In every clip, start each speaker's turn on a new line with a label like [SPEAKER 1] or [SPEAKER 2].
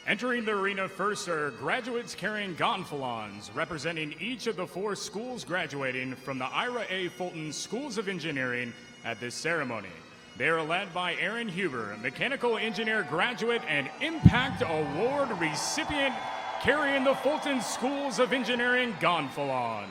[SPEAKER 1] Entering the arena first are graduates carrying gonfalons, representing each of the 4 schools graduating from the Ira A. Fulton Schools of Engineering at this ceremony. They are led by Aaron Huber, mechanical engineer graduate and Impact Award recipient, carrying the Fulton Schools of Engineering gonfalon.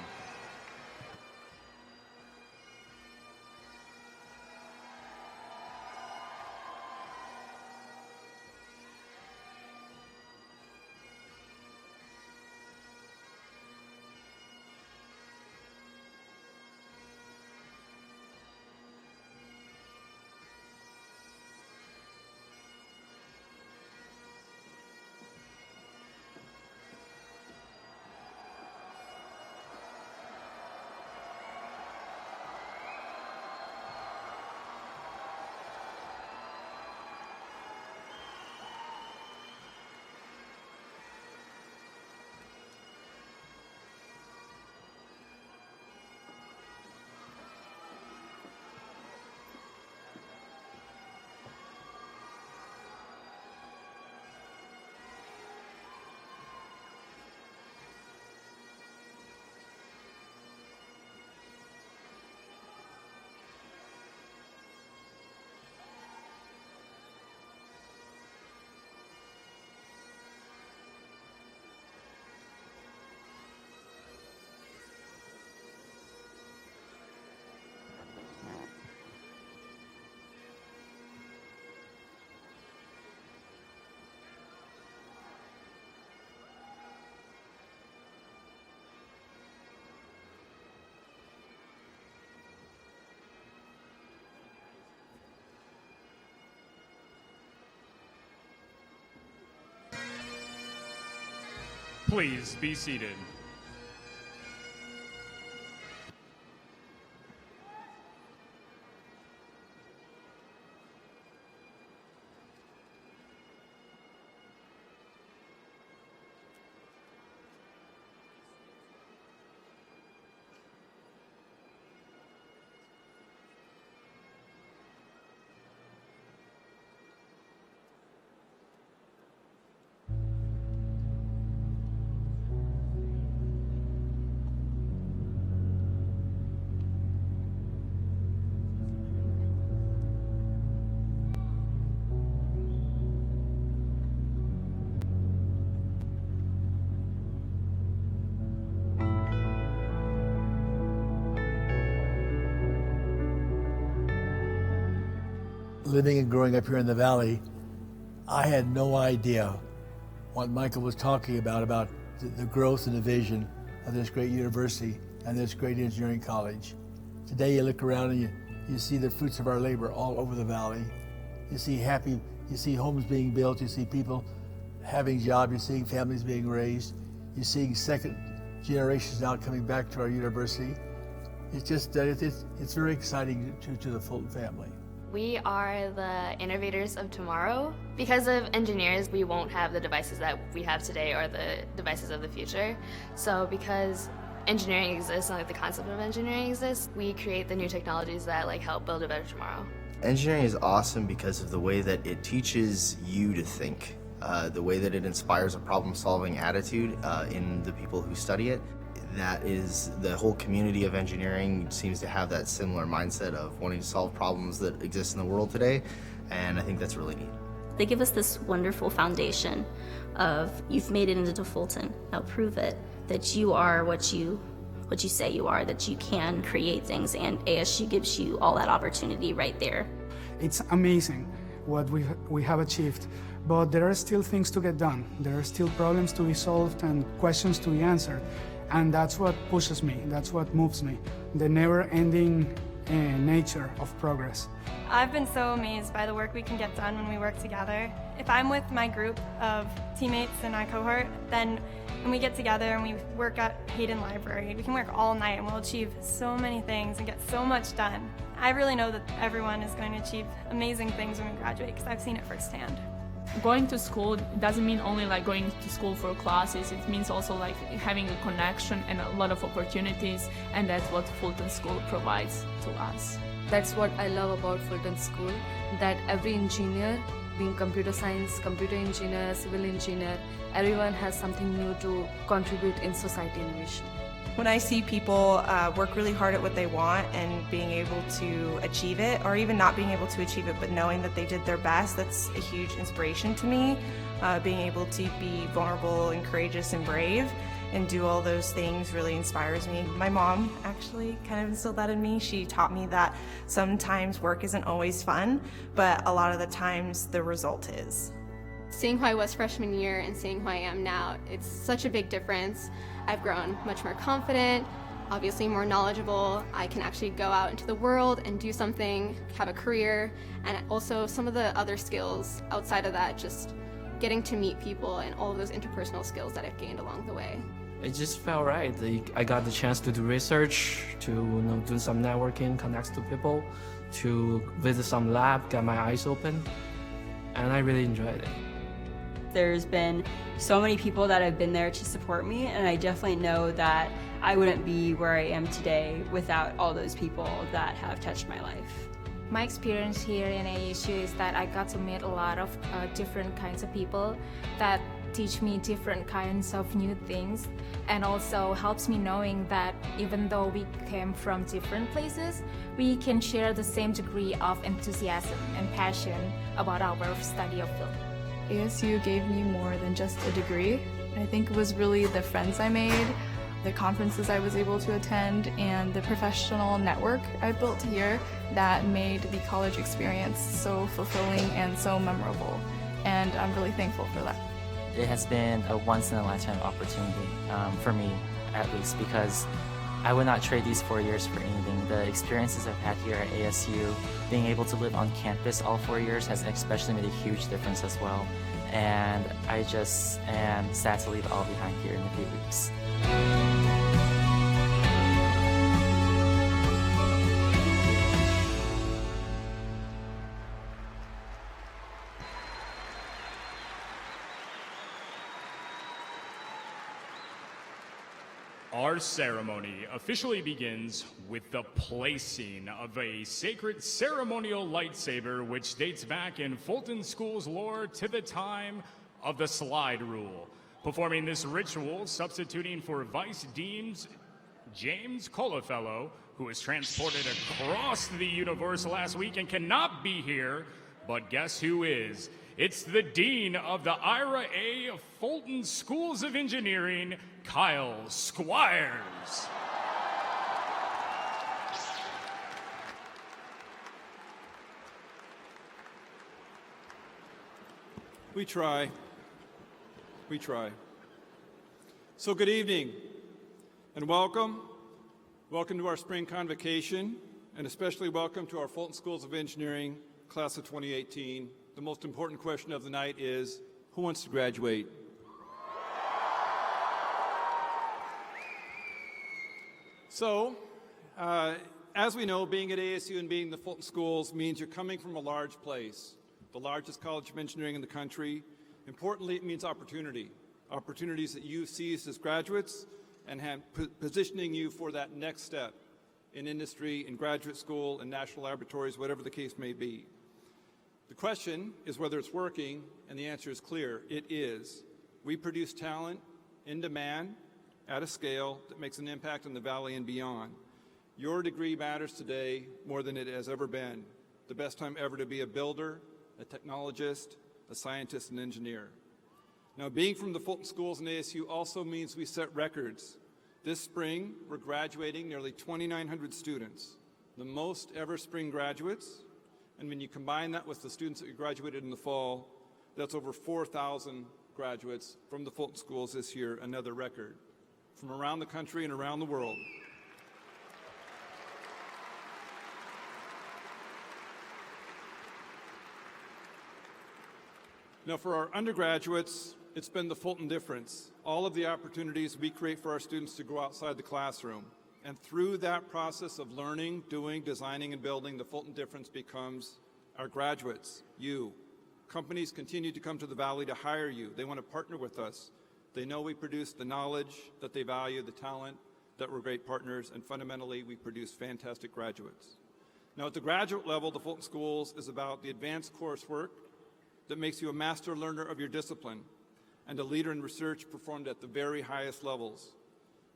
[SPEAKER 1] Please be seated.
[SPEAKER 2] Living and growing up here in the Valley, I had no idea what Michael was talking about the growth and the vision of this great university and this great engineering college. Today you look around and you see the fruits of our labor all over the Valley. You see homes being built, you see people having jobs, you're seeing families being raised, you're seeing second generations now coming back to our university. It's just, it's very exciting to the Fulton family.
[SPEAKER 3] We are the innovators of tomorrow. Because of engineers, we won't have the devices that we have today or the devices of the future. So because engineering exists and the concept of engineering exists, we create the new technologies that help build a better tomorrow.
[SPEAKER 4] Engineering is awesome because of the way that it teaches you to think, the way that it inspires a problem-solving attitude in the people who study it. That is, the whole community of engineering seems to have that similar mindset of wanting to solve problems that exist in the world today, and I think that's really neat.
[SPEAKER 5] They give us this wonderful foundation of, you've made it into Fulton, now prove it, that you are what you say you are, that you can create things, and ASU gives you all that opportunity right there.
[SPEAKER 6] It's amazing what we have achieved, but there are still things to get done. There are still problems to be solved and questions to be answered. And that's what pushes me, that's what moves me, the never-ending nature of progress.
[SPEAKER 7] I've been so amazed by the work we can get done when we work together. If I'm with my group of teammates in my cohort, then when we get together and we work at Hayden Library, we can work all night and we'll achieve so many things and get so much done. I really know that everyone is going to achieve amazing things when we graduate because I've seen it firsthand.
[SPEAKER 8] Going to school doesn't mean only going to school for classes. It means also having a connection and a lot of opportunities, and that's what Fulton School provides to us.
[SPEAKER 9] That's what I love about Fulton School, that every engineer being computer science, computer engineer, civil engineer, everyone has something new to contribute in society innovation.
[SPEAKER 10] When I see people work really hard at what they want and being able to achieve it, or even not being able to achieve it but knowing that they did their best, that's a huge inspiration to me. Being able to be vulnerable and courageous and brave and do all those things really inspires me. My mom actually kind of instilled that in me. She taught me that sometimes work isn't always fun, but a lot of the times the result is.
[SPEAKER 11] Seeing who I was freshman year and seeing who I am now, it's such a big difference. I've grown much more confident, obviously more knowledgeable. I can actually go out into the world and do something, have a career, and also some of the other skills outside of that, just getting to meet people and all of those interpersonal skills that I've gained along the way.
[SPEAKER 12] It just felt right. I got the chance to do research, to do some networking, connect to people, to visit some lab, get my eyes open, and I really enjoyed it.
[SPEAKER 13] There's been so many people that have been there to support me, and I definitely know that I wouldn't be where I am today without all those people that have touched my life.
[SPEAKER 14] My experience here in ASU is that I got to meet a lot of different kinds of people that teach me different kinds of new things, and also helps me knowing that even though we came from different places, we can share the same degree of enthusiasm and passion about our study of film.
[SPEAKER 15] ASU gave me more than just a degree. I think it was really the friends I made, the conferences I was able to attend, and the professional network I built here that made the college experience so fulfilling and so memorable. And I'm really thankful for that.
[SPEAKER 16] It has been a once-in-a-lifetime opportunity, for me at least, because I would not trade these 4 years for anything. The experiences I've had here at ASU, being able to live on campus all 4 years has especially made a huge difference as well. And I just am sad to leave it all behind here in a few weeks.
[SPEAKER 1] Our ceremony officially begins with the placing of a sacred ceremonial lightsaber which dates back in Fulton School's lore to the time of the slide rule. Performing this ritual, substituting for Vice Dean James Colafello, who was transported across the universe last week and cannot be here, but guess who is? It's the Dean of the Ira A. Fulton Schools of Engineering, Kyle Squires.
[SPEAKER 17] We try. We try. So good evening and welcome. Welcome to our spring convocation, and especially welcome to our Fulton Schools of Engineering class of 2018. The most important question of the night is, who wants to graduate? So, as we know, being at ASU and being the Fulton Schools means you're coming from a large place, the largest college of engineering in the country. Importantly, it means opportunity. Opportunities that you've seized as graduates and have positioning you for that next step in industry, in graduate school, in national laboratories, whatever the case may be. The question is whether it's working, and the answer is clear. It is. We produce talent in demand at a scale that makes an impact in the Valley and beyond. Your degree matters today more than it has ever been. The best time ever to be a builder, a technologist, a scientist, and engineer. Now, being from the Fulton Schools and ASU also means we set records. This spring, we're graduating nearly 2,900 students, the most ever spring graduates. And when you combine that with the students that graduated in the fall, that's over 4,000 graduates from the Fulton Schools this year, another record, from around the country and around the world. Now, for our undergraduates, it's been the Fulton difference. All of the opportunities we create for our students to go outside the classroom. And through that process of learning, doing, designing, and building, the Fulton difference becomes our graduates, you. Companies continue to come to the Valley to hire you. They want to partner with us. They know we produce the knowledge that they value, the talent, that we're great partners, and fundamentally, we produce fantastic graduates. Now, at the graduate level, the Fulton Schools is about the advanced coursework that makes you a master learner of your discipline and a leader in research performed at the very highest levels,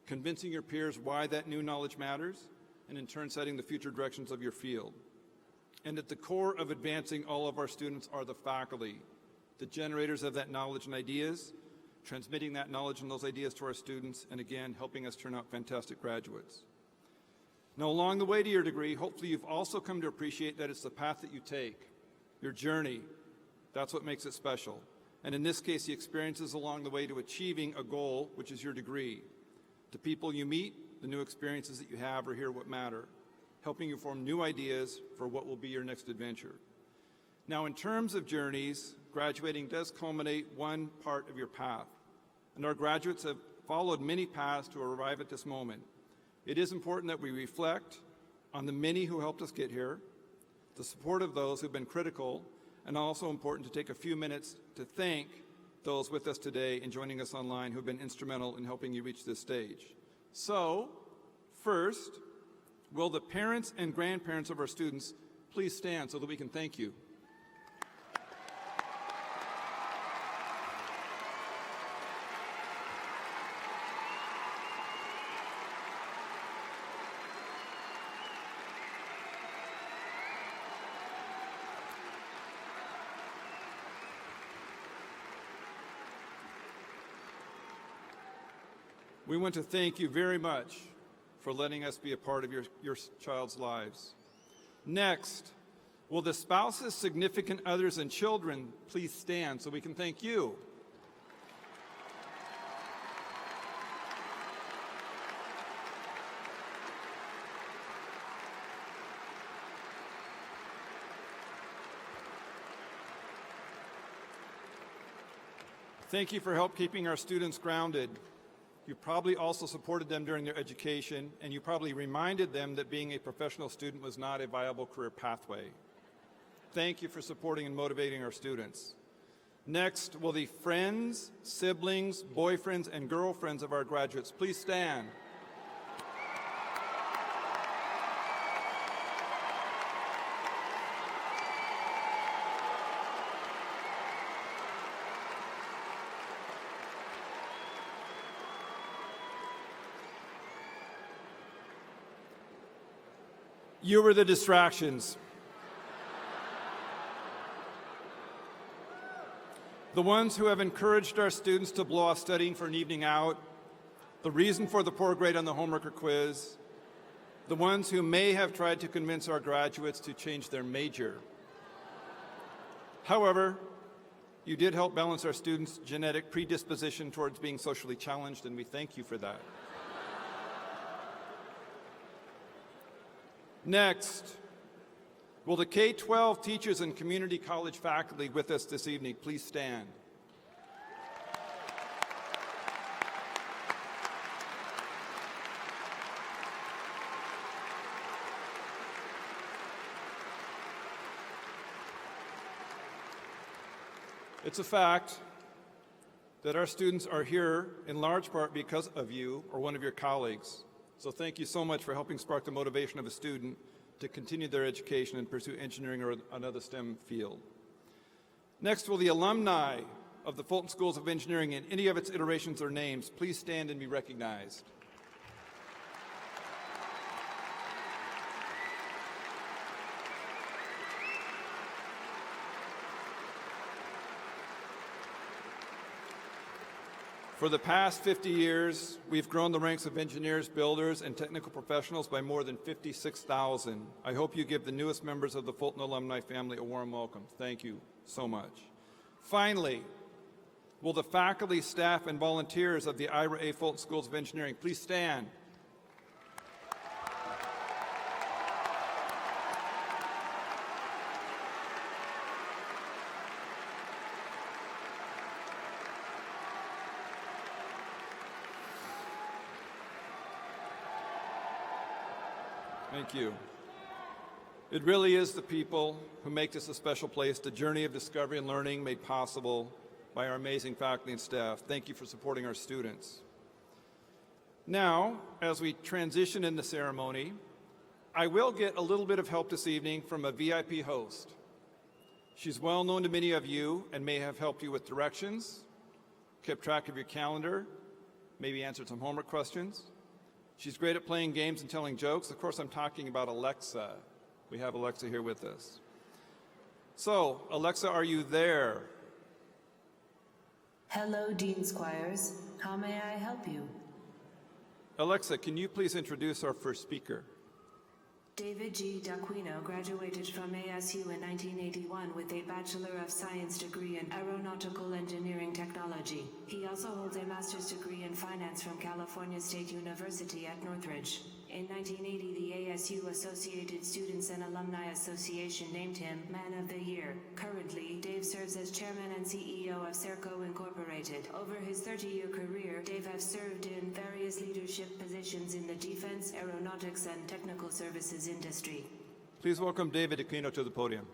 [SPEAKER 17] convincing your peers why that new knowledge matters, and in turn setting the future directions of your field. And at the core of advancing all of our students are the faculty, the generators of that knowledge and ideas, transmitting that knowledge and those ideas to our students, and again, helping us turn out fantastic graduates. Now, along the way to your degree, hopefully you've also come to appreciate that it's the path that you take, your journey. That's what makes it special. And in this case, the experiences along the way to achieving a goal, which is your degree. The people you meet, the new experiences that you have are here what matter, helping you form new ideas for what will be your next adventure. Now, in terms of journeys, graduating does culminate one part of your path. And our graduates have followed many paths to arrive at this moment. It is important that we reflect on the many who helped us get here, the support of those who've been critical, and also important to take a few minutes to thank those with us today and joining us online who've been instrumental in helping you reach this stage. So, first, will the parents and grandparents of our students please stand so that we can thank you? We want to thank you very much for letting us be a part of your child's lives. Next, will the spouses, significant others, and children please stand so we can thank you? Thank you for help keeping our students grounded. You probably also supported them during their education, and you probably reminded them that being a professional student was not a viable career pathway. Thank you for supporting and motivating our students. Next, will the friends, siblings, boyfriends, and girlfriends of our graduates please stand? You were the distractions. The ones who have encouraged our students to blow off studying for an evening out, the reason for the poor grade on the homework or quiz, the ones who may have tried to convince our graduates to change their major. However, you did help balance our students' genetic predisposition towards being socially challenged, and we thank you for that. Next, will the K-12 teachers and community college faculty with us this evening please stand? It's a fact that our students are here in large part because of you or one of your colleagues. So thank you so much for helping spark the motivation of a student to continue their education and pursue engineering or another STEM field. Next, will the alumni of the Fulton Schools of Engineering in any of its iterations or names please stand and be recognized? For the past 50 years, we've grown the ranks of engineers, builders, and technical professionals by more than 56,000. I hope you give the newest members of the Fulton alumni family a warm welcome. Thank you so much. Finally, will the faculty, staff, and volunteers of the Ira A. Fulton Schools of Engineering please stand? Thank you. It really is the people who make this a special place, the journey of discovery and learning made possible by our amazing faculty and staff. Thank you for supporting our students. Now, as we transition in the ceremony, I will get a little bit of help this evening from a VIP host. She's well known to many of you and may have helped you with directions, kept track of your calendar, maybe answered some homework questions. She's great at playing games and telling jokes. Of course, I'm talking about Alexa. We have Alexa here with us. So, Alexa, are you there?
[SPEAKER 18] Hello, Dean Squires. How may I help you?
[SPEAKER 17] Alexa, can you please introduce our first speaker?
[SPEAKER 18] David G. D'Aquino graduated from ASU in 1981 with a Bachelor of Science degree in Aeronautical Engineering Technology. He also holds a master's degree in finance from California State University at Northridge. In 1980, the ASU Associated Students and Alumni Association named him Man of the Year. Currently, Dave serves as chairman and CEO of Serco Incorporated. Over his 30-year career, Dave has served in various leadership positions in the defense, aeronautics, and technical services industry.
[SPEAKER 17] Please welcome David Aquino to the podium.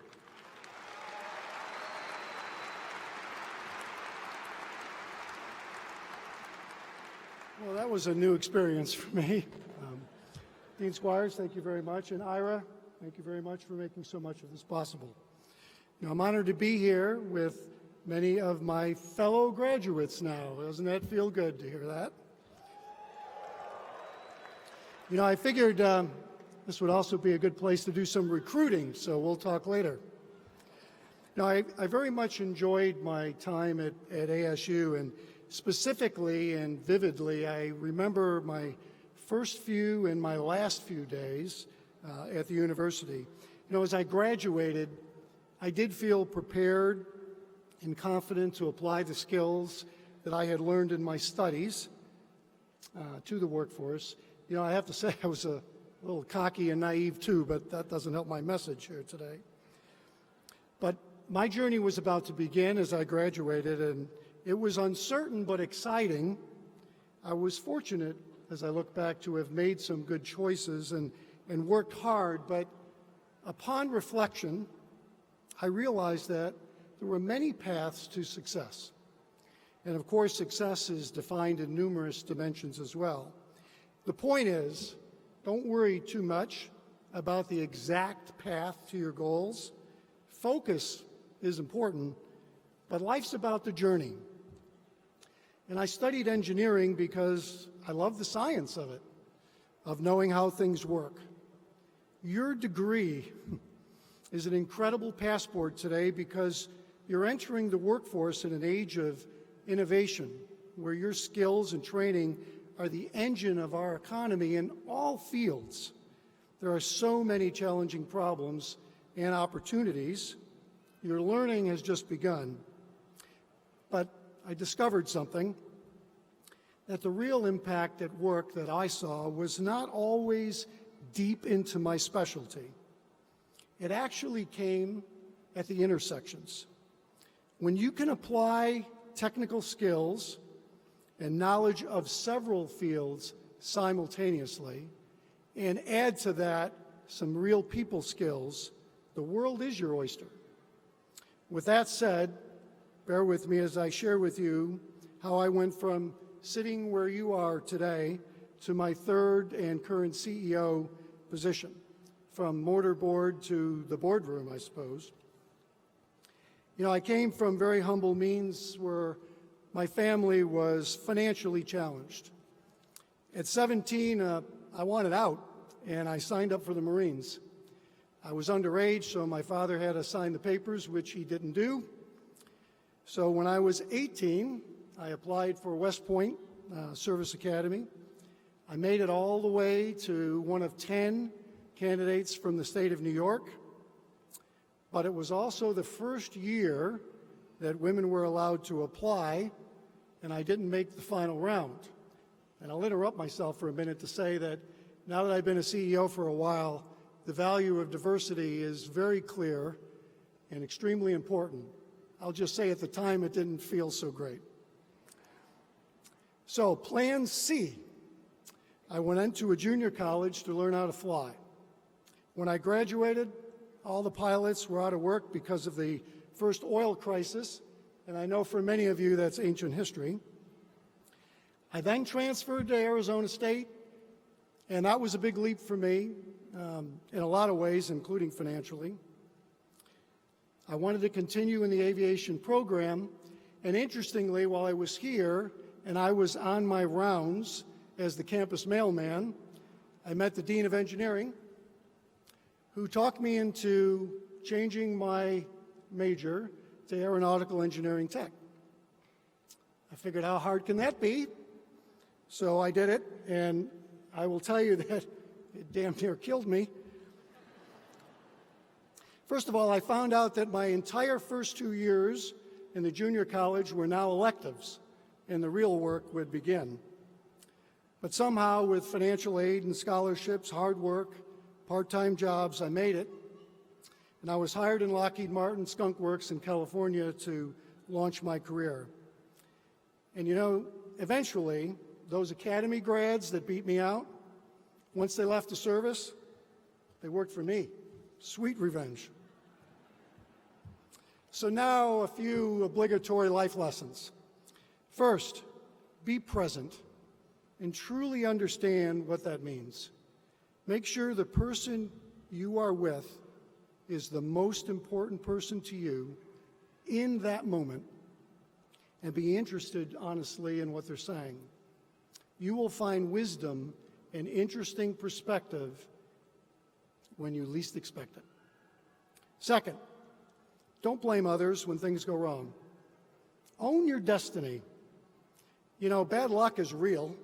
[SPEAKER 19] Well, that was a new experience for me. Dean Squires, thank you very much. And Ira, thank you very much for making so much of this possible. You know, I'm honored to be here with many of my fellow graduates now. Doesn't that feel good to hear that? You know, I figured this would also be a good place to do some recruiting, so we'll talk later. Now, I very much enjoyed my time at ASU, and specifically and vividly, I remember my first few and my last few days at the university. You know, as I graduated, I did feel prepared and confident to apply the skills that I had learned in my studies to the workforce. You know, I have to say I was a little cocky and naive too, but that doesn't help my message here today. But my journey was about to begin as I graduated, and it was uncertain but exciting. I was fortunate, as I look back, to have made some good choices and worked hard, but upon reflection, I realized that there were many paths to success. And of course, success is defined in numerous dimensions as well. The point is, don't worry too much about the exact path to your goals. Focus is important, but life's about the journey. And I studied engineering because I love the science of it, of knowing how things work. Your degree is an incredible passport today because you're entering the workforce in an age of innovation, where your skills and training are the engine of our economy in all fields. There are so many challenging problems and opportunities. Your learning has just begun. But I discovered something, that the real impact at work that I saw was not always deep into my specialty. It actually came at the intersections. When you can apply technical skills and knowledge of several fields simultaneously, and add to that some real people skills, the world is your oyster. With that said, bear with me as I share with you how I went from sitting where you are today to my third and current CEO position, from mortarboard to the boardroom, I suppose. You know, I came from very humble means where my family was financially challenged. At 17, I wanted out, and I signed up for the Marines. I was underage, so my father had to sign the papers, which he didn't do. So when I was 18, I applied for West Point Service Academy. I made it all the way to one of 10 candidates from the state of New York, but it was also the first year that women were allowed to apply, and I didn't make the final round. And I'll interrupt myself for a minute to say that now that I've been a CEO for a while, the value of diversity is very clear and extremely important. I'll just say at the time it didn't feel so great. So, plan C. I went into a junior college to learn how to fly. When I graduated, all the pilots were out of work because of the first oil crisis, and I know for many of you that's ancient history. I then transferred to Arizona State, and that was a big leap for me in a lot of ways, including financially. I wanted to continue in the aviation program, and interestingly, while I was here and I was on my rounds as the campus mailman, I met the Dean of Engineering, who talked me into changing my major to Aeronautical Engineering Tech. I figured, how hard can that be? So I did it, and I will tell you that it damn near killed me. First of all, I found out that my entire first 2 years in the junior college were now electives, and the real work would begin. But somehow, with financial aid and scholarships, hard work, part-time jobs, I made it. And I was hired in Lockheed Martin Skunk Works in California to launch my career. And you know, eventually, those academy grads that beat me out, once they left the service, they worked for me. Sweet revenge. So now a few obligatory life lessons. First, be present and truly understand what that means. Make sure the person you are with is the most important person to you in that moment, and be interested honestly in what they're saying. You will find wisdom and interesting perspective when you least expect it. Second, don't blame others when things go wrong. Own your destiny. You know, bad luck is real,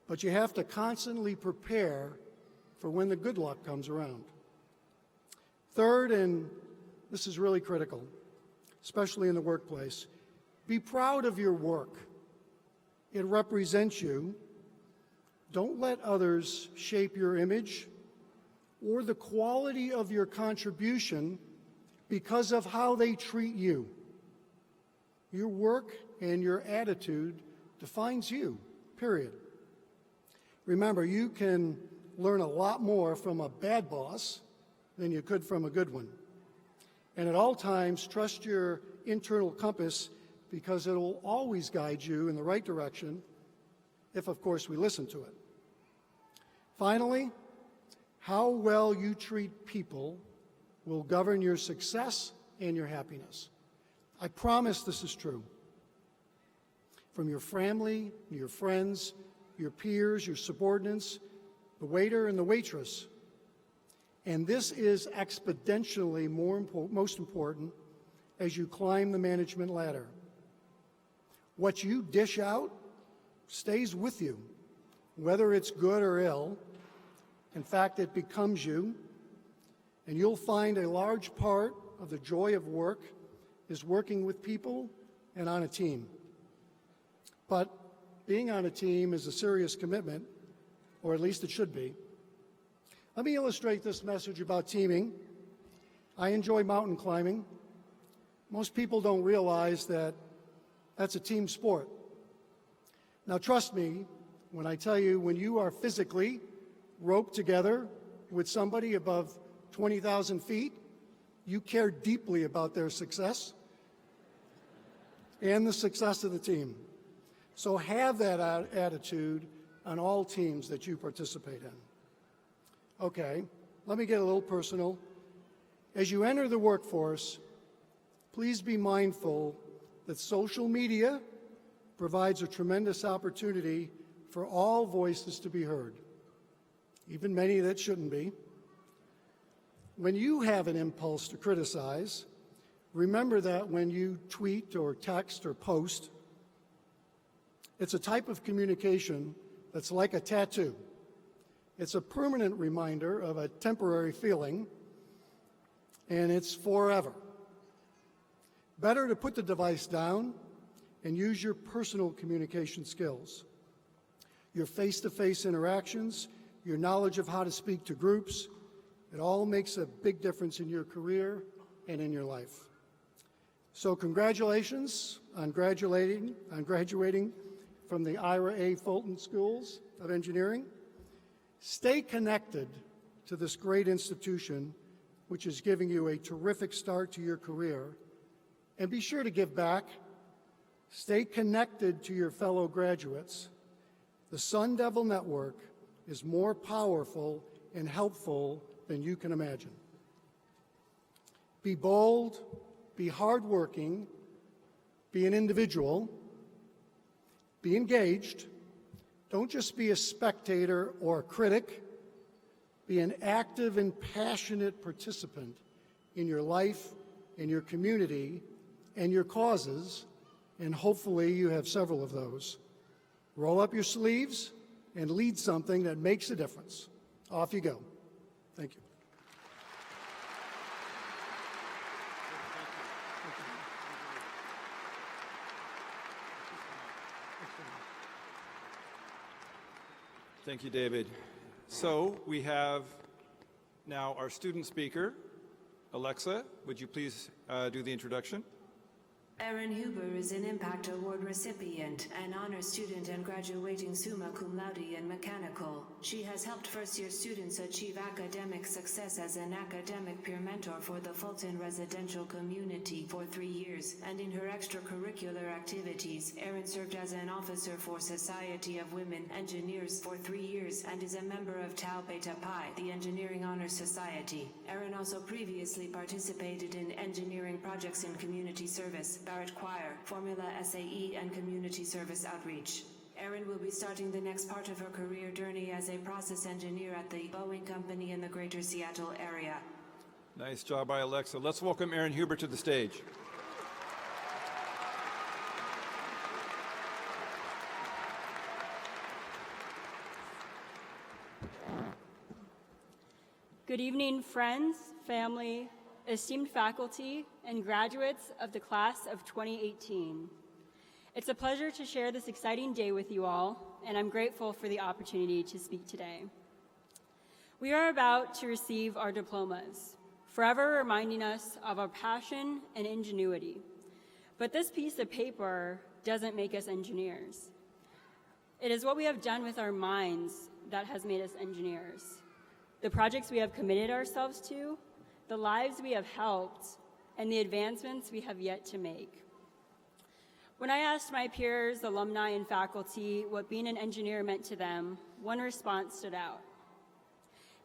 [SPEAKER 19] but you have to constantly prepare for when the good luck comes around. Third, and this is really critical, especially in the workplace, be proud of your work. It represents you. Don't let others shape your image or the quality of your contribution because of how they treat you. Your work and your attitude defines you, period. Remember, you can learn a lot more from a bad boss than you could from a good one. And at all times, trust your internal compass because it will always guide you in the right direction if, of course, we listen to it. Finally, how well you treat people will govern your success and your happiness. I promise this is true. From your family, your friends, your peers, your subordinates, the waiter and the waitress. And this is exponentially most important as you climb the management ladder. What you dish out stays with you, whether it's good or ill. In fact, it becomes you. And you'll find a large part of the joy of work is working with people and on a team. But being on a team is a serious commitment, or at least it should be. Let me illustrate this message about teaming. I enjoy mountain climbing. Most people don't realize that that's a team sport. Now, trust me when I tell you, when you are physically roped together with somebody above 20,000 feet, you care deeply about their success and the success of the team. So have that attitude on all teams that you participate in. Okay, let me get a little personal. As you enter the workforce, please be mindful that social media provides a tremendous opportunity for all voices to be heard, even many that shouldn't be. When you have an impulse to criticize, remember that when you tweet or text or post, it's a type of communication that's like a tattoo. It's a permanent reminder of a temporary feeling, and it's forever. Better to put the device down and use your personal communication skills. Your face-to-face interactions, your knowledge of how to speak to groups, it all makes a big difference in your career and in your life. So congratulations on graduating from the Ira A. Fulton Schools of Engineering. Stay connected to this great institution, which is giving you a terrific start to your career, and be sure to give back. Stay connected to your fellow graduates. The Sun Devil Network is more powerful and helpful than you can imagine. Be bold, be hardworking, be an individual, be engaged. Don't just be a spectator or a critic. Be an active and passionate participant in your life, in your community, and your causes, and hopefully you have several of those. Roll up your sleeves and lead something that makes a difference. Off you go. Thank you.
[SPEAKER 17] Thank you, David. So we have now our student speaker. Alexa, would you please do the introduction?
[SPEAKER 18] Erin Huber is an Impact Award recipient, an honor student and graduating summa cum laude in mechanical. She has helped first-year students achieve academic success as an academic peer mentor for the Fulton residential community for 3 years, and in her extracurricular activities, Erin served as an officer for Society of Women Engineers for 3 years and is a member of Tau Beta Pi, the Engineering Honor Society. Erin also previously participated in engineering projects in community service, Barrett Choir, Formula SAE, and Community Service Outreach. Erin will be starting the next part of her career journey as a process engineer at the Boeing Company in the greater Seattle area.
[SPEAKER 17] Nice job by Alexa. Let's welcome Erin Huber to the stage.
[SPEAKER 13] Good evening, friends, family, esteemed faculty, and graduates of the class of 2018. It's a pleasure to share this exciting day with you all, and I'm grateful for the opportunity to speak today. We are about to receive our diplomas, forever reminding us of our passion and ingenuity. But this piece of paper doesn't make us engineers. It is what we have done with our minds that has made us engineers. The projects we have committed ourselves to, the lives we have helped, and the advancements we have yet to make. When I asked my peers, alumni, and faculty what being an engineer meant to them, one response stood out.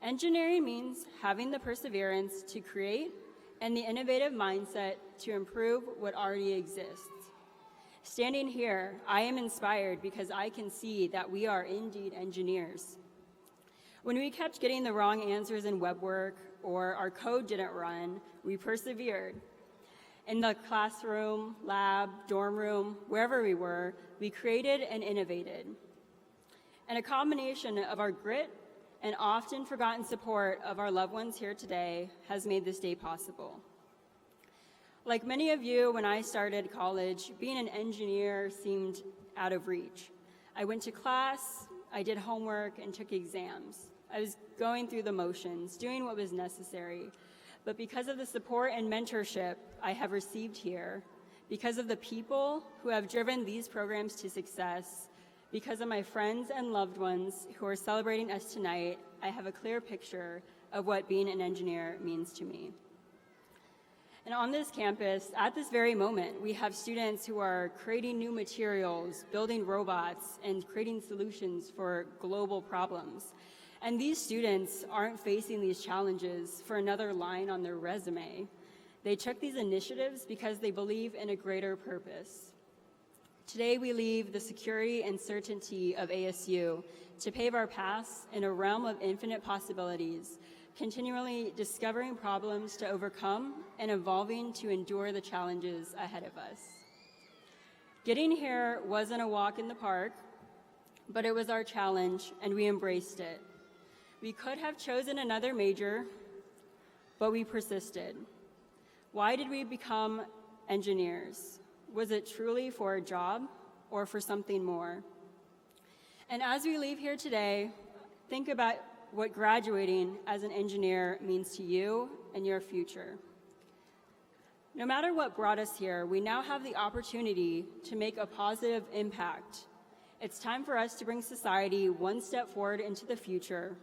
[SPEAKER 13] Engineering means having the perseverance to create and the innovative mindset to improve what already exists. Standing here, I am inspired because I can see that we are indeed engineers. When we kept getting the wrong answers in web work or our code didn't run, we persevered. In the classroom, lab, dorm room, wherever we were, we created and innovated. And a combination of our grit and often forgotten support of our loved ones here today has made this day possible. Like many of you, when I started college, being an engineer seemed out of reach. I went to class, I did homework, and took exams. I was going through the motions, doing what was necessary. But because of the support and mentorship I have received here, because of the people who have driven these programs to success, because of my friends and loved ones who are celebrating us tonight, I have a clear picture of what being an engineer means to me. And on this campus, at this very moment, we have students who are creating new materials, building robots, and creating solutions for global problems. And these students aren't facing these challenges for another line on their resume. They took these initiatives because they believe in a greater purpose. Today we leave the security and certainty of ASU to pave our paths in a realm of infinite possibilities, continually discovering problems to overcome and evolving to endure the challenges ahead of us. Getting here wasn't a walk in the park, but it was our challenge and we embraced it. We could have chosen another major, but we persisted. Why did we become engineers? Was it truly for a job or for something more? And as we leave here today, think about what graduating as an engineer means to you and your future. No matter what brought us here, we now have the opportunity to make a positive impact. It's time for us to bring society one step forward into the future.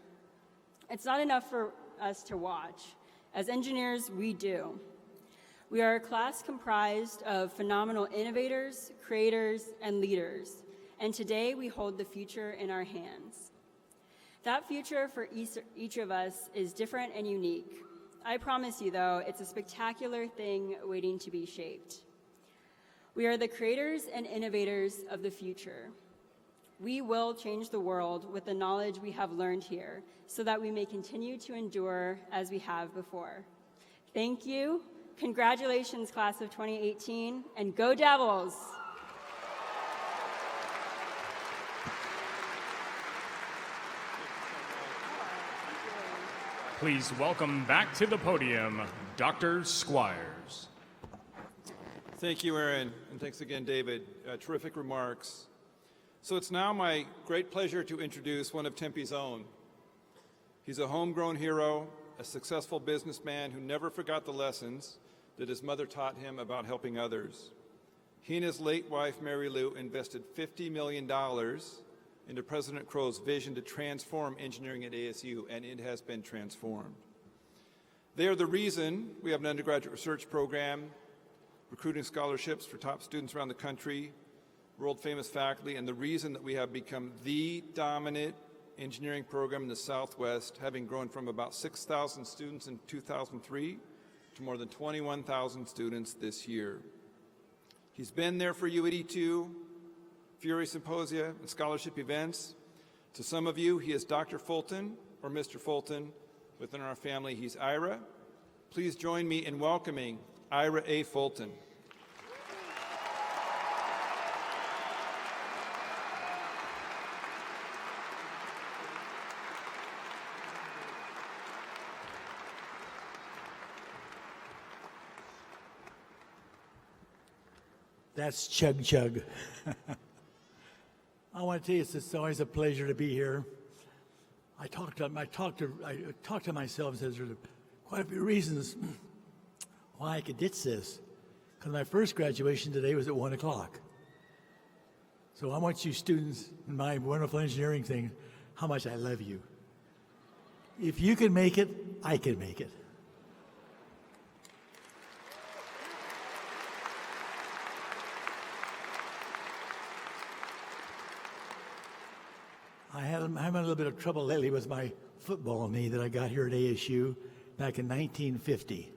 [SPEAKER 13] It's not enough for us to watch. As engineers, we do. We are a class comprised of phenomenal innovators, creators, and leaders, and today we hold the future in our hands. That future for each of us is different and unique. I promise you, though, it's a spectacular thing waiting to be shaped. We are the creators and innovators of the future. We will change the world with the knowledge we have learned here so that we may continue to endure as we have before. Thank you. Congratulations, class of 2018, and go Devils!
[SPEAKER 1] Please welcome back to the podium, Dr. Squires.
[SPEAKER 17] Thank you, Aaron, and thanks again, David. Terrific remarks. So it's now my great pleasure to introduce one of Tempe's own. He's a homegrown hero, a successful businessman who never forgot the lessons that his mother taught him about helping others. He and his late wife, Mary Lou, invested $50 million into President Crow's vision to transform engineering at ASU, and it has been transformed. They are the reason we have an undergraduate research program, recruiting scholarships for top students around the country, world-famous faculty, and the reason that we have become the dominant engineering program in the Southwest, having grown from about 6,000 students in 2003 to more than 21,000 students this year. He's been there for you at E2, Fury Symposia, and scholarship events. To some of you, he is Dr. Fulton or Mr. Fulton. Within our family, he's Ira. Please join me in welcoming Ira A. Fulton.
[SPEAKER 2] That's chug chug. I want to tell you, it's always a pleasure to be here. I talked to myself and said there's quite a few reasons why I could ditch this. Because my first graduation today was at 1 o'clock. So I want you students in my wonderful engineering thing, how much I love you. If you can make it, I can make it. I'm having a little bit of trouble lately with my football knee that I got here at ASU back in 1950.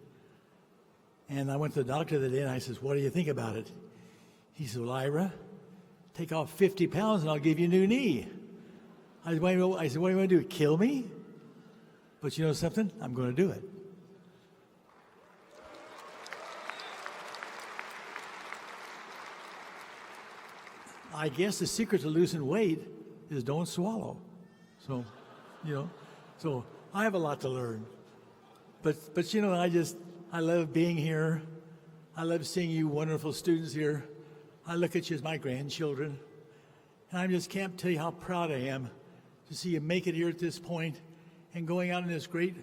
[SPEAKER 2] And I went to the doctor the day and I says, what do you think about it? He said, well, Ira, take off 50 pounds and I'll give you a new knee. I said, what do you want to do, kill me? But you know something? I'm going to do it. I guess the secret to losing weight is don't swallow. So, so I have a lot to learn. But I love being here. I love seeing you wonderful students here. I look at you as my grandchildren. And I just can't tell you how proud I am to see you make it here at this point and going out in this great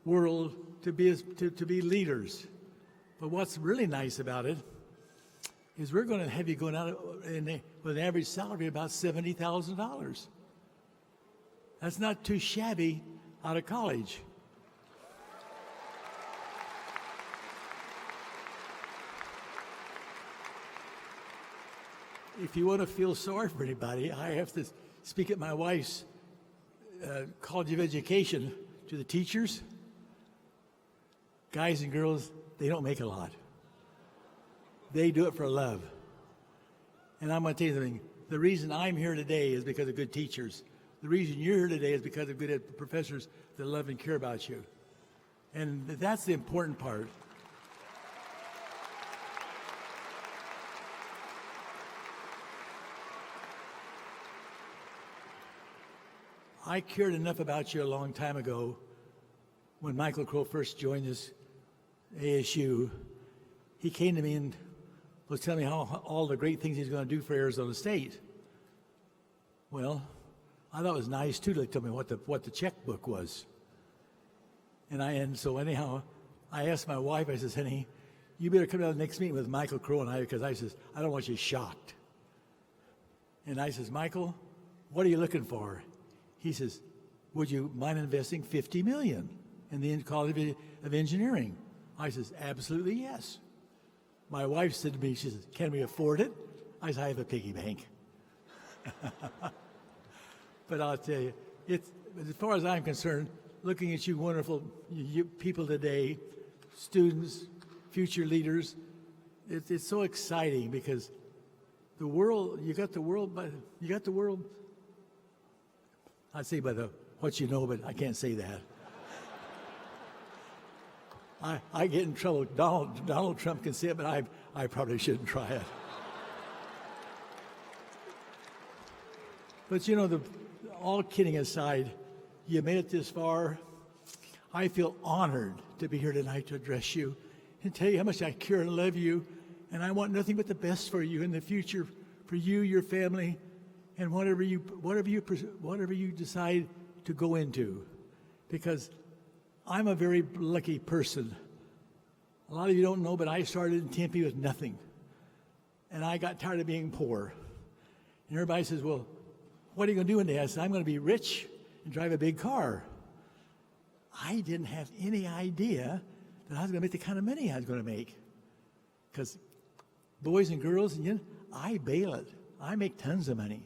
[SPEAKER 2] world to be leaders. But what's really nice about it is we're going to have you going out with an average salary of about $70,000. That's not too shabby out of college. If you want to feel sorry for anybody, I have to speak at my wife's College of Education to the teachers. Guys and girls, they don't make a lot. They do it for love. And I'm going to tell you something. The reason I'm here today is because of good teachers. The reason you're here today is because of good professors that love and care about you. And that's the important part. I cared enough about you a long time ago when Michael Crow first joined this ASU. He came to me and was telling me how all the great things he's going to do for Arizona State. Well, I thought it was nice too to tell me what the checkbook was. And so anyhow, I asked my wife. I says, "Honey, you better come to the next meeting with Michael Crow and I, because I says I don't want you shocked." And I says, "Michael, what are you looking for?" He says, "Would you mind investing $50 million in the College of Engineering?" I says, "Absolutely yes." My wife said to me, she says, "Can we afford it?" I said, "I have a piggy bank." But I'll tell you, as far as I'm concerned, looking at you wonderful people today, students, future leaders. It's so exciting because the world, you got the world, I'd say by what you know, but I can't say that. I get in trouble. Donald Trump can say it, but I probably shouldn't try it. But all kidding aside, you made it this far. I feel honored to be here tonight to address you and tell you how much I care and love you, and I want nothing but the best for you in the future, for you, your family, and whatever you decide to go into, because I'm a very lucky person. A lot of you don't know, but I started in Tempe with nothing, and I got tired of being poor. And everybody says, "Well, what are you going to do one day?" I said, "I'm going to be rich and drive a big car." I didn't have any idea that I was going to make the kind of money I was going to make, because boys and girls, I bail it. I make tons of money.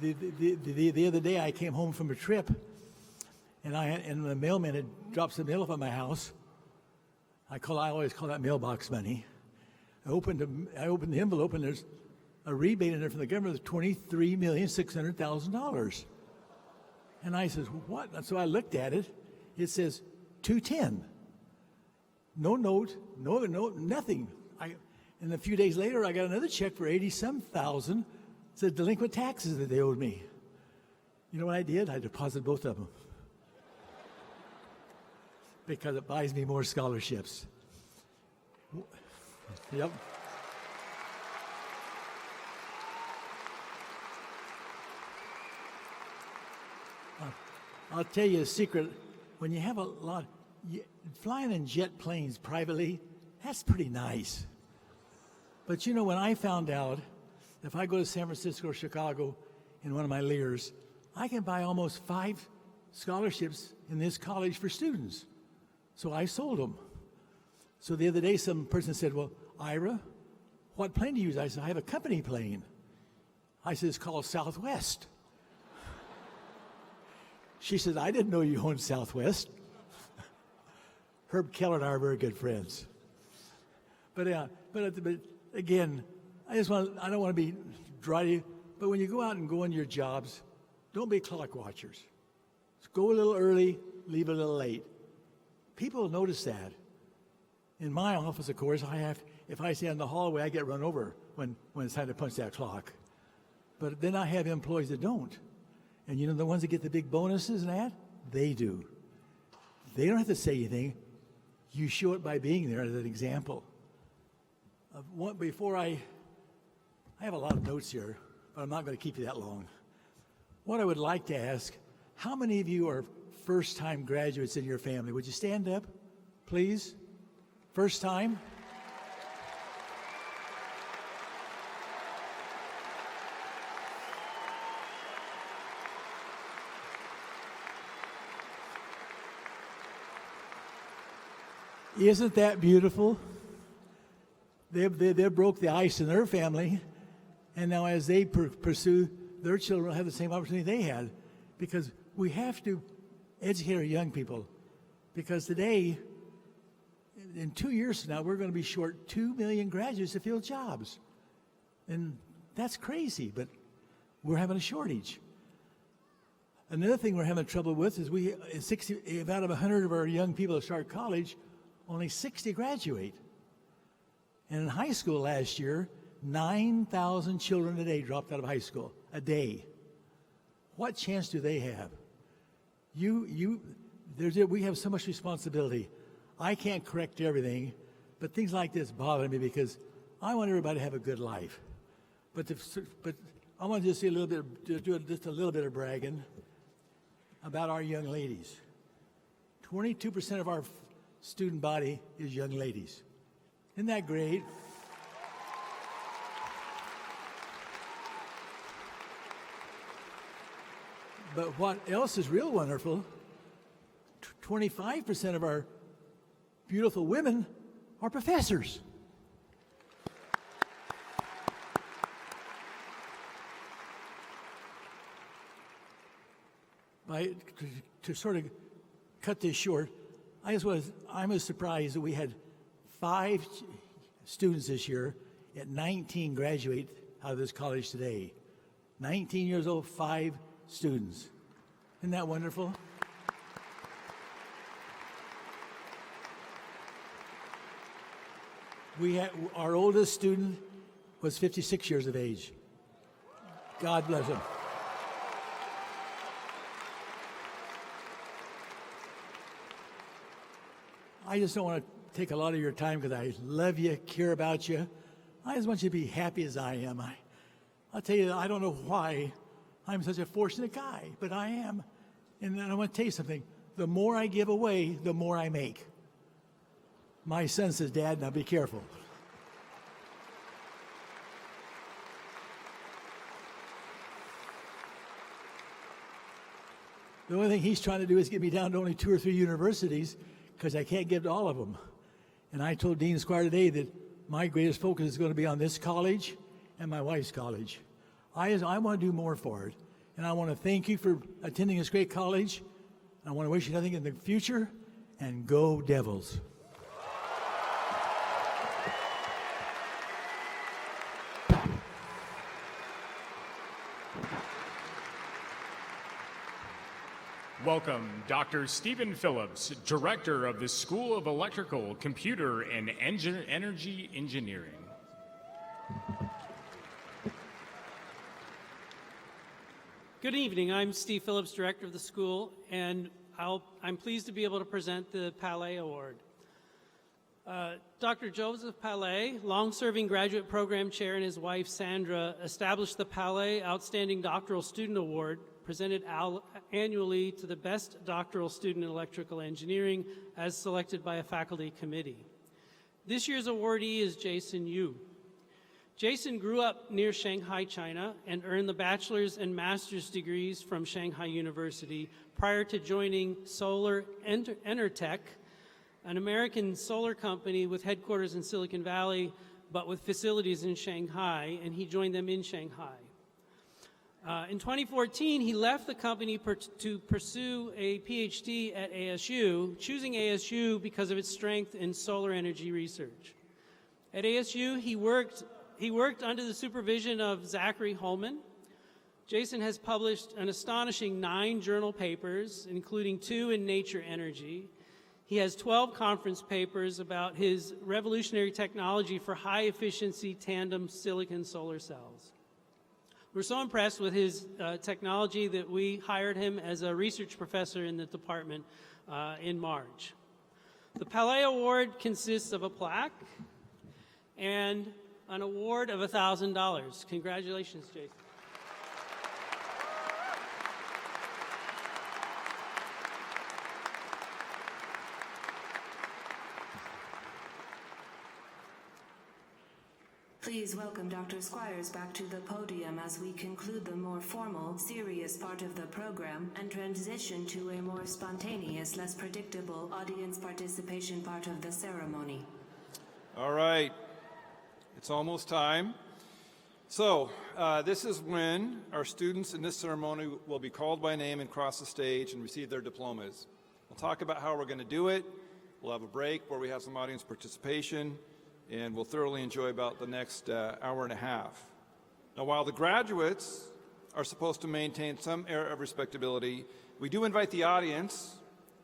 [SPEAKER 2] The other day, I came home from a trip, and the mailman had dropped some mail off at my house. I always call that mailbox money. I opened the envelope, and there's a rebate in there from the government of $23,600,000. And I says, "What?" And so I looked at it. It says 210. No note, nothing. And a few days later, I got another check for 80-some thousand. It said delinquent taxes that they owed me. You know what I did? I deposited both of them, because it buys me more scholarships. Yep. I'll tell you a secret. When you have a lot, flying in jet planes privately, that's pretty nice. But when I found out, if I go to San Francisco or Chicago in one of my Lears, I can buy almost 5 scholarships in this college for students. So I sold them. So the other day, some person said, "Well, Ira, what plane do you use?" I said, "I have a company plane." I said, "It's called Southwest." She said, "I didn't know you owned Southwest." Herb Keller and I are very good friends. But again, I don't want to be dry to you, but when you go out and go in your jobs, don't be clock watchers. Just go a little early, leave a little late. People notice that. In my office, of course, if I stand in the hallway, I get run over when it's time to punch that clock. But then I have employees that don't. And the ones that get the big bonuses and that, they do. They don't have to say anything. You show it by being there as an example. I have a lot of notes here, but I'm not going to keep you that long. What I would like to ask, how many of you are first-time graduates in your family? Would you stand up, please? First time? Isn't that beautiful? They broke the ice in their family, and now as they pursue, their children will have the same opportunity they had, because we have to educate our young people. Because today, in 2 years from now, we're going to be short 2 million graduates to fill jobs. And that's crazy, but we're having a shortage. Another thing we're having trouble with is out of 100 of our young people that start college, only 60 graduate. And in high school last year, 9,000 children a day dropped out of high school, a day. What chance do they have? We have so much responsibility. I can't correct everything, but things like this bother me because I want everybody to have a good life. But I want to just do a little bit of bragging about our young ladies. 22% of our student body is young ladies. Isn't that great? But what else is real wonderful, 25% of our beautiful women are professors. to sort of cut this short, I'm as surprised that we had 5 students this year at 19 graduate out of this college today. 19 years old, 5 students. Isn't that wonderful? Our oldest student was 56 years of age. God bless him. I just don't want to take a lot of your time because I love you, care about you. I just want you to be happy as I am. I'll tell you, I don't know why I'm such a fortunate guy, but I am. And I want to tell you something. The more I give away, the more I make. My son says, Dad, now be careful. The only thing he's trying to do is get me down to only 2 or 3 universities because I can't give to all of them. And I told Dean Squire today that my greatest focus is going to be on this college and my wife's college. I want to do more for it. And I want to thank you for attending this great college. I want to wish you nothing in the future, and go Devils.
[SPEAKER 1] Welcome, Dr. Stephen Phillips, Director of the School of Electrical, Computer, and Energy Engineering.
[SPEAKER 20] Good evening. I'm Steve Phillips, Director of the school, and I'm pleased to be able to present the Palais Award. Dr. Joseph Palais, long-serving graduate program chair, and his wife Sandra established the Palais Outstanding Doctoral Student Award, presented annually to the best doctoral student in electrical engineering as selected by a faculty committee. This year's awardee is Jason Yu. Jason grew up near Shanghai, China, and earned the bachelor's and master's degrees from Shanghai University prior to joining Solar Enertech, an American solar company with headquarters in Silicon Valley, but with facilities in Shanghai, and he joined them in Shanghai. In 2014, he left the company to pursue a PhD at ASU, choosing ASU because of its strength in solar energy research. At ASU, he worked under the supervision of Zachary Holman. Jason has published an astonishing 9 journal papers, including 2 in Nature Energy. He has 12 conference papers about his revolutionary technology for high-efficiency tandem silicon solar cells. We're so impressed with his technology that we hired him as a research professor in the department in March. The Palais Award consists of a plaque and an award of $1,000. Congratulations, Jason.
[SPEAKER 18] Please welcome Dr. Squires back to the podium as we conclude the more formal, serious part of the program and transition to a more spontaneous, less predictable audience participation part of the ceremony.
[SPEAKER 17] All right. It's almost time. So this is when our students in this ceremony will be called by name and cross the stage and receive their diplomas. We'll talk about how we're going to do it. We'll have a break where we have some audience participation, and we'll thoroughly enjoy about the next hour and a half. Now, while the graduates are supposed to maintain some air of respectability, we do invite the audience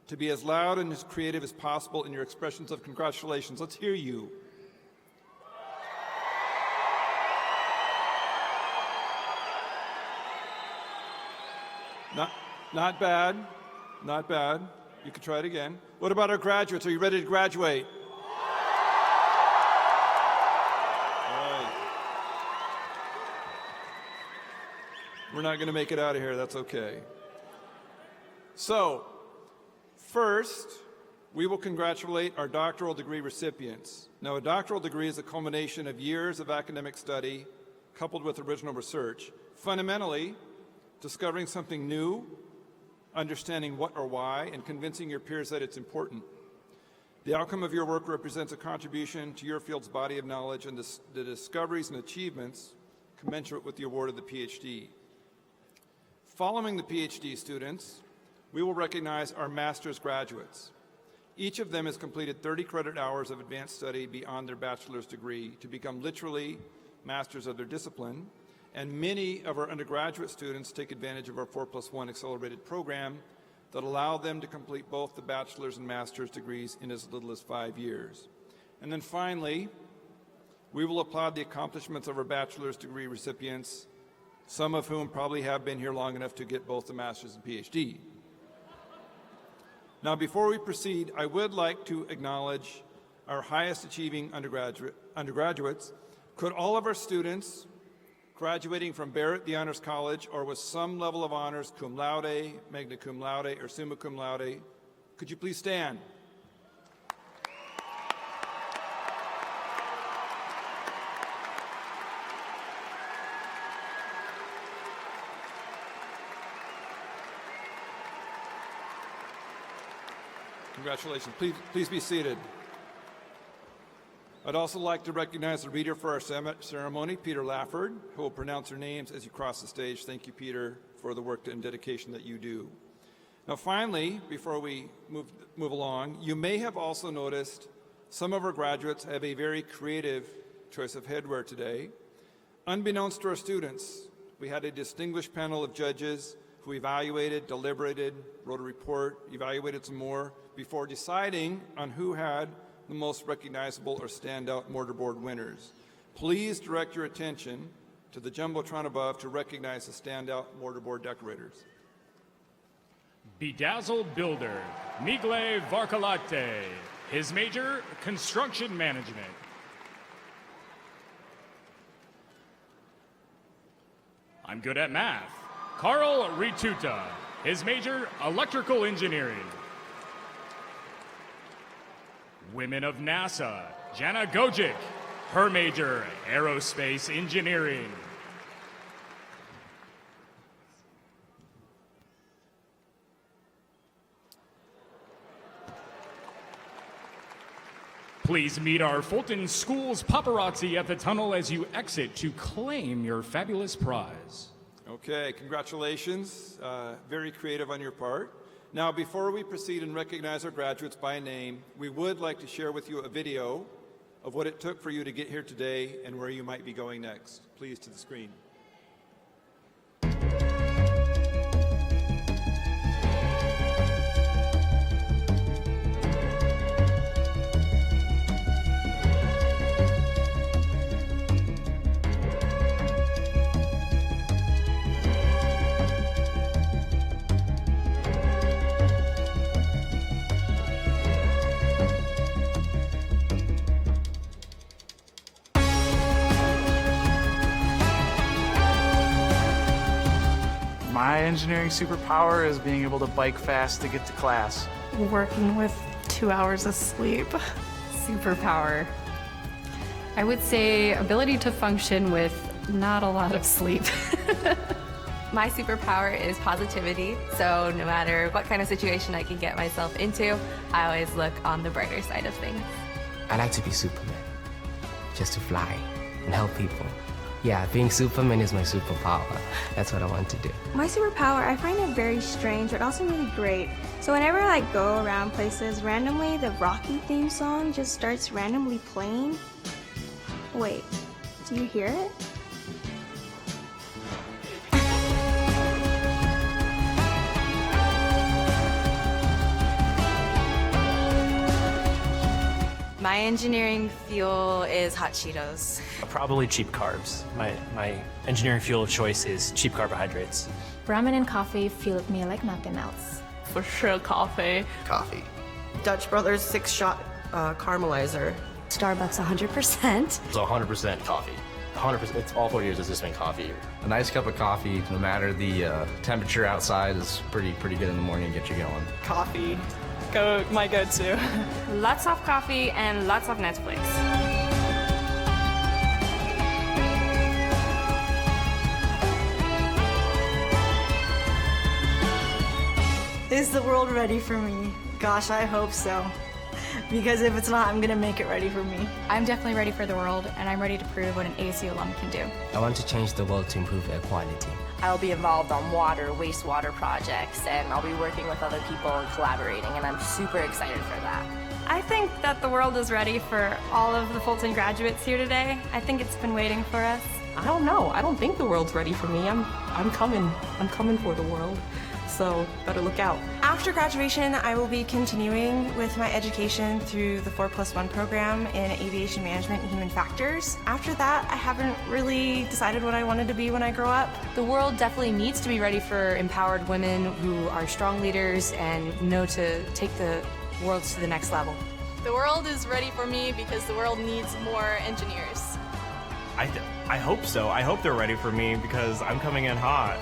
[SPEAKER 17] to be as loud and as creative as possible in your expressions of congratulations. Let's hear you. Not bad, not bad. You can try it again. What about our graduates? Are you ready to graduate? We're not going to make it out of here. That's okay. So, first, we will congratulate our doctoral degree recipients. Now, a doctoral degree is a culmination of years of academic study coupled with original research. Fundamentally, discovering something new, understanding what or why, and convincing your peers that it's important. The outcome of your work represents a contribution to your field's body of knowledge and the discoveries and achievements commensurate with the award of the PhD. Following the PhD students, we will recognize our master's graduates. Each of them has completed 30 credit hours of advanced study beyond their bachelor's degree to become literally masters of their discipline, and many of our undergraduate students take advantage of our 4+1 accelerated program that allow them to complete both the bachelor's and master's degrees in as little as 5 years. And then finally, we will applaud the accomplishments of our bachelor's degree recipients, some of whom probably have been here long enough to get both the master's and PhD. Now, before we proceed, I would like to acknowledge our highest achieving undergraduates. Could all of our students graduating from Barrett the Honors College or with some level of honors, cum laude, magna cum laude, or summa cum laude, could you please stand? Congratulations. Please be seated. I'd also like to recognize the reader for our ceremony, Peter Lafford, who will pronounce your names as you cross the stage. Thank you, Peter, for the work and dedication that you do. Now, finally, before we move along, you may have also noticed some of our graduates have a very creative choice of headwear today. Unbeknownst to our students, we had a distinguished panel of judges who evaluated, deliberated, wrote a report, evaluated some more, before deciding on who had the most recognizable or standout mortarboard winners. Please direct your attention to the Jumbotron above to recognize the standout mortarboard decorators.
[SPEAKER 1] Bedazzled Builder, Migle Varkalate. His major, Construction Management. I'm good at math. Carl Rituta. His major, Electrical Engineering. Women of NASA, Jana Gojic. Her major, Aerospace Engineering. Please meet our Fulton Schools paparazzi at the tunnel as you exit to claim your fabulous prize.
[SPEAKER 17] Okay, congratulations. Very creative on your part. Now, before we proceed and recognize our graduates by name, we would like to share with you a video of what it took for you to get here today and where you might be going next. Please, to the screen.
[SPEAKER 21] My engineering superpower is being able to bike fast to get to class.
[SPEAKER 22] Working with 2 hours of sleep.
[SPEAKER 23] Superpower. I would say ability to function with not a lot of sleep.
[SPEAKER 24] My superpower is positivity, so no matter what kind of situation I can get myself into, I always look on the brighter side of things.
[SPEAKER 25] I like to be Superman, just to fly and help people. Yeah, being Superman is my superpower. That's what I want to do.
[SPEAKER 26] My superpower, I find it very strange, but also really great. So whenever I go around places, randomly the Rocky theme song just starts randomly playing. Wait, do you hear it?
[SPEAKER 24] My engineering fuel is hot Cheetos.
[SPEAKER 27] Probably cheap carbs. My engineering fuel of choice is cheap carbohydrates.
[SPEAKER 28] Ramen and coffee fuel me like nothing else.
[SPEAKER 8] For sure, coffee.
[SPEAKER 4] Coffee.
[SPEAKER 29] Dutch Brothers 6-shot caramelizer.
[SPEAKER 28] Starbucks 100%.
[SPEAKER 27] So 100% coffee. 100%. It's all 4 years has just been coffee.
[SPEAKER 30] A nice cup of coffee, no matter the temperature outside, is pretty good in the morning to get you going.
[SPEAKER 29] Coffee.
[SPEAKER 23] My go-to. Lots of coffee and lots of Netflix.
[SPEAKER 26] Is the world ready for me? Gosh, I hope so. Because if it's not, I'm gonna make it ready for me.
[SPEAKER 28] I'm definitely ready for the world, and I'm ready to prove what an ASU alum can do.
[SPEAKER 25] I want to change the world to improve equality.
[SPEAKER 3] I'll be involved on water, wastewater projects, and I'll be working with other people and collaborating, and I'm super excited for that.
[SPEAKER 26] I think that the world is ready for all of the Fulton graduates here today. I think it's been waiting for us.
[SPEAKER 29] I don't know. I don't think the world's ready for me. I'm coming for the world. So better look out.
[SPEAKER 5] After graduation, I will be continuing with my education through the 4+1 program in aviation management and human factors. After that, I haven't really decided what I wanted to be when I grow up.
[SPEAKER 24] The world definitely needs to be ready for empowered women who are strong leaders and know to take the world to the next level.
[SPEAKER 6] The world is ready for me because the world needs more engineers.
[SPEAKER 7] I hope so. I hope they're ready for me because I'm coming in hot.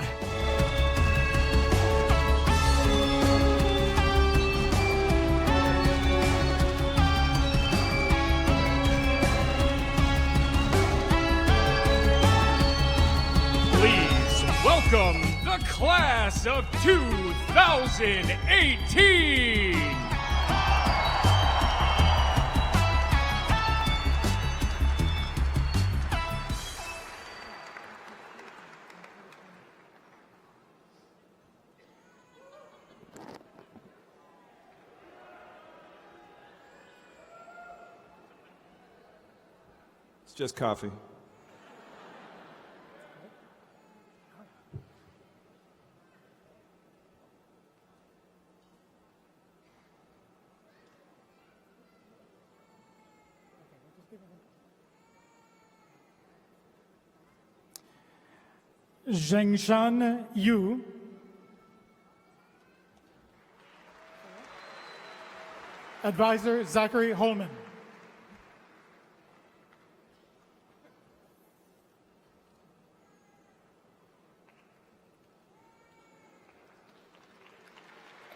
[SPEAKER 1] Please welcome the class of 2018!
[SPEAKER 17] It's just coffee.
[SPEAKER 9] Zhengshan Yu. Advisor Zachary Holman.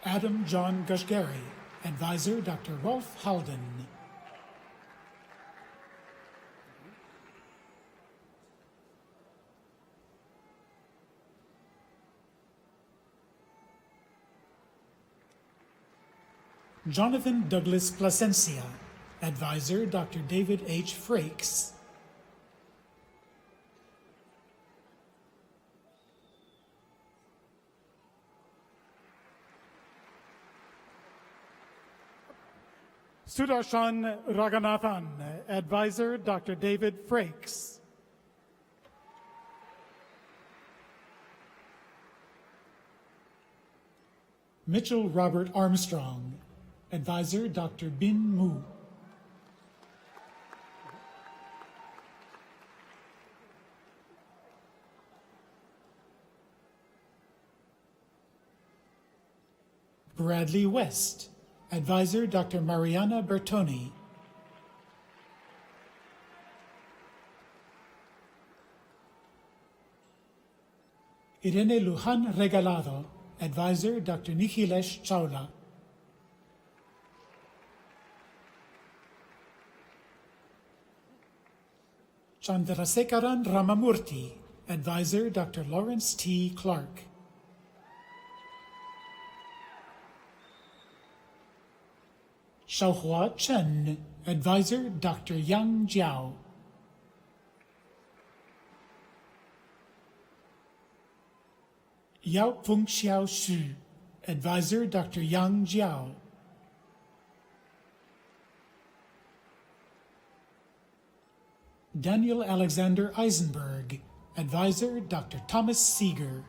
[SPEAKER 9] Adam John Gushgari. Advisor Dr. Rolf Halden. Jonathan Douglas Plasencia, Advisor Dr. David H. Frakes. Sudarshan Raghunathan, Advisor Dr. David Frakes. Mitchell Robert Armstrong, Advisor Dr. Bin Mu. Bradley West, Advisor Dr. Mariana Bertoni. Irene Lujan Regalado, Advisor Dr. Nikhilesh Chawla. Chandrasekaran Ramamurthy, Advisor Dr. Lawrence T. Clark. Xiaohua Chen, Advisor Dr. Yang Jiao. Yao Peng Xiao Xu, Advisor Dr. Yang Jiao. Daniel Alexander Eisenberg, Advisor Dr. Thomas Seeger.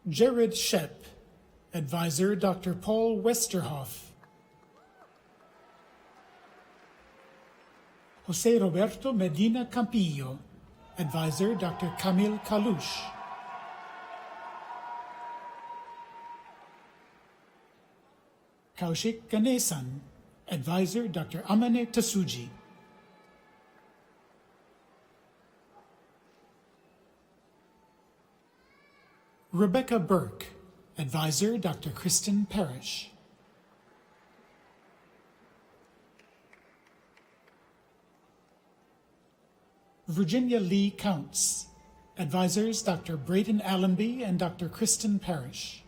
[SPEAKER 9] Jared Shep, Advisor Dr. Paul Westerhoff. Jose Roberto Medina Campillo, Advisor Dr. Camille Kalush. Kaushik Ganesan, Advisor Dr. Amane Tasuji. Rebecca Burke, Advisor Dr. Kristen Parrish. Virginia Lee Counts, Advisors Dr. Braden Allenby and Dr. Kristen Parrish.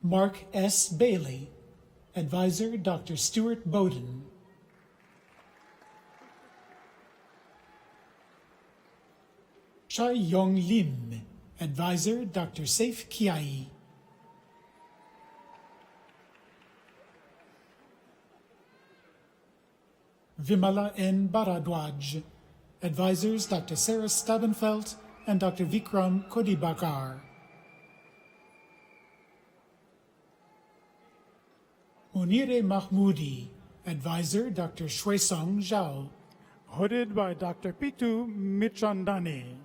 [SPEAKER 9] Mark S. Bailey, Advisor Dr. Stuart Bowden. Chai Yong Lim, Advisor Dr. Saif Kiai. Vimala N. Bharadwaj, Advisors Dr. Sarah Stabenfeld and Dr. Vikram Kodibakar. Munire Mahmoodi, Advisor Dr. Shwesong Zhao.
[SPEAKER 2] Hooded by Dr. Pitu Mirchandani.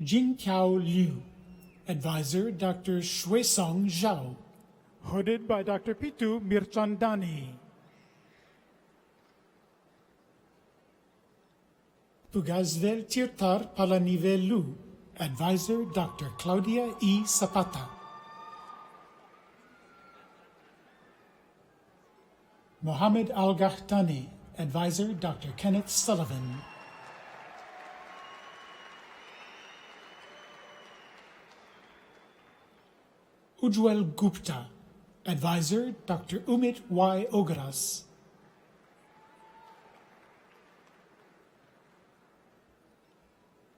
[SPEAKER 9] Jing Kiao Liu, Advisor Dr. Shwesong Zhao.
[SPEAKER 2] Hooded by Dr. Pitu Mirchandani.
[SPEAKER 9] Pugazvel Tirtar Palanivelu, Advisor Dr. Claudia E. Zapata. Mohammed Al-Gahtani, Advisor Dr. Kenneth Sullivan. Ujwal Gupta, Advisor Dr. Umit Y. Ogras.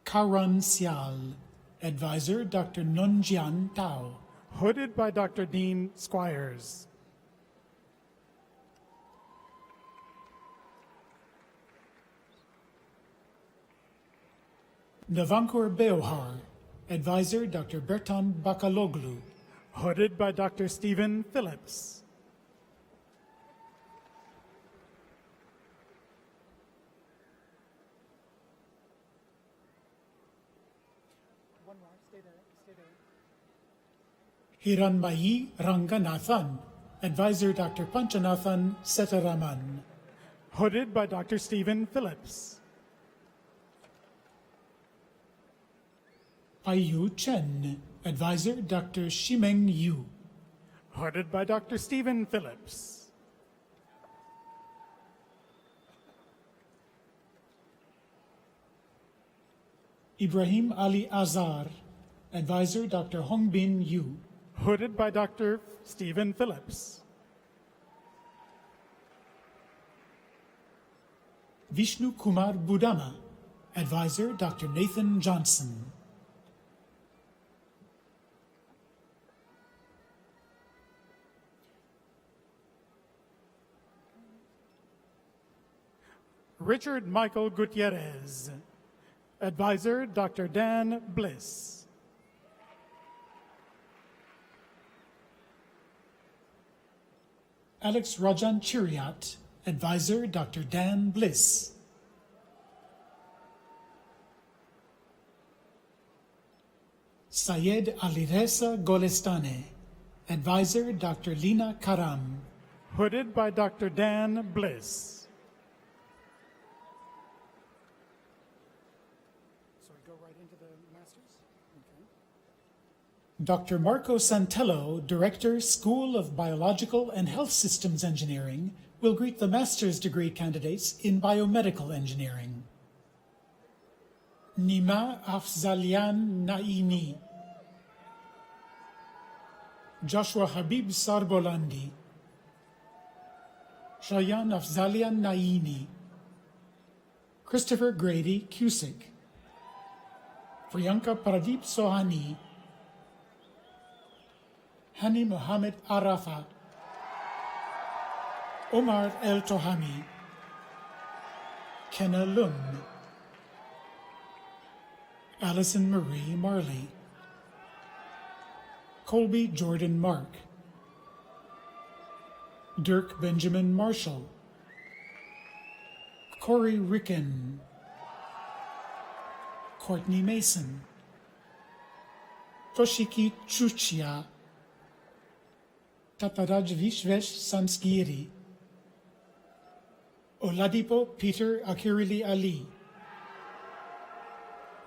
[SPEAKER 9] Karan Sial, Advisor Dr. Nunjian Tao.
[SPEAKER 2] Hooded by Dr. Dean Squires.
[SPEAKER 9] Navankur Beohar, Advisor Dr. Bertan Bakaloglu.
[SPEAKER 2] Hooded by Dr. Stephen Phillips.
[SPEAKER 9] Hiranmayi Ranganathan, Advisor Dr. Panchanathan Setaraman.
[SPEAKER 2] Hooded by Dr. Stephen Phillips.
[SPEAKER 9] Ayu Chen, Advisor Dr. Shimeng Yu.
[SPEAKER 2] Hooded by Dr. Stephen Phillips.
[SPEAKER 9] Ibrahim Ali Azar, Advisor Dr. Hongbin Yu.
[SPEAKER 2] Hooded by Dr. Stephen Phillips.
[SPEAKER 9] Vishnu Kumar Budama, Advisor Dr. Nathan Johnson.
[SPEAKER 2] Richard Michael Gutierrez, Advisor Dr. Dan Bliss.
[SPEAKER 9] Alex Rajan Chiriat, Advisor Dr. Dan Bliss. Syed Alireza Golestane, Advisor Dr. Lina Karam.
[SPEAKER 2] Hooded by Dr. Dan Bliss.
[SPEAKER 9] Dr. Marco Santello, Director, School of Biological and Health Systems Engineering, will greet the master's degree candidates in biomedical engineering. Nima Afzalian Naimi. Joshua Habib Sarbolandi. Shayan Afzalian Naini. Christopher Grady Cusick. Priyanka Pradeep Sohani. Hani Mohammed Arafa. Omar El Tohami. Kenna Lum. Allison Marie Marley. Colby Jordan Mark. Dirk Benjamin Marshall. Corey Ricken. Courtney Mason. Toshiki Chuchia. Tataraj Vishvesh Sanskiri. Oladipo Peter Akirili Ali.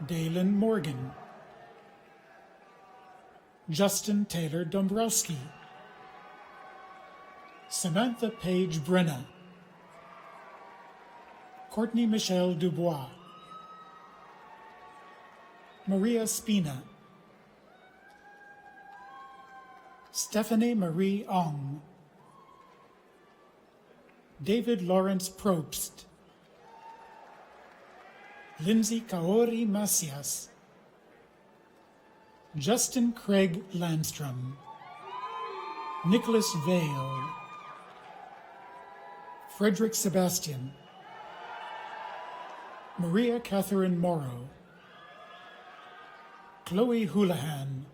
[SPEAKER 9] Dalen Morgan. Justin Taylor Dombrowski. Samantha Page Brenna. Courtney Michelle Dubois. Maria Spina, Stephanie Marie Ong, David Lawrence Probst, Lindsay Kaori Macias, Justin Craig Landstrom, Nicholas Vale, Frederick Sebastian, Maria Catherine Morrow, Chloe Houlihan,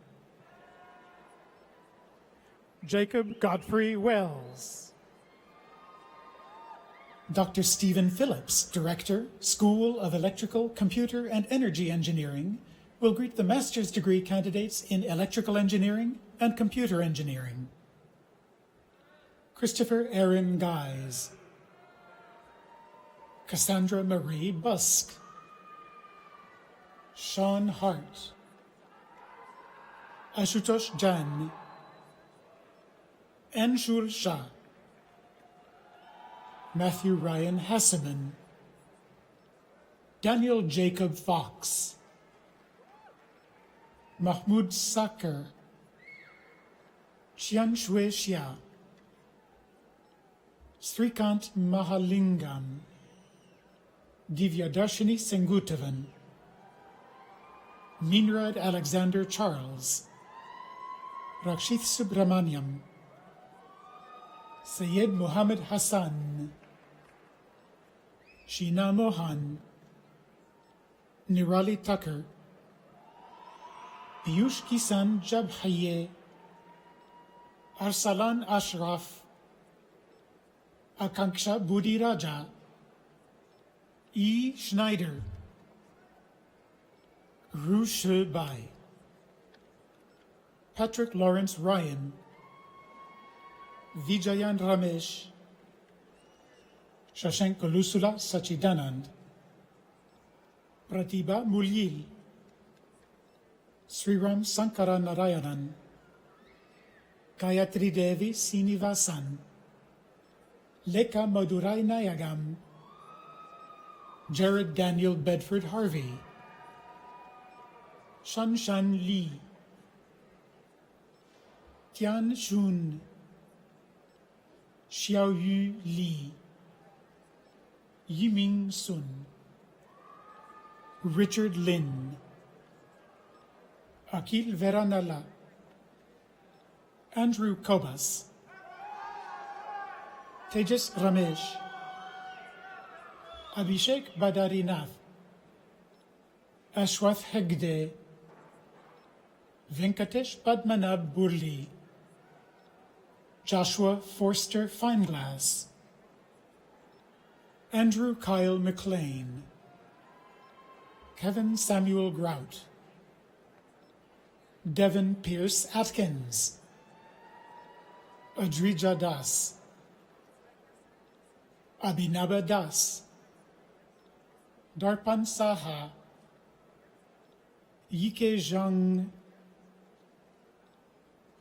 [SPEAKER 2] Jacob Godfrey Wells,
[SPEAKER 9] Dr. Stephen Phillips, Director, School of Electrical, Computer, and Energy Engineering, will greet the master's degree candidates in Electrical Engineering and Computer Engineering. Christopher Aaron Guise, Cassandra Marie Busk, Sean Hart, Ashutosh Jan, Anshul Shah, Matthew Ryan Hasseman, Daniel Jacob Fox, Mahmoud Sakar, Chiang Shui Xia, Srikant Mahalingam, Divyadarshini Sengutavan, Minrad Alexander Charles, Rakshith Subramaniam, Syed Muhammad Hassan, Sheena Mohan, Nirali Tucker, Piyush Kisan Jabhaye, Arsalan Ashraf, Akanksha Budi Raja, E. Schneider, Ru Shi Bai, Patrick Lawrence Ryan, Vijayan Ramesh, Shashank Kolusula Sachidanand, Pratibha Mulyil, Sriram Sankara Narayanan, Gayatri Devi Sinivasan, Leka Madurai Nayagam, Jared Daniel Bedford Harvey, Shanshan Lee, Tian Shun, Xiaoyu Li, Yiming Sun, Richard Lin, Akil Veranala, Andrew Kobas, Tejas Ramesh, Abhishek Badarinath, Ashwath Hegde, Venkatesh Padmanabh Burli, Joshua Forster Fineglass, Andrew Kyle McLean, Kevin Samuel Grout, Devin Pierce Atkins, Adrija Das, Abhinaba Das, Darpan Saha, Yike Zhang,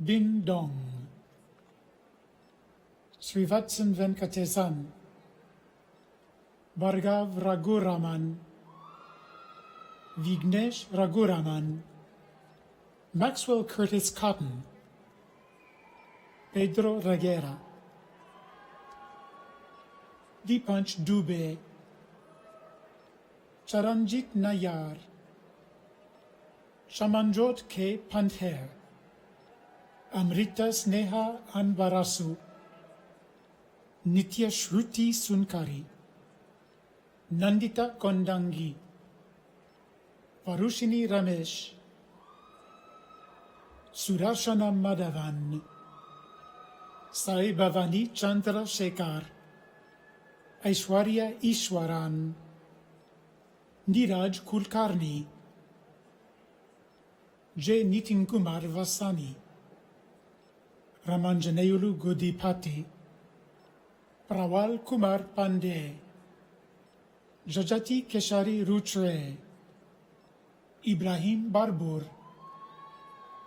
[SPEAKER 9] Bin Dong, Srivatsan Venkatesan, Bhargav Raghuraman, Vignesh Raghuraman, Maxwell Curtis Cotton, Pedro Reguera, Deepanch Dubey, Charanjit Nayar, Shamanjot K. Panther, Amrita Sneha Anbarasu, Nitya Shruti Sunkari, Nandita Kondangi, Parushini Ramesh, Surashana Madhavan, Sai Bhavani Chandra Shekhar, Aishwarya Ishwaran, Niraj Kulkarni, J. Nitin Kumar Vasani, Ramanjaneyulu Godipati, Prawal Kumar Pandey, Jajati Keshari Rutre, Ibrahim Barbur,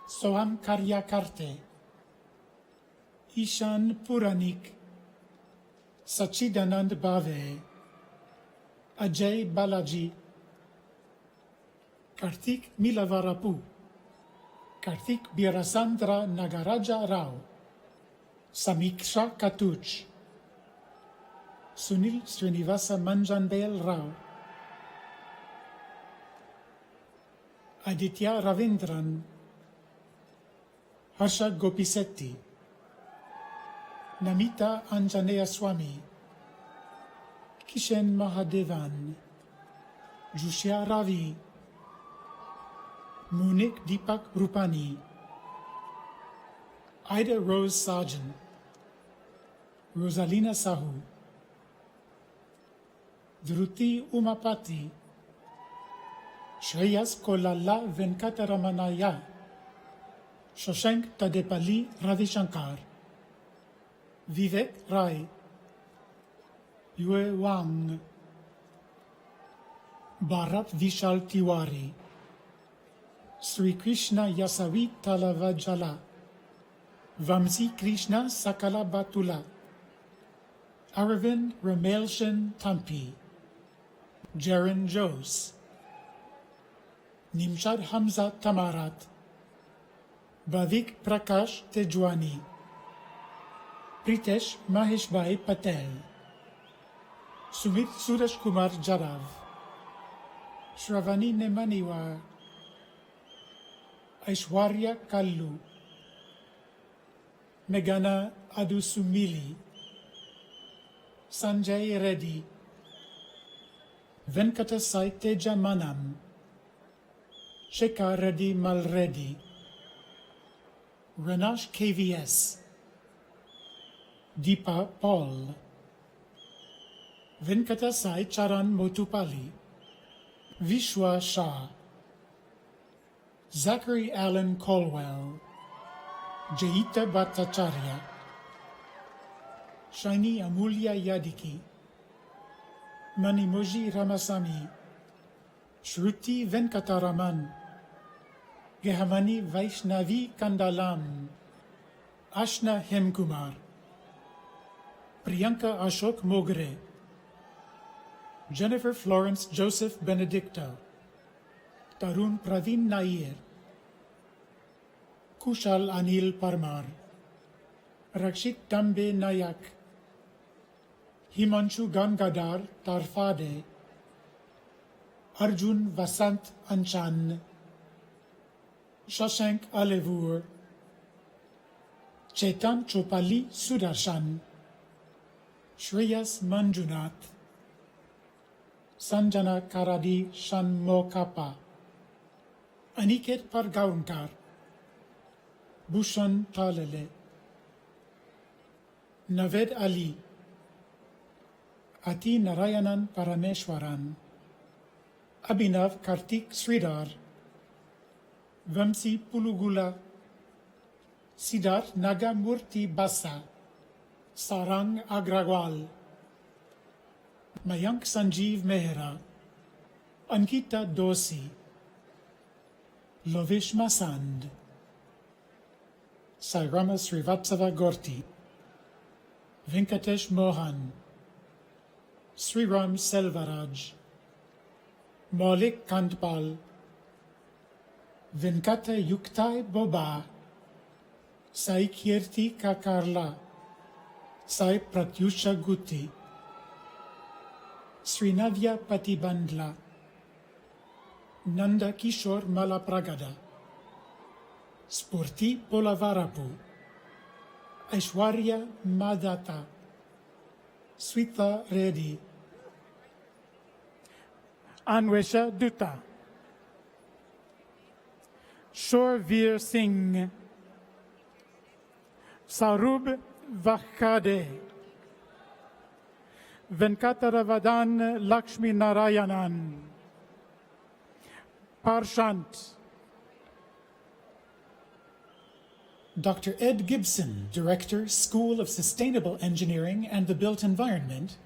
[SPEAKER 9] Soham Karyakarte, Ishan Puranik, Sachidanand Bhave, Ajay Balaji, Karthik Milavarapu, Karthik Birasandra Nagaraja Rao, Samiksha Katuch, Sunil Srinivasa Manjanbel Rao, Aditya Ravindran, Harsha Gopisetti, Namita Anjaneya Swami, Kishen Mahadevan, Jushya Ravi, Munik Deepak Rupani, Ida Rose Sargent, Rosalina Sahu, Dhruti Umapati, Shreyas Kolala Venkataramanaya, Shashank Tadepali Ravishankar, Vivek Rai, Yue Wang, Bharat Vishal Tiwari, Sri Krishna Yasavi Talavajala, Vamsi Krishna Sakala Batula, Aravind Ramelshan Tampi, Jaren Jose, Nimshad Hamza Tamarat, Bhavik Prakash Tejwani, Pritesh Maheshbhai Patel, Sumit Suraj Kumar Jarav, Shravani Nemaniwar, Aishwarya Kallu, Meghana Adusumili, Sanjay Reddy, Venkatasai Teja Manam, Shekhar Reddy Malreddy, Ranash KVS, Deepa Paul, Venkatasai Charan Motupali, Vishwa Shah, Zachary Allen Colwell, Jaita Bhattacharya, Shiny Amulya Yadiki, Manimoji Ramasamy, Shruti Venkataraman, Gehamani Vaishnavi Kandalam, Ashna Hemkumar, Priyanka Ashok Mogre, Jennifer Florence Joseph Benedicto, Tarun Praveen Nair, Kushal Anil Parmar, Rakshit Dambe Nayak, Himanshu Gangadhar Tarfade, Arjun Vasant Anchan, Shashank Alevur, Chetan Chopali Sudarshan, Shreyas Manjunath, Sanjana Karadi Shanmokapa, Aniket Pargaunkar, Bhushan Talele, Naved Ali, Ati Narayanan Parameshwaran, Abhinav Kartik Sridhar, Vamsi Pulugula, Siddharth Nagamurti Bassa, Sarang Agrawal, Mayank Sanjeev Mehra, Ankita Dosi, Lovish Masand, Sairama Srivatsava Gorti, Venkatesh Mohan, Sriram Selvaraj, Maulik Kandpal, Venkata Yuktai Boba, Sai Kirti Kakarla, Sai Pratyusha Guti, Srinavya Patibandla, Nanda Kishore Malapragada, Spurti Polavarapu, Aishwarya Madata, Swita Reddy,
[SPEAKER 2] Anwesha Dutta, Shorveer Singh, Sarub Vakhade, Venkataravadan Lakshmi Narayanan, Parshant,
[SPEAKER 9] Dr. Ed Gibson, Director, School of Sustainable Engineering and the Built Environment,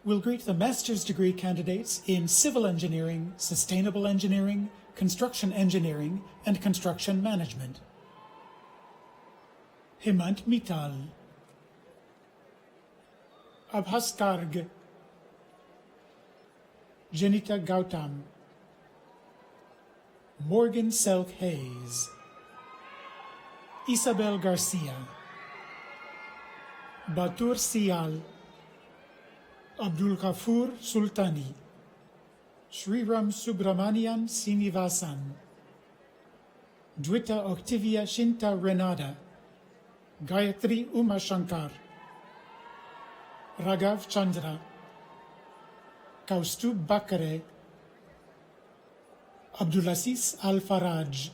[SPEAKER 9] will greet the master's degree candidates in Civil Engineering, Sustainable Engineering, Construction Engineering, and Construction Management. Hemant Mittal, Abhas Garg, Janita Gautam, Morgan Selk Hayes, Isabel Garcia, Batur Sial, Abdul Kafur Sultani, Sriram Subramanian Sinivasan, Dwita Octavia Shinta Renada, Gayatri Umashankar, Raghav Chandra, Kaustub Bakare, Abdulaziz Al-Faraj,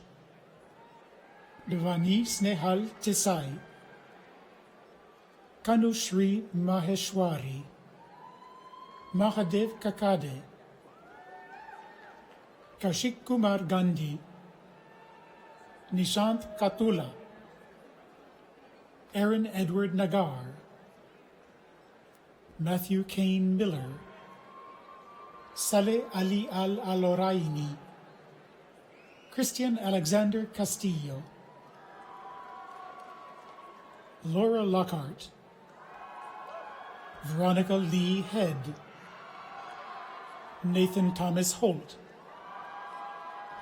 [SPEAKER 9] Devani Snehal Tesai, Kanushri Maheshwari, Mahadev Kakade, Kashik Kumar Gandhi, Nishant Katula, Aaron Edward Nagar, Matthew Kane Miller, Saleh Ali Al-Aloraini, Christian Alexander Castillo, Laura Lockhart, Veronica Lee Head, Nathan Thomas Holt,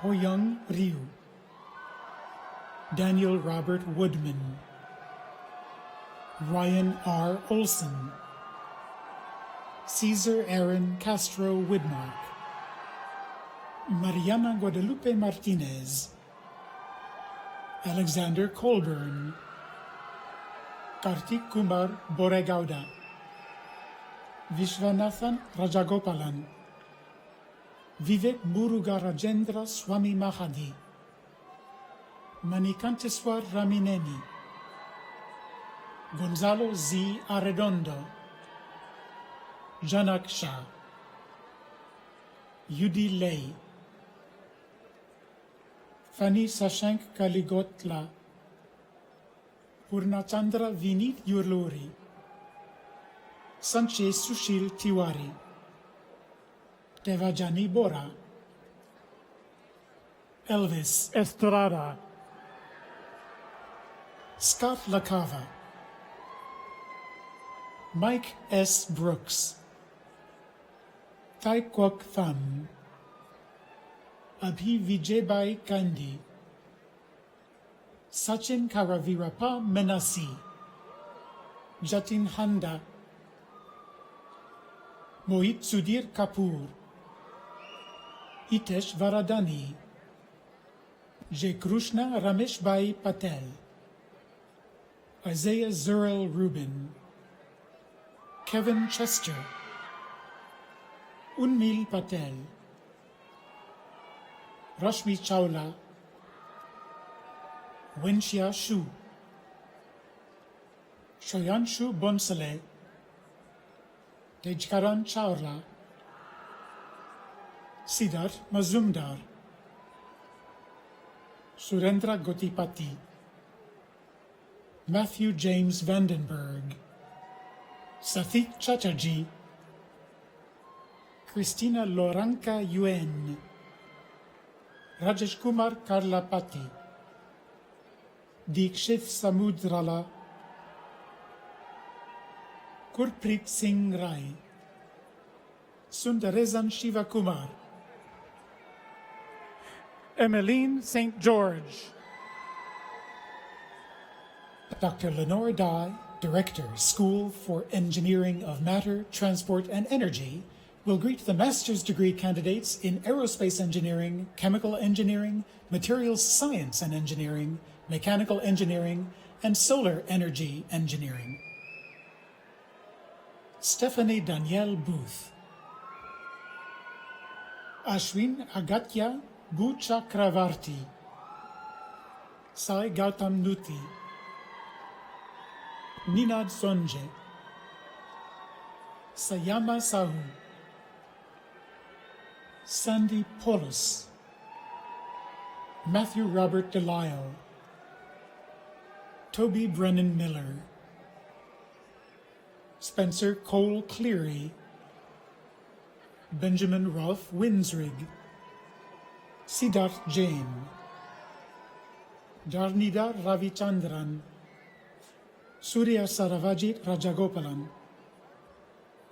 [SPEAKER 9] Hoyoung Ryu, Daniel Robert Woodman, Ryan R. Olson, Caesar Aaron Castro Widmark, Mariana Guadalupe Martinez, Alexander Colburn, Kartik Kumar Boregauda, Vishwanathan Rajagopalan, Vivek Murugarajendra Swami Mahadi, Manikanteswar Ramineni, Gonzalo Z. Arredondo, Janak Shah, Yudi Lay, Fanny Sashank Kaligotla, Purnachandra Vinit Yurluri, Sanchez Sushil Tiwari, Devajani Bora, Elvis
[SPEAKER 2] Estrada,
[SPEAKER 9] Scott LaCava, Mike S. Brooks, Tai Kwok Tham, Abhi Vijaybai Kandi, Sachin Karavirapa Menasi, Jatin Handa, Mohit Sudhir Kapoor, Hitesh Varadani, J. Krishna Rameshbai Patel, Isaiah Zurel Rubin, Kevin Chester, Unmil Patel, Rashmi Chawla, Wenxia Shu, Shoyanshu Bonsale, Tejkaran Chawla, Siddharth Mazumdar, Surendra Gotipati, Matthew James Vandenberg, Sathik Chatterjee, Christina Loranka Yuen, Rajesh Kumar Karlapati, Dikshit Samudrala, Gurpreet Singh Rai, Sundaresan Shivakumar,
[SPEAKER 2] Emmeline St. George,
[SPEAKER 9] Dr. Lenore Dye, Director, School for Engineering of Matter, Transport, and Energy, will greet the master's degree candidates in Aerospace Engineering, Chemical Engineering, Materials Science and Engineering, Mechanical Engineering, and Solar Energy Engineering. Stephanie Danielle Booth, Ashwin Agatya Bhuchakravarti, Sai Gautam Nuti, Ninad Sonje, Sayama Sahu, Sandy Polis, Matthew Robert DeLisle, Toby Brennan Miller, Spencer Cole Cleary, Benjamin Rolfe Winsrig, Siddharth Jain, Darnida Ravichandran, Surya Saravajit Rajagopalan,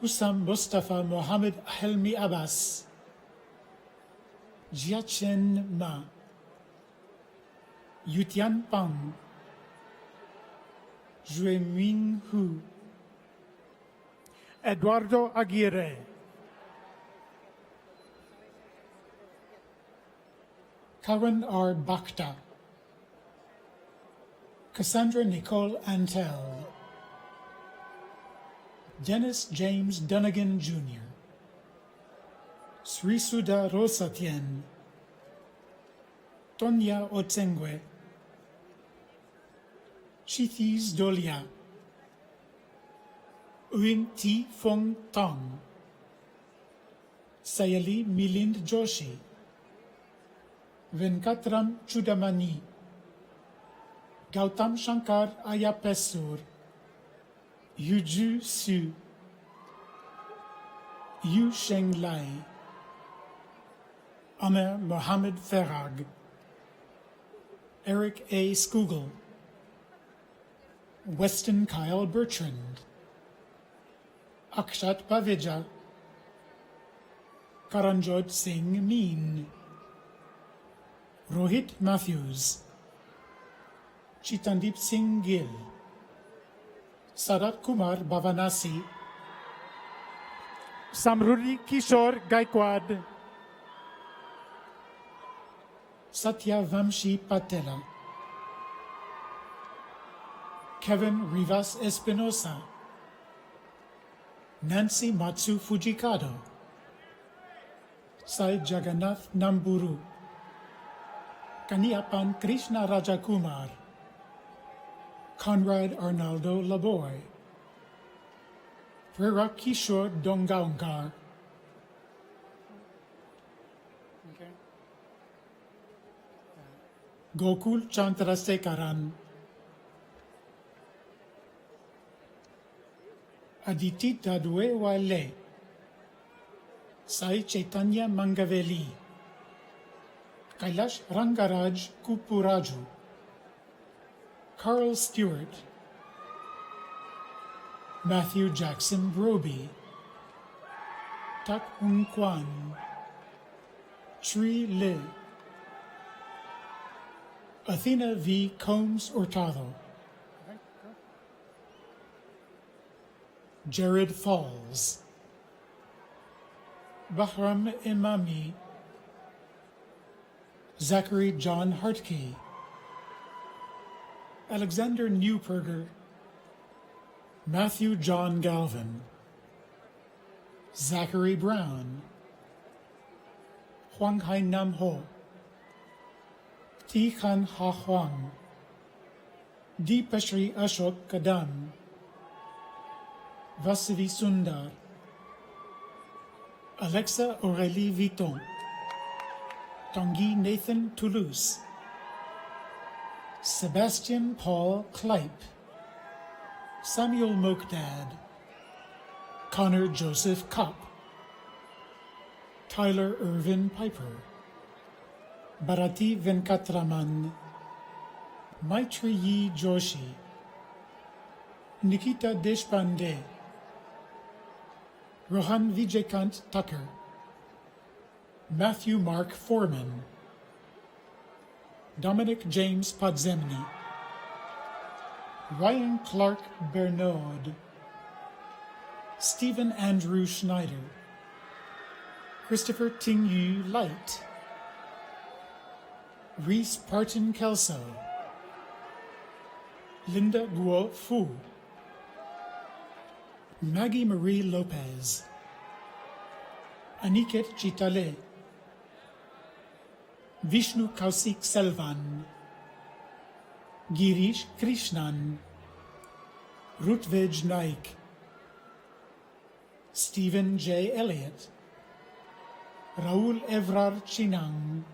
[SPEAKER 9] Usam Mustafa Mohammed Helmi Abbas, Jiachen Ma, Yutian Pang, Jue Ming Hu,
[SPEAKER 2] Eduardo Aguirre,
[SPEAKER 9] Karen R. Bakhta, Cassandra Nicole Antel, Dennis James Dunnigan Jr., Srisuda Rosatien, Tonya Otsengwe, Chithis Dolia, Uing T. Fong Tong, Sayali Milind Joshi, Venkatram Chudamani, Gautam Shankar Ayapesur, Yuju Su, Yu Sheng Lai, Amer Mohammed Farag, Eric A. Skugel, Weston Kyle Bertrand, Akshat Paveja, Karanjot Singh Meen, Rohit Matthews, Chitandip Singh Gill, Sarat Kumar Bhavanasi,
[SPEAKER 2] Samruri Kishore Gaikwad,
[SPEAKER 9] Satya Vamshi Patela, Kevin Rivas Espinosa, Nancy Matsu Fujikado, Sai Jagannath Namburu, Kaniapan Krishna Rajakumar, Conrad Arnaldo Laboy, Prera Kishore Dongaonkar, Gokul Chandrasekaran, Aditi Dadwe Wale, Sai Chaitanya Mangaveli, Kailash Rangaraj Kupuraju, Carl Stewart, Matthew Jackson Broby, Tak Ung Kwan, Tri Le, Athena V. Combs Hurtado, Jared Falls, Bahram Imami, Zachary John Hartke, Alexander Newperger, Matthew John Galvin, Zachary Brown, Huang Hai Nam Ho, Thi Khan Ha Huang, Deepashri Ashok Kadam, Vasavi Sundar, Alexa Aurélie Vuitton, Tanguy Nathan Toulouse, Sebastian Paul Kleipe, Samuel Mokdad, Connor Joseph Kopp, Tyler Irvin Piper, Bharati Venkatraman, Maitriyi Joshi, Nikita Deshpande, Rohan Vijayakant Tucker, Matthew Mark Foreman, Dominic James Podzemny, Ryan Clark Bernaud, Stephen Andrew Schneider, Christopher Ting-Yu Light, Reese Parton Kelso, Linda Guo Fu, Maggie Marie Lopez, Aniket Chitale, Vishnu Kausik Selvan, Girish Krishnan, Rutvej Naik, Stephen J. Elliott, Raul Evrar Chinang,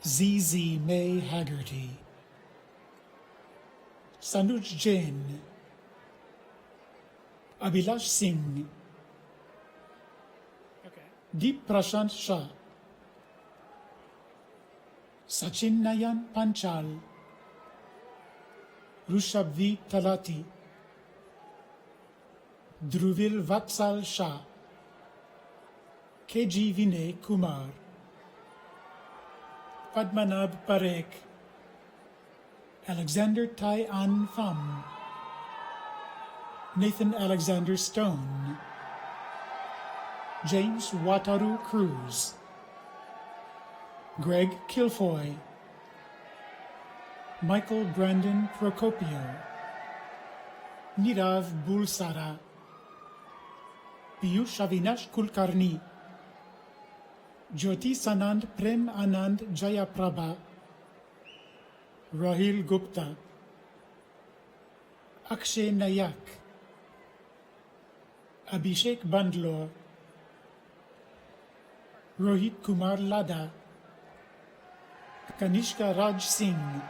[SPEAKER 9] ZZ May Haggerty, Sanuj Jain, Abhilash Singh, Deep Prashant Shah, Sachin Nayan Panchal, Rushabvi Talati, Dhruvil Vatsal Shah, KG Vinay Kumar, Padmanabh Parekh, Alexander Tai An Pham, Nathan Alexander Stone, James Wataru Cruz, Greg Kilfoy, Michael Brandon Procopio, Nirav Bulsara, Piyush Avinash Kulkarni, Jyoti Sanand Prem Anand Jayaprabha, Rahil Gupta, Akshay Nayak, Abhishek Bandlor, Rohit Kumar Lada, Kanishka Raj Singh,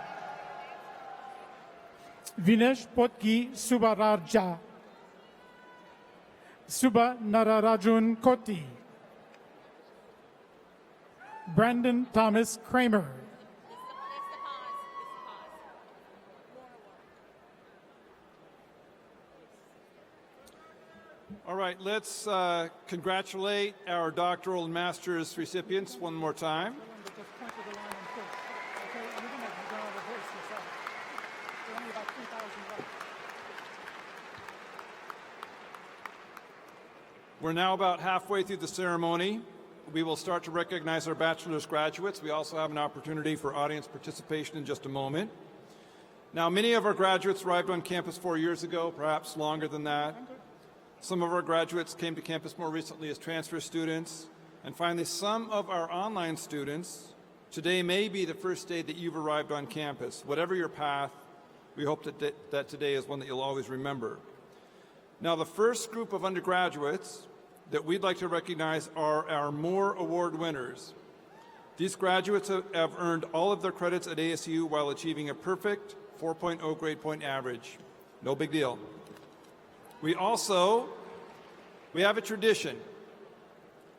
[SPEAKER 2] Vinesh Potki Subararja, Suba Nararajun Koti, Brandon Thomas Kramer,
[SPEAKER 17] All right, let's congratulate our doctoral and master's recipients one more time. We're now about halfway through the ceremony. We will start to recognize our bachelor's graduates. We also have an opportunity for audience participation in just a moment. Now, many of our graduates arrived on campus 4 years ago, perhaps longer than that. Some of our graduates came to campus more recently as transfer students. And finally, some of our online students, today may be the first day that you've arrived on campus. Whatever your path, we hope that today is one that you'll always remember. Now, the first group of undergraduates that we'd like to recognize are our Moore Award winners. These graduates have earned all of their credits at ASU while achieving a perfect 4.0 grade point average. No big deal. We have a tradition.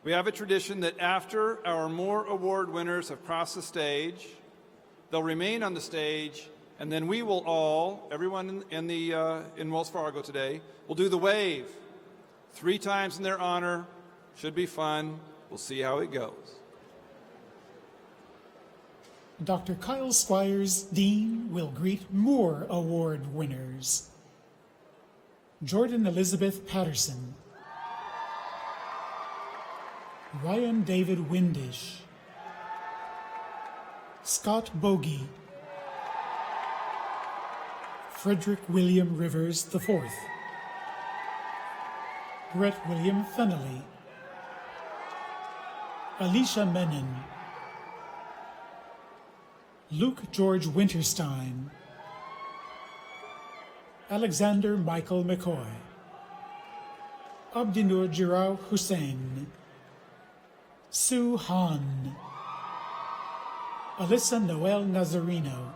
[SPEAKER 17] We have a tradition that after our Moore Award winners have crossed the stage, they'll remain on the stage, and then we will all, everyone in Wells Fargo today, will do the wave 3 times in their honor. Should be fun. We'll see how it goes.
[SPEAKER 9] Dr. Kyle Squires, Dean, will greet Moore Award winners. Jordan Elizabeth Patterson, Ryan David Windish, Scott Bogey, Frederick William Rivers IV, Brett William Fennelly, Alicia Menon, Luke George Winterstein, Alexander Michael McCoy, Abdinur Jirau Hussain, Sue Han, Alyssa Noel Nazarino,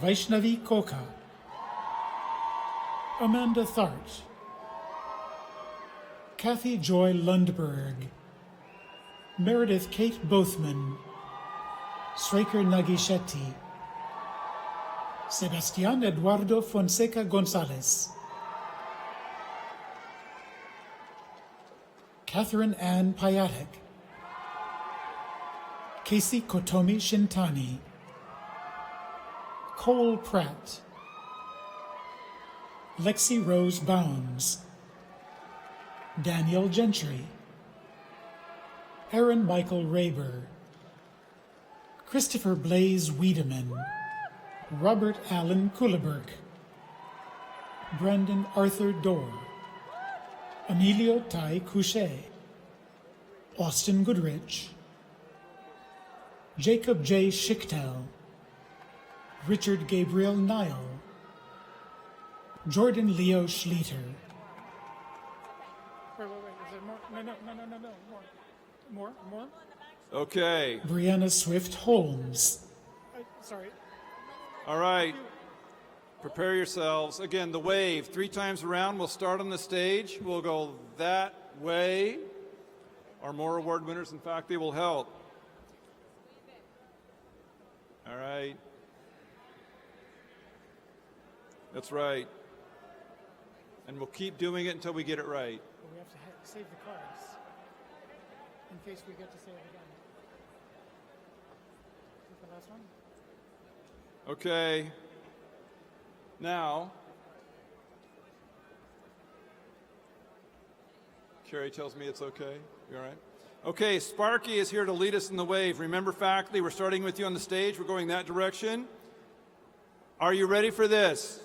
[SPEAKER 9] Vaishnavi Koka, Amanda Thart, Kathy Joy Lundberg, Meredith Kate Bothman, Srekar Nagishetty, Sebastian Eduardo Fonseca Gonzalez, Catherine Ann Payatek, Casey Kotomi Shintani, Cole Pratt, Lexi Rose Bounds, Daniel Gentry, Aaron Michael Raber, Christopher Blaze Wiedemann, Robert Allen Kuliberg, Brandon Arthur Dorr, Emilio Tai Couchet, Austin Goodrich, Jacob J. Schichtel, Richard Gabriel Nile, Jordan Leo Schleter.
[SPEAKER 2] Wait, is there more? No, more.
[SPEAKER 17] Okay.
[SPEAKER 9] Brianna Swift Holmes.
[SPEAKER 2] Sorry.
[SPEAKER 17] All right. Prepare yourselves. Again, the wave 3 times around. We'll start on the stage. We'll go that way. Our Moore Award winners, in fact, they will help. All right. That's right. And we'll keep doing it until we get it right.
[SPEAKER 2] But we have to save the cards in case we get to say it again. Is this the last one?
[SPEAKER 17] Okay. Now, Carrie tells me it's okay. You all right? Okay, Sparky is here to lead us in the wave. Remember, faculty, we're starting with you on the stage. We're going that direction. Are you ready for this?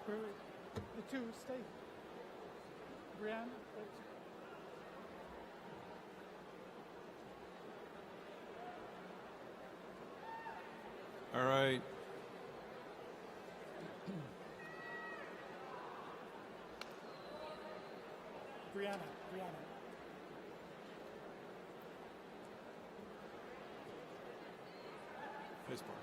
[SPEAKER 2] The two stay. Brianna?
[SPEAKER 17] All right.
[SPEAKER 2] Brianna.
[SPEAKER 17] Hey, Sparky.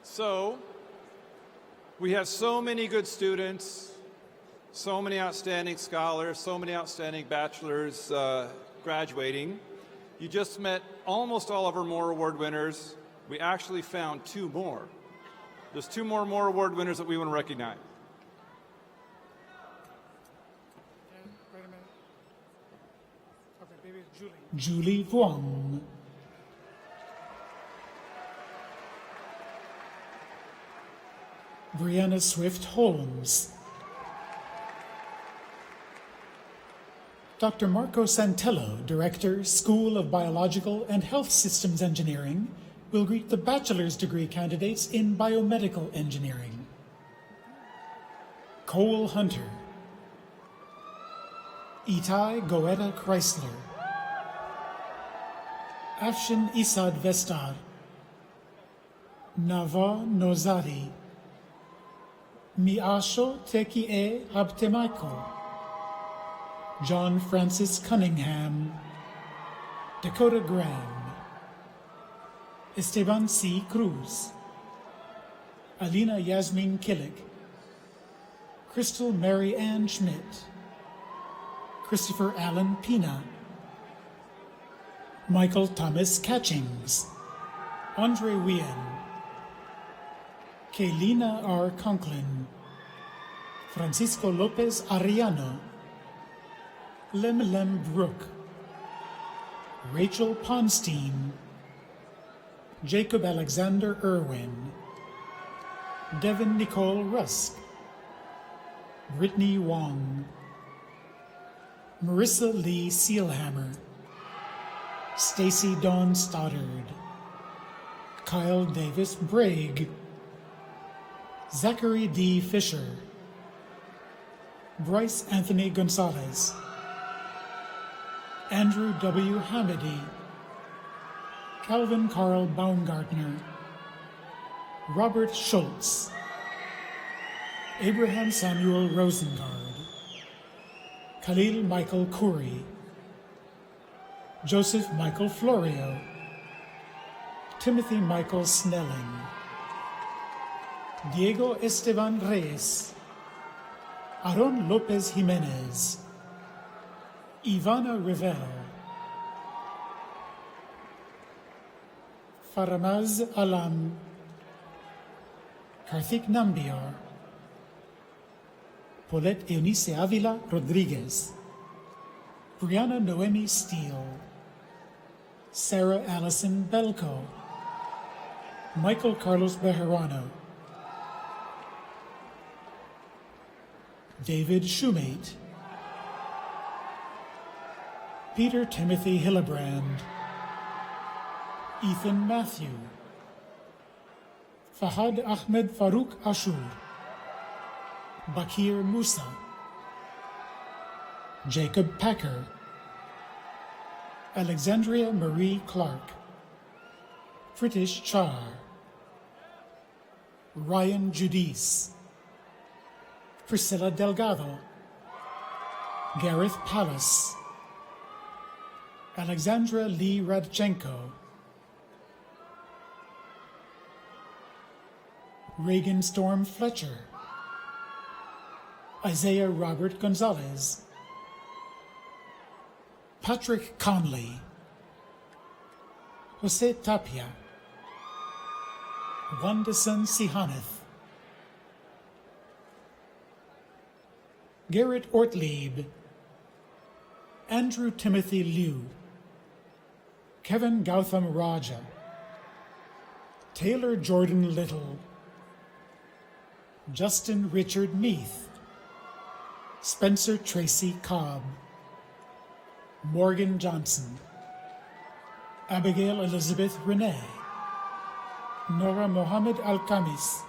[SPEAKER 17] So, we have so many good students, so many outstanding scholars, so many outstanding bachelors graduating. You just met almost all of our Moore Award winners. We actually found two more. There's two more Moore Award winners that we want to recognize.
[SPEAKER 2] Wait a minute. Okay, maybe it's Julie.
[SPEAKER 9] Julie Vuong. Brianna Swift Holmes. Dr. Marco Santello, Director, School of Biological and Health Systems Engineering, will greet the bachelor's degree candidates in biomedical engineering. Cole Hunter. Itai Goeta Chrysler. Afshin Isad Vestar. Nava Nozari. Miasho Tekie Habtemaiko. John Francis Cunningham. Dakota Graham. Esteban C. Cruz. Alina Yasmin Killick. Crystal Mary Ann Schmidt. Christopher Allen Pina. Michael Thomas Catchings. Andre Wien. Kaylina R. Conklin. Francisco Lopez Arellano. Lem Brook. Rachel Ponstein. Jacob Alexander Irwin. Devin Nicole Rusk. Brittany Wong. Marissa Lee Sealhammer. Stacy Dawn Stoddard. Kyle Davis Bragg. Zachary D. Fisher. Bryce Anthony Gonzalez. Andrew W. Hamady. Calvin Carl Baumgartner. Robert Schultz. Abraham Samuel Rosengard. Khalil Michael Khoury. Joseph Michael Florio. Timothy Michael Snelling. Diego Esteban Reyes. Aaron Lopez Jimenez. Ivana Rivera. Faramaz Alam. Karthik Nambiar. Paulette Eunice Avila Rodriguez, Brianna Noemi Steele, Sarah Allison Belko, Michael Carlos Bejarano, David Shoemate, Peter Timothy Hillebrand, Ethan Matthew, Fahad Ahmed Farouk Ashur, Bakir Musa, Jacob Packer, Alexandria Marie Clark, Pritish Char, Ryan Judice, Priscilla Delgado, Gareth Pallas, Alexandra Lee Radchenko, Reagan Storm Fletcher, Isaiah Robert Gonzalez, Patrick Conley, Jose Tapia, Wandason Sihaneth, Garrett Ortlieb, Andrew Timothy Liu, Kevin Gautam Raja, Taylor Jordan Little, Justin Richard Meath, Spencer Tracy Cobb, Morgan Johnson, Abigail Elizabeth Renee, Nora Mohammed Al-Khamis,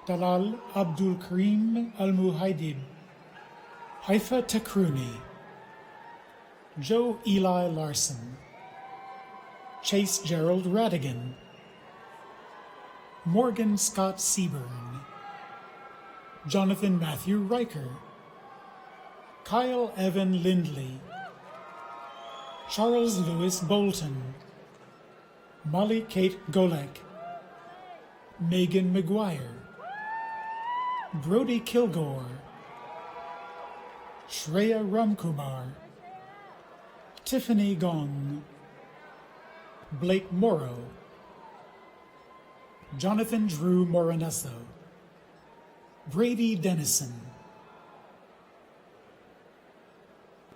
[SPEAKER 9] Dalal Abdul Karim Al-Muhaidib, Haifa Takruni, Joe Eli Larson, Chase Gerald Radigan, Morgan Scott Seaburn, Jonathan Matthew Riker, Kyle Evan Lindley, Charles Lewis Bolton, Molly Kate Golek, Megan McGuire, Brody Kilgore, Shreya Ramkumar, Tiffany Gong, Blake Morrow, Jonathan Drew Moronesso, Brady Dennison,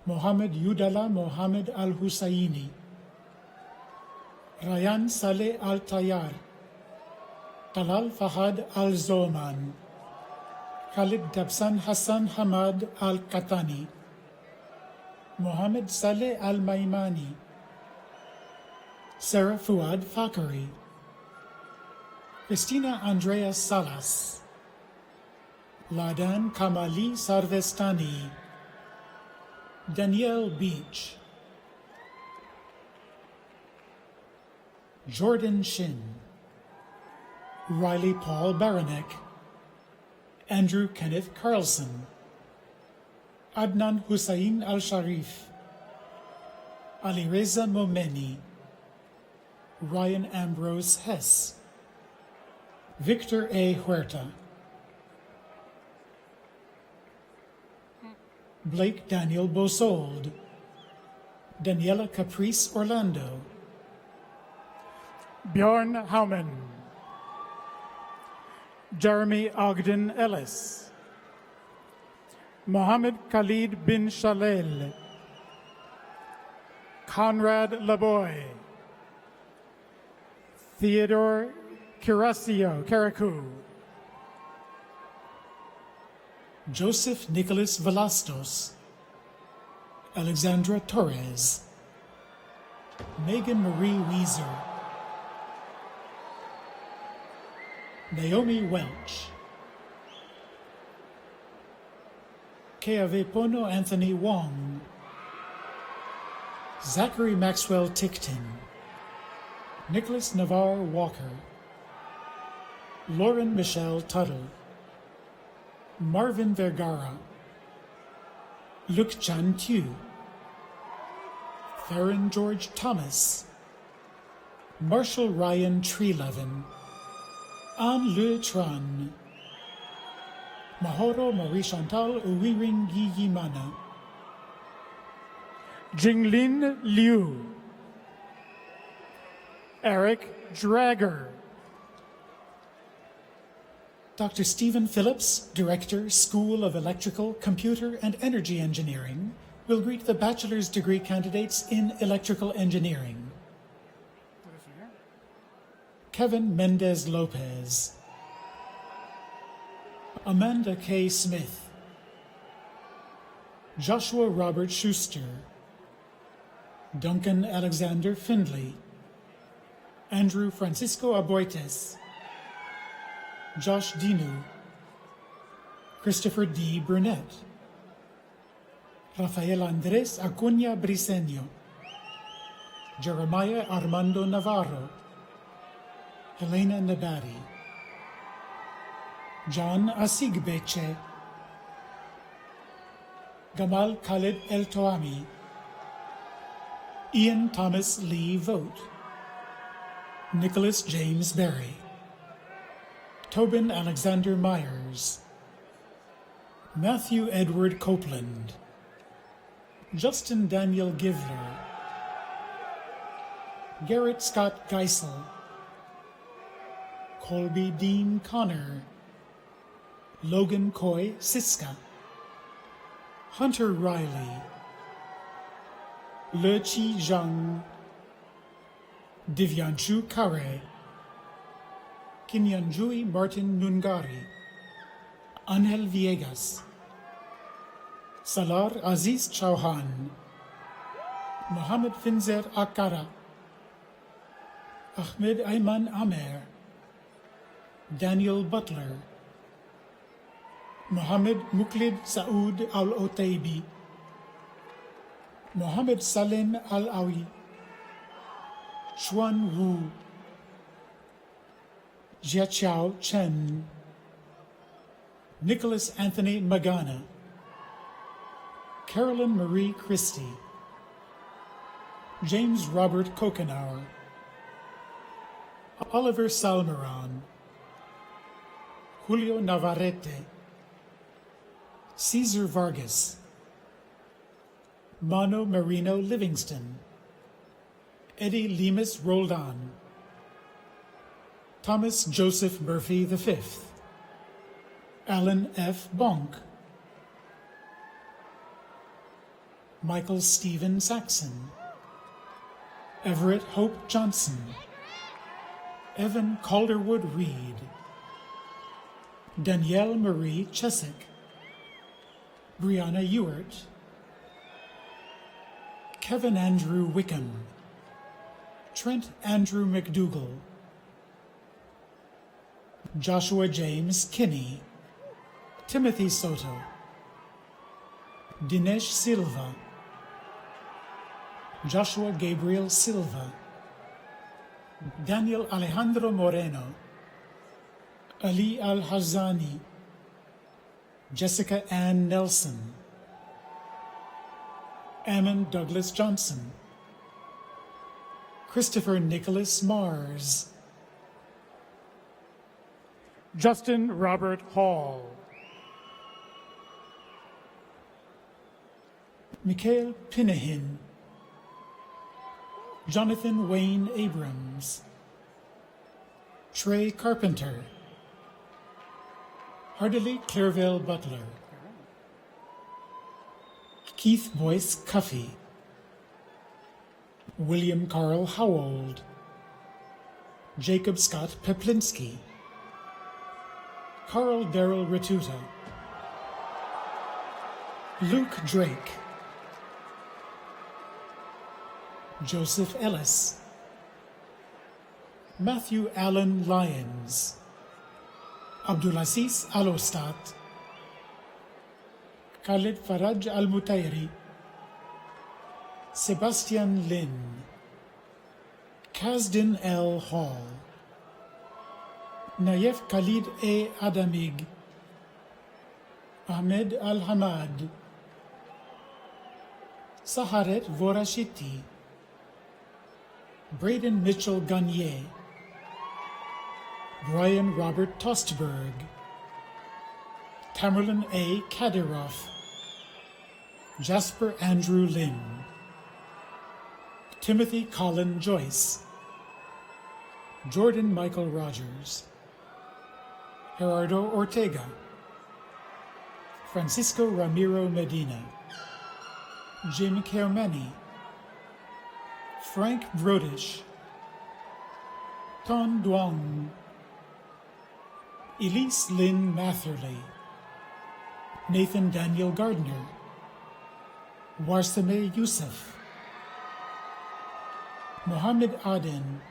[SPEAKER 9] Mohammed Yudala Mohammed Al-Husayni, Rayan Saleh Al-Tayyar, Talal Fahad Al-Zoman, Khalid Dabsan Hassan Hamad Al-Katani, Mohammed Saleh Al-Maimani, Sarah Fuad Fakari, Christina Andrea Salas, Ladan Kamali Sarvestani, Danielle Beach, Jordan Shin, Riley Paul Baranek, Andrew Kenneth Carlson, Adnan Hussein Al-Sharif, Alireza Momeni, Ryan Ambrose Hess, Victor A. Huerta, Blake Daniel Bosold, Daniela Caprice Orlando,
[SPEAKER 2] Bjorn Hauman, Jeremy Ogden Ellis, Mohammed Khalid bin Shalel, Conrad Laboy, Theodore Karaku,
[SPEAKER 9] Joseph Nicholas Velastos, Alexandra Torres, Megan Marie Weezer, Naomi Welch, Keavepono Anthony Wong, Zachary Maxwell Tickton, Nicholas Navarre Walker, Lauren Michelle Tuttle, Marvin Vergara, Luke Chan Tu, Theron George Thomas, Marshall Ryan Treelevin, Anne Le Tran, Mahoro Marie Chantal Uwiring Yiyimana,
[SPEAKER 2] Jinglin Liu, Eric Drager,
[SPEAKER 9] Dr. Stephen Phillips, Director, School of Electrical, Computer, and Energy Engineering, will greet the bachelor's degree candidates in electrical engineering. Kevin Mendez Lopez, Amanda K. Smith, Joshua Robert Schuster, Duncan Alexander Findley, Andrew Francisco Aboites, Josh Dinu, Christopher D. Burnett, Rafael Andres Acuña Briceño, Jeremiah Armando Navarro, Helena Nabati, John Asigbeche, Gamal Khalid El Toami, Ian Thomas Lee Vogt, Nicholas James Berry, Tobin Alexander Myers, Matthew Edward Copeland, Justin Daniel Givler, Garrett Scott Geisel, Colby Dean Connor, Logan Coy Siska, Hunter Riley, Le Chi Zhang, Divyanshu Kare, Kinyanjui Martin Nungari, Angel Villegas, Salar Aziz Chauhan, Mohammed Finzer Akara, Ahmed Ayman Amer, Daniel Butler, Mohammed Muklid Saud Al-Otaibi, Mohammed Salim Al-Awi, Xuan Wu, Jiaqiao Chen, Nicholas Anthony Magana, Carolyn Marie Christie, James Robert Kokenauer, Oliver Salmeron, Julio Navarrete, Cesar Vargas, Mano Marino Livingston, Eddie Lemus Roldan, Thomas Joseph Murphy V, Alan F. Bonk, Michael Stephen Saxon, Everett Hope Johnson, Evan Calderwood Reed, Danielle Marie Chesick, Brianna Ewart, Kevin Andrew Wickham, Trent Andrew McDougall, Joshua James Kinney, Timothy Soto, Dinesh Silva, Joshua Gabriel Silva, Daniel Alejandro Moreno, Ali Al-Hazani, Jessica Ann Nelson, Ammon Douglas Johnson, Christopher Nicholas Mars,
[SPEAKER 2] Justin Robert Hall,
[SPEAKER 9] Mikhail Pinahin, Jonathan Wayne Abrams, Trey Carpenter, Hardily Clairville Butler, Keith Boyce Cuffey, William Carl Howald, Jacob Scott Peplinski, Carl Darrell Ratuta, Luke Drake, Joseph Ellis, Matthew Allen Lyons, Abdulaziz Alostat, Khalid Faraj Al-Mutayri, Sebastian Lin, Kazdin L. Hall, Nayef Khalid A. Adamig, Ahmed Al-Hamad, Saharet Vorashiti, Braden Mitchell Gagne, Brian Robert Tostberg, Tamerlan A. Kadiroff, Jasper Andrew Lin, Timothy Colin Joyce, Jordan Michael Rogers, Gerardo Ortega, Francisco Ramiro Medina, Jim Kermani, Frank Brodish, Ton Duong, Elise Lynn Matherly, Nathan Daniel Gardner, Warsame Youssef, Mohammed Aden,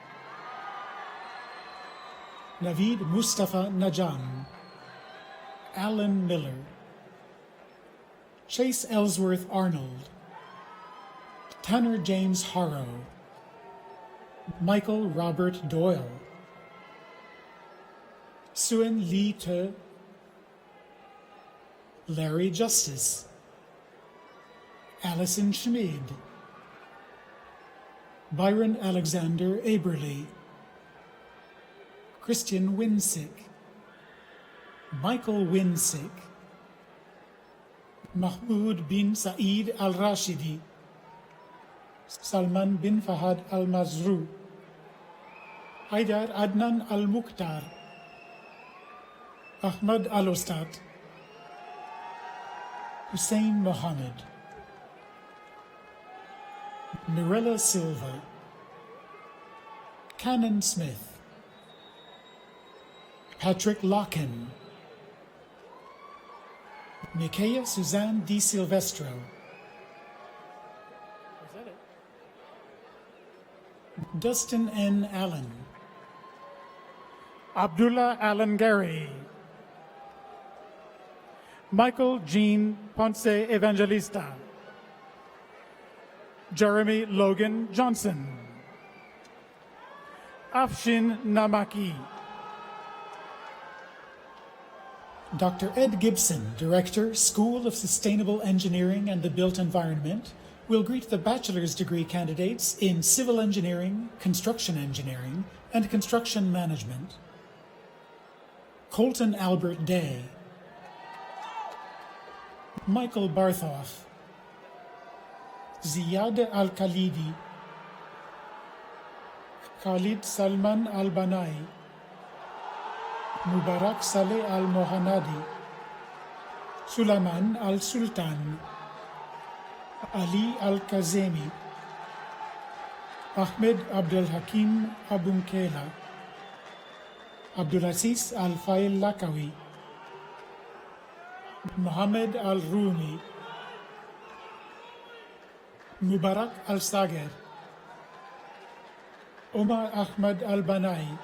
[SPEAKER 9] Naveed Mustafa Najam, Alan Miller, Chase Ellsworth Arnold, Tanner James Harrow, Michael Robert Doyle, Suen Lee Te, Larry Justice, Allison Schmid, Byron Alexander Aberly, Christian Winsick, Michael Winsick, Mahmoud bin Saeed Al-Rashidi, Salman bin Fahad Al-Mazrou, Haidar Adnan Al-Mukhtar, Ahmad Al-Ostat, Hussein Mohammed, Mirella Silva, Cannon Smith, Patrick Locken, Micaiah Suzanne Di Silvestro, Dustin N. Allen,
[SPEAKER 2] Abdullah Alan Gary, Michael Jean Ponce Evangelista, Jeremy Logan Johnson, Afshin Namaki,
[SPEAKER 9] Dr. Ed Gibson, Director, School of Sustainable Engineering and the Built Environment, will greet the bachelor's degree candidates in Civil Engineering, Construction Engineering, and Construction Management. Colton Albert Day, Michael Barthoff, Ziyad Al-Khalidi, Khalid Salman Al-Banai, Mubarak Saleh Al-Mohanadi, Sulaiman Al-Sultan, Ali Al-Kazemi, Ahmed Abdul Hakim Abunkela, Abdulaziz Al-Fail Lakawi, Mohammed Al-Rumi, Mubarak Al-Sager, Omar Ahmad Al-Banai,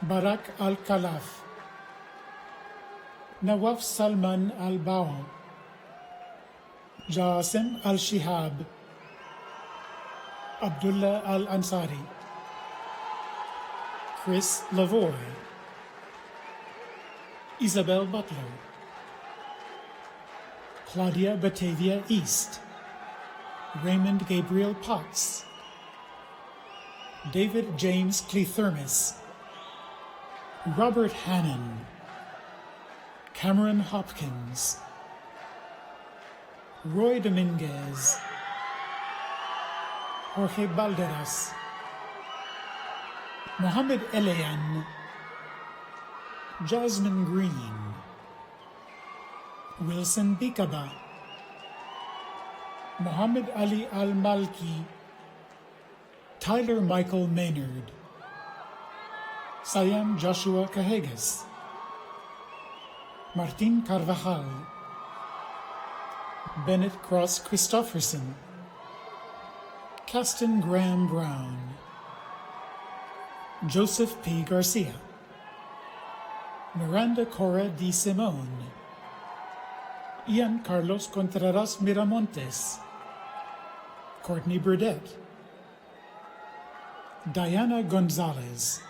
[SPEAKER 9] Barak Al-Khalaf, Nawaf Salman Al-Bao, Jasim Al-Shihab, Abdullah Al-Ansari, Chris Lavoy, Isabel Butler, Claudia Batavia East, Raymond Gabriel Potts, David James Clethermis, Robert Hannon, Cameron Hopkins, Roy Dominguez, Jorge Balderas, Mohammed Elian, Jasmine Green, Wilson Bikaba, Mohammed Ali Al-Malki, Tyler Michael Maynard, Sayam Joshua Cahegas, Martin Carvajal, Bennett Cross Christofferson, Caston Graham Brown, Joseph P. Garcia, Miranda Cora Di Simone, Ian Carlos Contreras Miramontes, Courtney Burdett, Diana Gonzalez,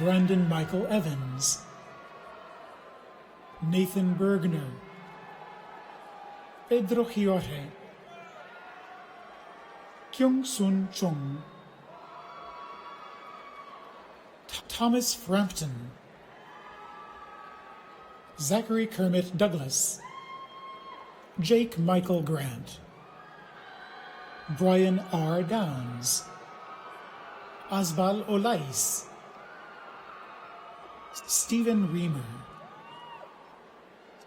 [SPEAKER 9] Brandon Michael Evans, Nathan Bergner, Pedro Jorge, Kyung Sun Chung, Thomas Frampton, Zachary Kermit Douglas, Jake Michael Grant, Brian R. Downs, Asbal Olais, Stephen Reamer,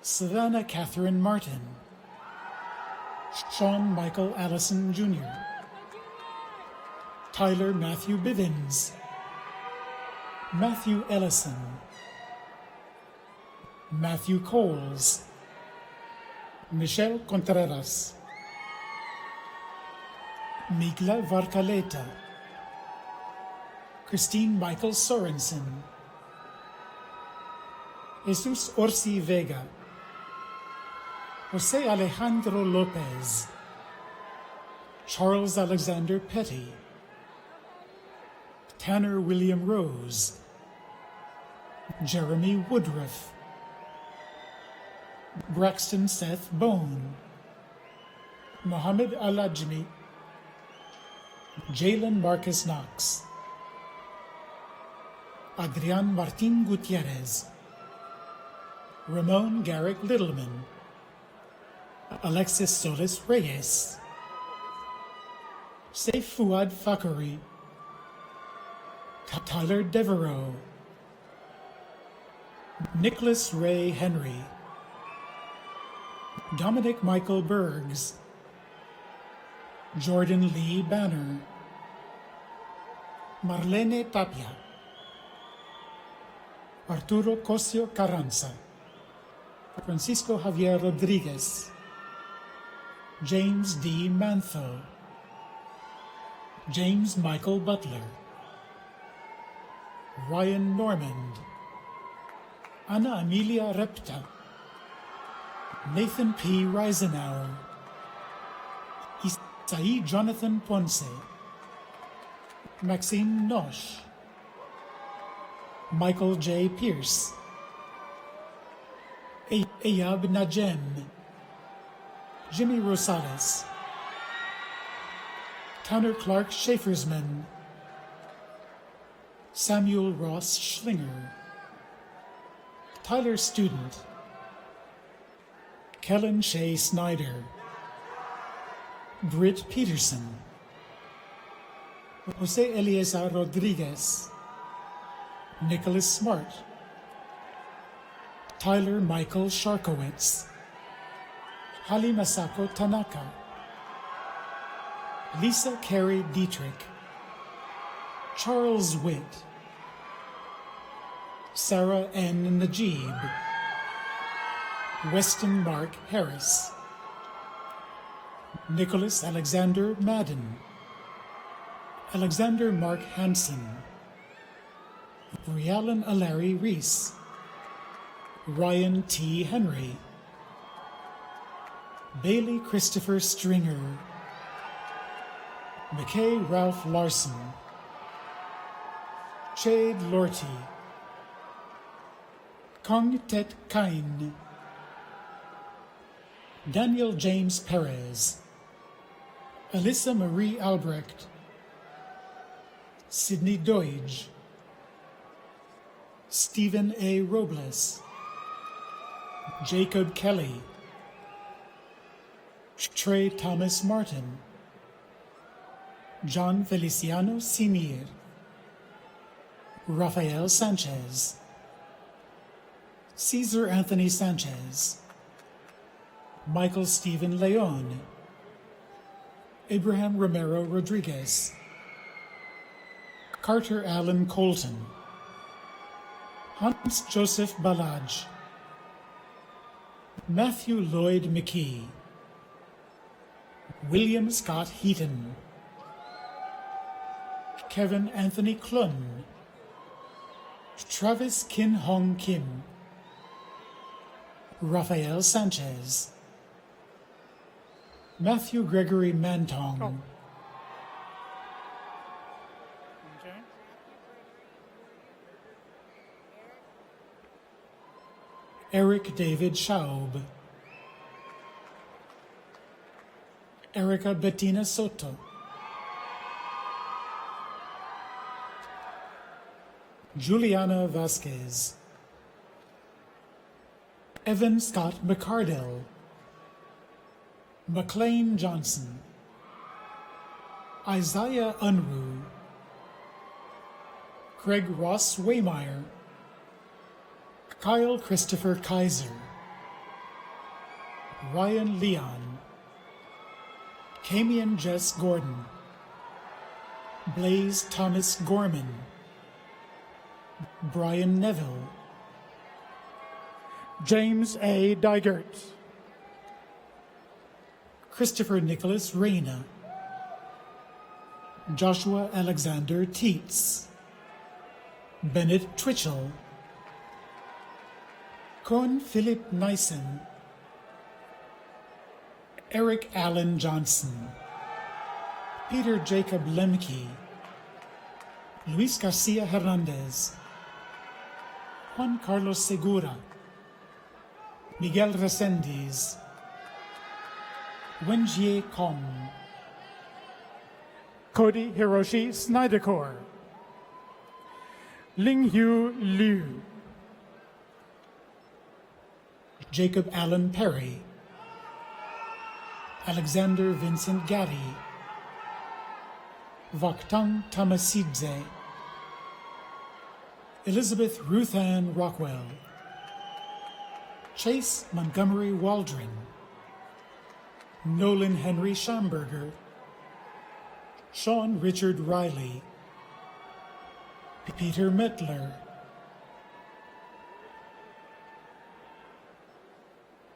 [SPEAKER 9] Savannah Catherine Martin, Sean Michael Allison Jr., Tyler Matthew Bivens, Matthew Ellison, Matthew Coles, Michelle Contreras, Migla Varcaleta, Christine Michael Sorensen, Jesus Orsi Vega, Jose Alejandro Lopez, Charles Alexander Petty, Tanner William Rose, Jeremy Woodruff, Braxton Seth Bone, Mohammed Alajmi, Jalen Marcus Knox, Adrian Martin Gutierrez, Ramon Garrick Littleman, Alexis Solis Reyes, Saif Fuad Fakari, Tyler Devereaux, Nicholas Ray Henry, Dominic Michael Bergs, Jordan Lee Banner, Marlene Tapia, Arturo Cosio Carranza, Francisco Javier Rodriguez, James D. Mantho, James Michael Butler, Ryan Normand, Ana Amelia Repta, Nathan P. Reisenauer, Isai Jonathan Ponce, Maxine Nosh, Michael J. Pierce, Ayab Najem, Jimmy Rosales, Tanner Clark Schaefersman, Samuel Ross Schlinger, Tyler Student, Kellen Shea Snyder, Britt Peterson, Jose Eliezer Rodriguez, Nicholas Smart, Tyler Michael Sharkowitz, Hali Masako Tanaka, Lisa Carey Dietrich, Charles Witt, Sarah N. Najib, Weston Mark Harris, Nicholas Alexander Madden, Alexander Mark Hansen, Rialan Alari Reese, Ryan T. Henry, Bailey Christopher Stringer, McKay Ralph Larson, Chade Lorty, Kong Tet Kain, Daniel James Perez, Alyssa Marie Albrecht, Sidney Doige, Stephen A. Robles, Jacob Kelly, Trey Thomas Martin, John Feliciano Simir, Rafael Sanchez, Cesar Anthony Sanchez, Michael Stephen Leon, Abraham Romero Rodriguez, Carter Allen Colton, Hans Joseph Balaj, Matthew Lloyd McKee, William Scott Heaton, Kevin Anthony Klun, Travis Kin Hong Kim, Rafael Sanchez, Matthew Gregory Mantong,
[SPEAKER 2] Okay.
[SPEAKER 9] Eric David Schaub, Erica Bettina Soto, Juliana Vasquez, Evan Scott McCardell, McLean Johnson, Isaiah Unruh, Craig Ross Waymeyer, Kyle Christopher Kaiser, Ryan Leon, Camian Jess Gordon, Blaze Thomas Gorman, Brian Neville,
[SPEAKER 2] James A. Digert,
[SPEAKER 9] Christopher Nicholas Reyna, Joshua Alexander Teets, Bennett Twitchell, Con Philip Nyssen, Eric Allen Johnson, Peter Jacob Lemke, Luis Garcia Hernandez, Juan Carlos Segura, Miguel Resendiz, Wenjie Kong,
[SPEAKER 2] Cody Hiroshi Snydekor, Linghu Liu,
[SPEAKER 9] Jacob Allen Perry, Alexander Vincent Gatti, Vakhtang Tamasidze, Elizabeth Ruth Ann Rockwell, Chase Montgomery Waldron, Nolan Henry Schamberger, Sean Richard Riley, Peter Mettler,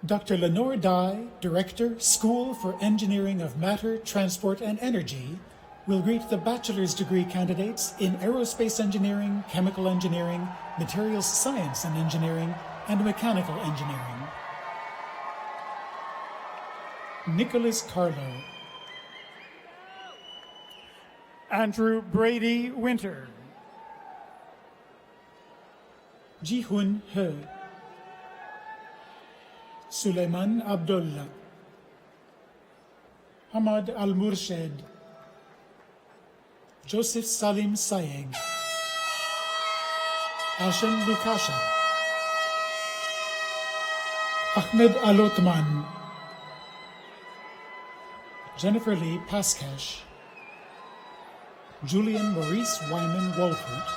[SPEAKER 9] Dr. Lenore Dye, Director, School for Engineering of Matter, Transport, and Energy, will greet the bachelor's degree candidates in Aerospace Engineering, Chemical Engineering, Materials Science and Engineering, and Mechanical Engineering. Nicholas Carlo,
[SPEAKER 2] Andrew Brady Winter,
[SPEAKER 9] Ji-Hun He, Suleiman Abdullah, Hamad Al-Murshed, Joseph Salim Sayeg, Ashan Lukasha, Ahmed Alotman, Jennifer Lee Paskash, Julian Maurice Wyman Wolpert,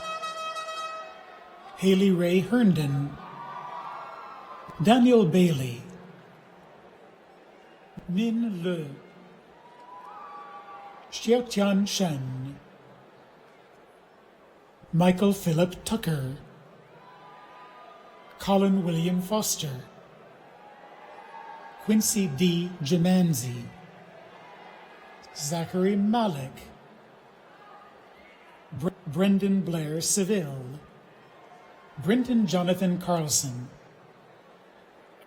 [SPEAKER 9] Haley Ray Herndon, Daniel Bailey, Min Le, Xiaotian Shen, Michael Philip Tucker, Colin William Foster, Quincy D. Jamanzi, Zachary Malik, Brendan Blair Seville, Brenton Jonathan Carlson,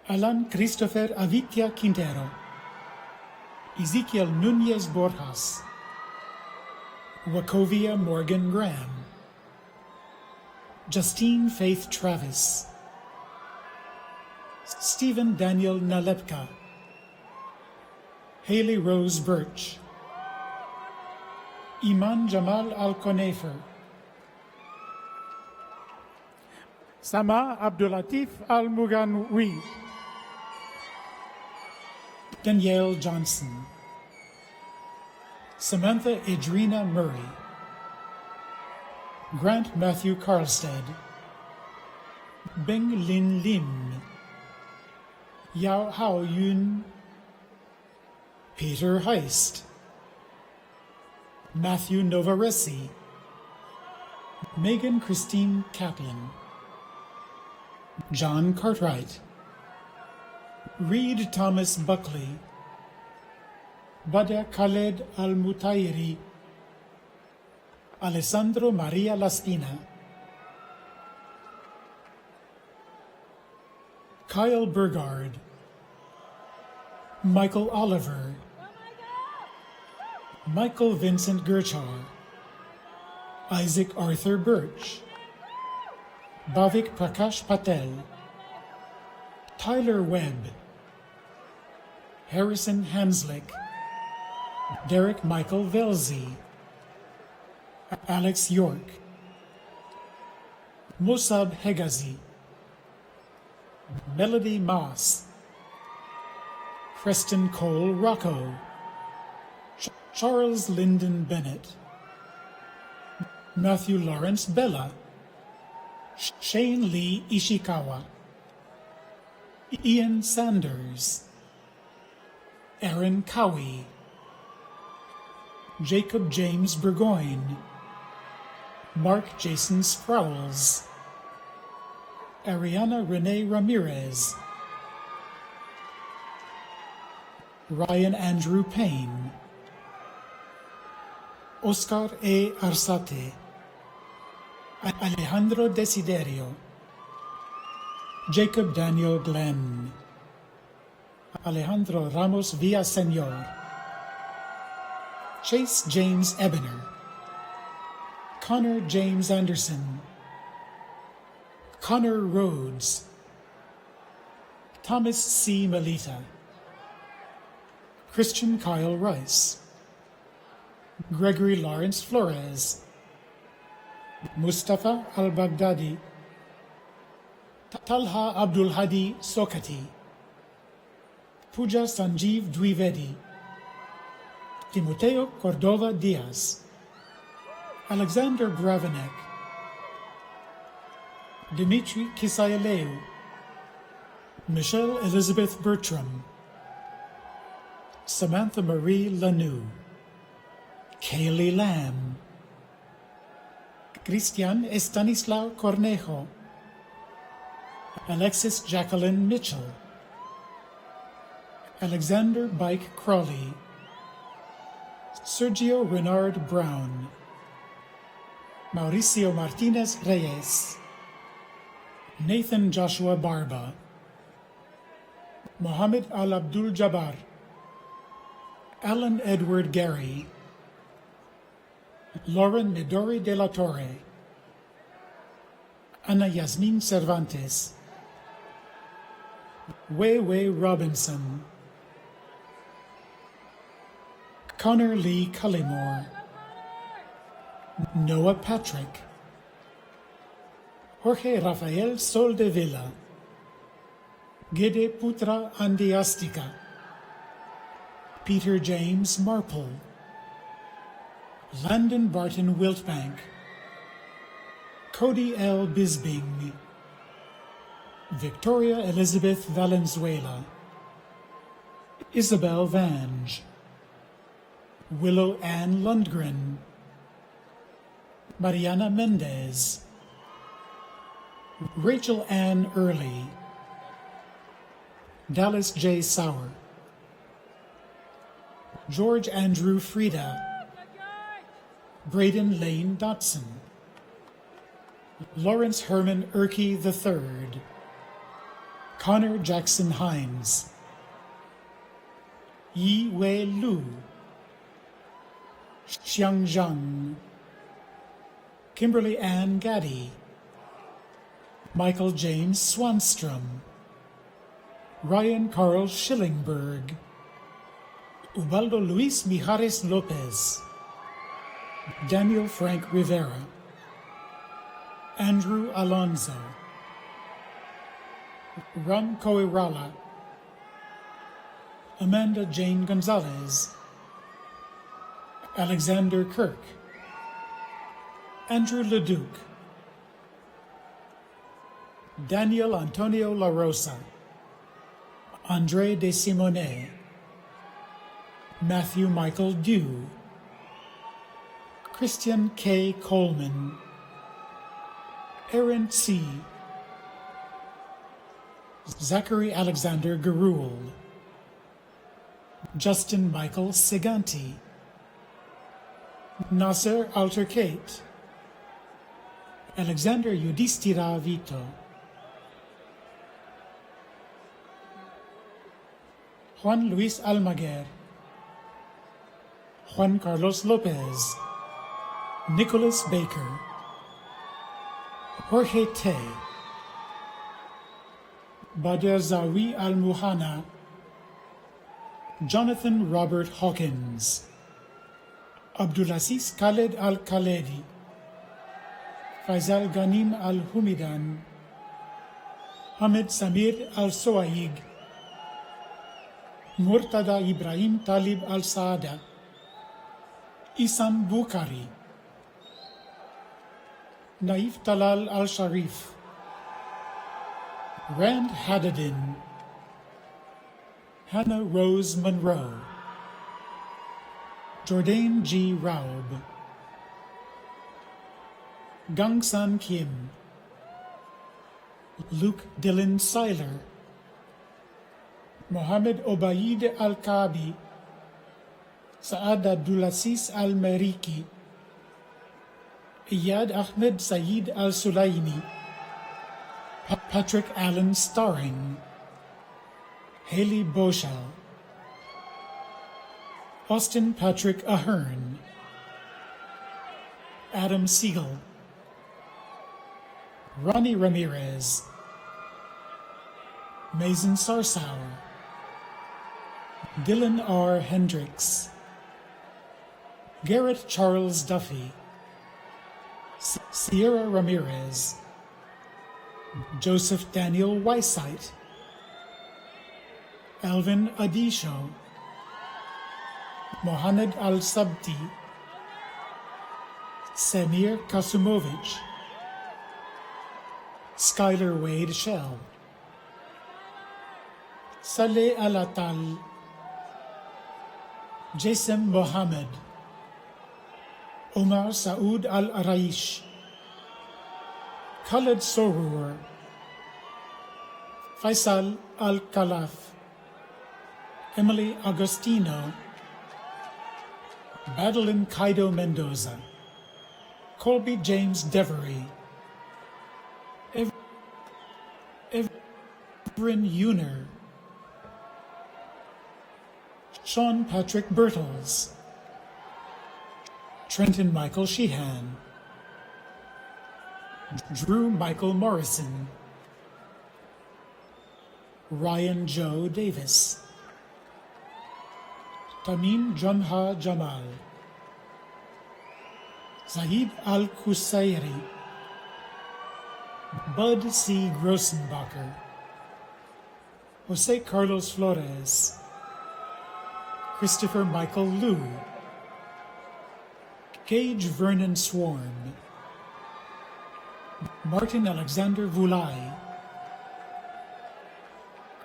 [SPEAKER 9] Alan Christopher Avitia Quintero, Ezekiel Nunez Borjas, Wachovia Morgan Graham, Justine Faith Travis, Stephen Daniel Nalepka, Haley Rose Birch, Iman Jamal Al-Konefer,
[SPEAKER 2] Sama Abdulatif Al-Muganoui,
[SPEAKER 9] Danielle Johnson, Samantha Adrina Murray, Grant Matthew Carlstead, Beng Lin Lim, Yao Hao Yun, Peter Heist, Matthew Novaresi, Megan Christine Kaplan, John Cartwright, Reed Thomas Buckley, Badia Khaled Al-Mutayri, Alessandro Maria Laspina, Kyle Burgard, Michael Oliver, Michael Vincent Gerchar, Isaac Arthur Birch, Bhavik Prakash Patel, Tyler Webb, Harrison Hanslick, Derek Michael Velzi, Alex York, Musab Hegazi, Melody Moss, Preston Cole Rocco, Charles Lyndon Bennett, Matthew Lawrence Bella, Shane Lee Ishikawa, Ian Sanders, Aaron Cowie, Jacob James Burgoyne, Mark Jason Sproul's, Ariana Renee Ramirez, Ryan Andrew Payne, Oscar A. Arsate, Alejandro Desiderio, Jacob Daniel Glenn, Alejandro Ramos Villaseñor, Chase James Ebener, Connor James Anderson, Connor Rhodes, Thomas C. Melita, Christian Kyle Rice, Gregory Lawrence Flores, Mustafa Al-Baghdadi, Talha Abdul Hadi Sokati, Pooja Sanjeev Dwivedi, Timoteo Cordova Diaz, Alexander Bravenek, Dimitri Kisayaleu, Michelle Elizabeth Bertram, Samantha Marie Lanoux, Kaylee Lamb, Cristian Estanislao Cornejo, Alexis Jacqueline Mitchell, Alexander Bike Crawley, Sergio Renard Brown, Mauricio Martinez Reyes, Nathan Joshua Barba, Mohammed Al Abdul Jabbar, Alan Edward Gary, Lauren Midori de la Torre, Ana Yasmin Cervantes, Wei Wei Robinson, Connor Lee Cullimore, Noah Patrick, Jorge Rafael Soldevilla, Gede Putra Andiastica, Peter James Marple, Landon Barton Wiltbank, Cody L. Bisbing, Victoria Elizabeth Valenzuela, Isabel Vange, Willow Ann Lundgren, Mariana Mendez, Rachel Ann Early, Dallas J. Sauer, George Andrew Frieda, Braden Lane Dotson, Lawrence Herman Erkey III, Connor Jackson Hines, Yi Wei Lu, Xiang Zhang, Kimberly Ann Gaddy, Michael James Swanstrom, Ryan Carl Schillingberg, Ubaldo Luis Mijares Lopez, Daniel Frank Rivera, Andrew Alonzo, Ram Koirala, Amanda Jane Gonzalez, Alexander Kirk, Andrew Leduc, Daniel Antonio La Rosa, Andre De Simone, Matthew Michael Dew, Christian K. Coleman, Aaron C., Zachary Alexander Garul, Justin Michael Seganti, Nasser Altercate, Alexander Yudhistira Vito, Juan Luis Almaguer, Juan Carlos Lopez, Nicholas Baker, Jorge Te, Bader Zawi Al-Muhana, Jonathan Robert Hawkins, Abdulaziz Khaled Al-Khaledi, Faisal Ghanim Al-Humidan, Hamid Samir Al-Soaig, Murtada Ibrahim Talib Al-Saada, Isam Bukhari, Naif Talal Al-Sharif, Rand Haddadin, Hannah Rose Monroe, Jordan G. Raub, Gangsan Kim, Luke Dylan Seiler, Mohammed Obaid Al-Kabi, Saad Abdulaziz Al-Meriki, Iyad Ahmed Saeed Al-Sulaimi, Patrick Allen Starring, Haley Boschel, Austin Patrick Ahern, Adam Siegel, Ronnie Ramirez, Mason Sarsauer, Dylan R. Hendricks, Garrett Charles Duffy, Sierra Ramirez, Joseph Daniel Weissite, Alvin Adisho, Mohamed Al-Sabti, Samir Kasumovich, Skylar Wade Shell, Saleh Al-Atal, Jason Mohammed, Omar Saud Al-Araish, Khaled Sorur, Faisal Al-Khalaf, Emily Agostino, Madeline Kaido Mendoza, Colby James Devery, Everin Uner, Sean Patrick Bertels, Trenton Michael Sheehan, Drew Michael Morrison, Ryan Joe Davis, Tamim Jamha Jamal, Zahid Al-Kusayri, Bud C. Grossenbacher, Jose Carlos Flores, Christopher Michael Liu, Gage Vernon Swarm, Martin Alexander Vulai,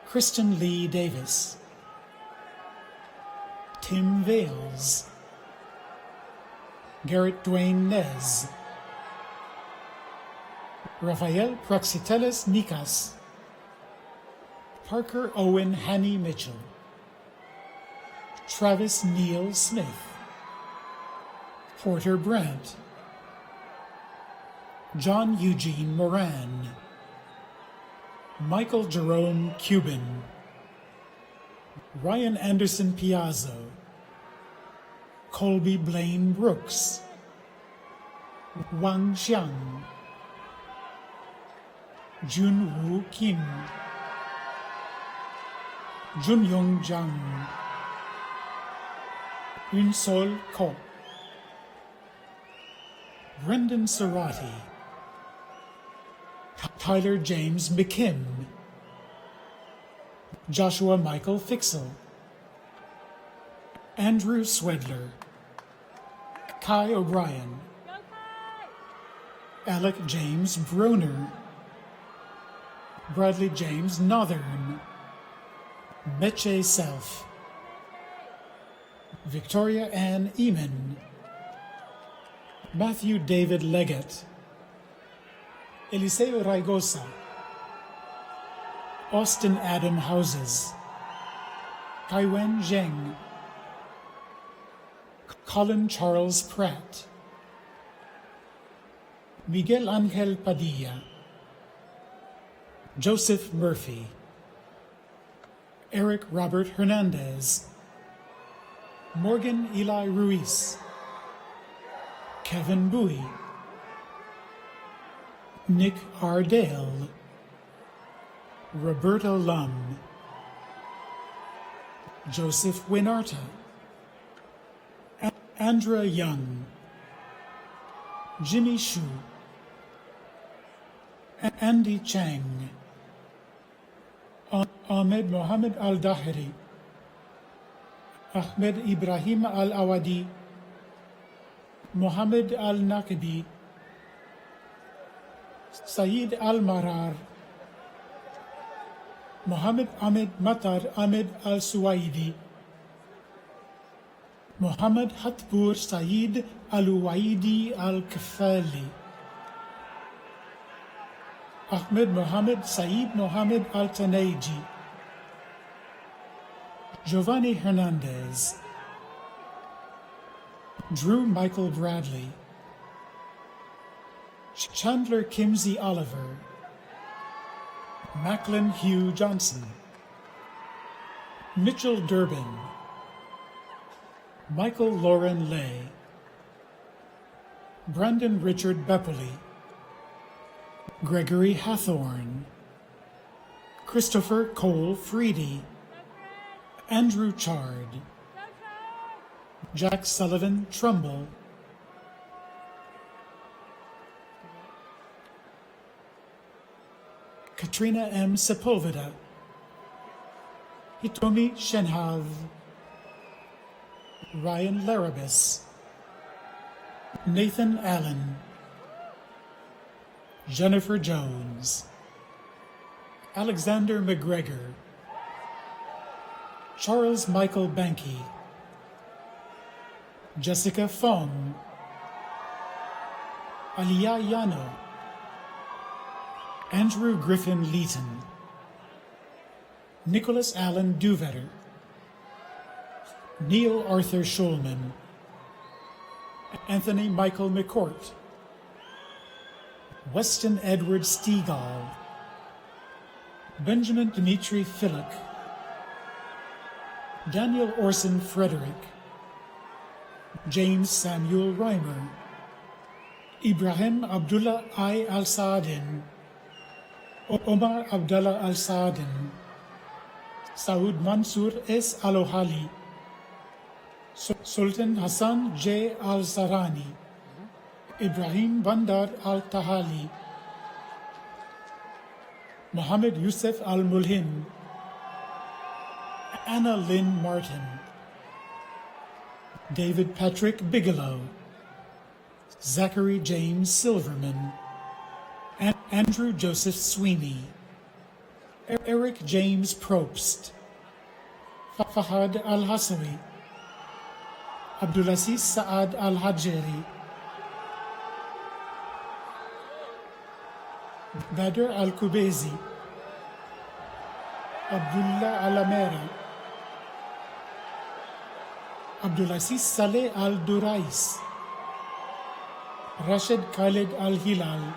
[SPEAKER 9] Kristen Lee Davis, Tim Vales, Garrett Dwayne Nez, Rafael Praxiteles Nikas, Parker Owen Hanny Mitchell, Travis Neal Smith, Porter Brandt, John Eugene Moran, Michael Jerome Cuban, Ryan Anderson Piazzo, Colby Blaine Brooks, Wang Xiang, Jun Woo Kim, Jun Yong Jang, Yun Sol Ko, Brendan Serati, Tyler James McKim, Joshua Michael Fixel, Andrew Swedler, Kai O'Brien, Alec James Broner, Bradley James Northern, Meche Self, Victoria Ann Eamon, Matthew David Leggett, Eliseo Raigosa, Austin Adam Houses, Kaiwen Zheng, Colin Charles Pratt, Miguel Angel Padilla, Joseph Murphy, Eric Robert Hernandez, Morgan Eli Ruiz, Kevin Bowie, Nick R. Dale, Roberta Lum, Joseph Winarta, Andra Young, Jimmy Shu, Andy Chang, Ahmed Mohammed Al-Dahiri, Ahmed Ibrahim Al-Awadi, Mohammed Al-Naqibi, Saeed Al-Marar, Mohammed Ahmed Matar Ahmed Al-Suwaidi, Mohammed Hatpur Saeed Al-Uwaidi Al-Kafali, Ahmed Mohammed Saeed Mohammed Al-Tanaiji, Giovanni Hernandez, Drew Michael Bradley, Chandler Kimsey Oliver, Macklin Hugh Johnson, Mitchell Durbin, Michael Lauren Lay, Brandon Richard Beppoli, Gregory Hathorn, Christopher Cole Freedy, Andrew Chard, Jack Sullivan Trumbull, Katrina M. Sepulveda, Hitomi Shenhav, Ryan Larabis, Nathan Allen, Jennifer Jones, Alexander McGregor, Charles Michael Banky, Jessica Fong, Aliyah Yano, Andrew Griffin Leeton, Nicholas Allen Duvetter, Neil Arthur Schulman, Anthony Michael McCourt, Weston Edward Stegall, Benjamin Dmitri Philick, Daniel Orson Frederick, James Samuel Reimer, Ibrahim Abdullah I. Al-Saadin, Omar Abdullah Al-Saadin, Saud Mansour S. Alohali, Sultan Hassan J. Al-Sarani, Ibrahim Bandar Al-Tahali, Mohammed Yusuf Al-Mulhin, Anna Lynn Martin, David Patrick Bigelow, Zachary James Silverman, Andrew Joseph Sweeney, Eric James Probst, Fahad Al-Hassawi, Abdulaziz Saad Al-Hajeri, Badr Al-Kubezi, Abdullah Alamera, Abdulaziz Saleh Al-Durais, Rashid Khalid Al-Hilal,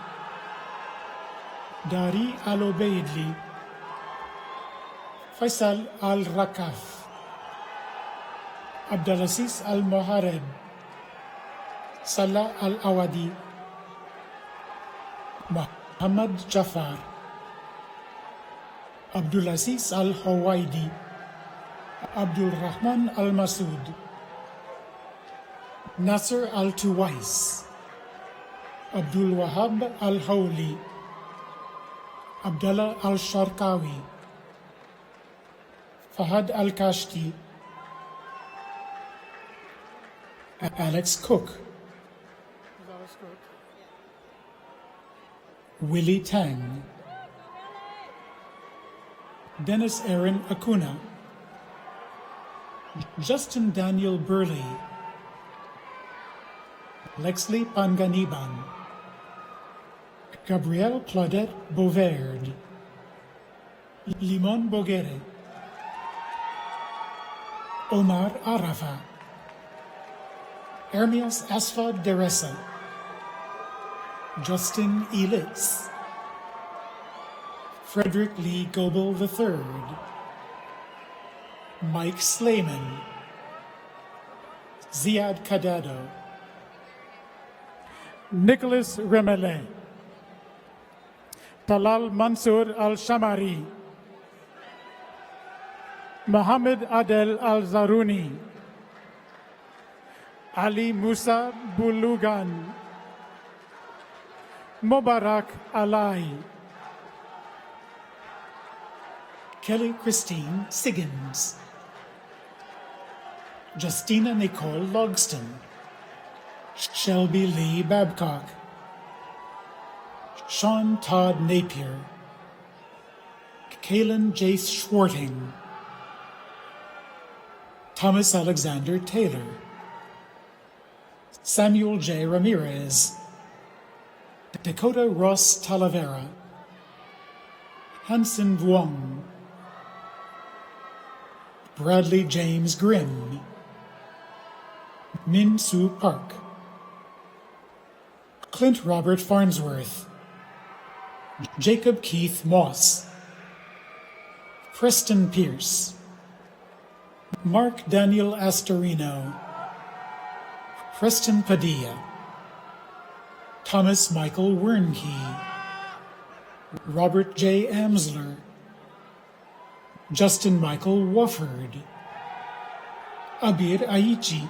[SPEAKER 9] Dari Al-Obeidli, Faisal Al-Rakaf, Abdulaziz Al-Mohareb, Salah Al-Awadi, Muhammad Jafar, Abdulaziz Al-Hawaidi, Abdul Rahman Al-Masood, Nasser Al-Tuwais, Abdul Wahab Al-Hawli, Abdullah Al-Sharqawi, Fahad Al-Kashti, Alex Cook, Willie Tang, Dennis Aaron Acuna, Justin Daniel Burley, Lexley Panganiban, Gabrielle Claudette Beauverd, Limon Boguere, Omar Arafa, Ermias Asfad Deresa, Justin Elitz, Frederick Lee Goebel III, Mike Slayman, Ziad Kadado, Nicholas Remele, Talal Mansour Al-Shamari, Mohammed Adel Al-Zaruni, Ali Musa Bulugan, Mubarak Alai, Kelly Christine Siggins, Justina Nicole Logston, Shelby Lee Babcock, Sean Todd Napier, Kalen Jace Schwarting, Thomas Alexander Taylor, Samuel J. Ramirez, Dakota Ross Talavera, Hanson Vuong, Bradley James Grimm, Min Soo Park, Clint Robert Farnsworth, Jacob Keith Moss, Preston Pierce, Mark Daniel Astorino, Preston Padilla, Thomas Michael Wernkey, Robert J. Amsler, Justin Michael Wofford, Abir Aichi,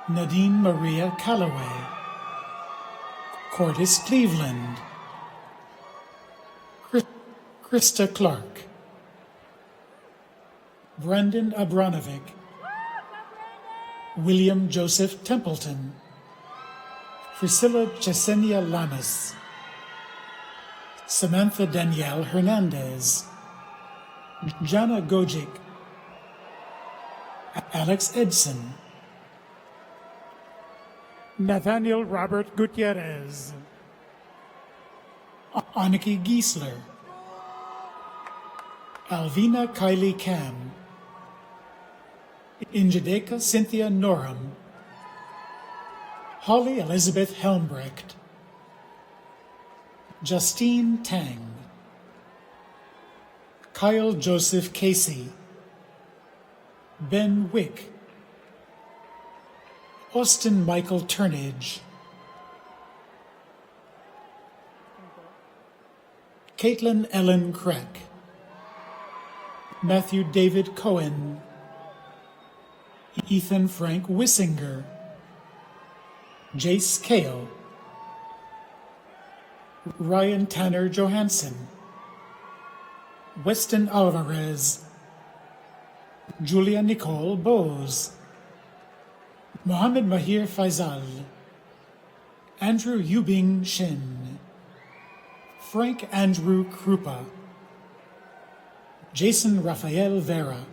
[SPEAKER 9] Nadine Maria Calloway, Cordis Cleveland, Krista Clark, Brendan Abramovic, William Joseph Templeton, Priscilla Chesenia Lamas, Samantha Danielle Hernandez, Jana Gojic, Alex Edson,
[SPEAKER 2] Nathaniel Robert Gutierrez,
[SPEAKER 9] Aniki Giesler, Alvina Kylie Cam, Injadeka Cynthia Norum, Holly Elizabeth Helmbrecht, Justine Tang, Kyle Joseph Casey, Ben Wick, Austin Michael Turnage, Caitlin Ellen Crack, Matthew David Cohen, Ethan Frank Wissinger, Jace Kao, Ryan Tanner Johansson, Weston Alvarez, Julia Nicole Bose, Mohammed Mahir Faisal, Andrew Yubing Shin, Frank Andrew Krupa, Jason Raphael Vera,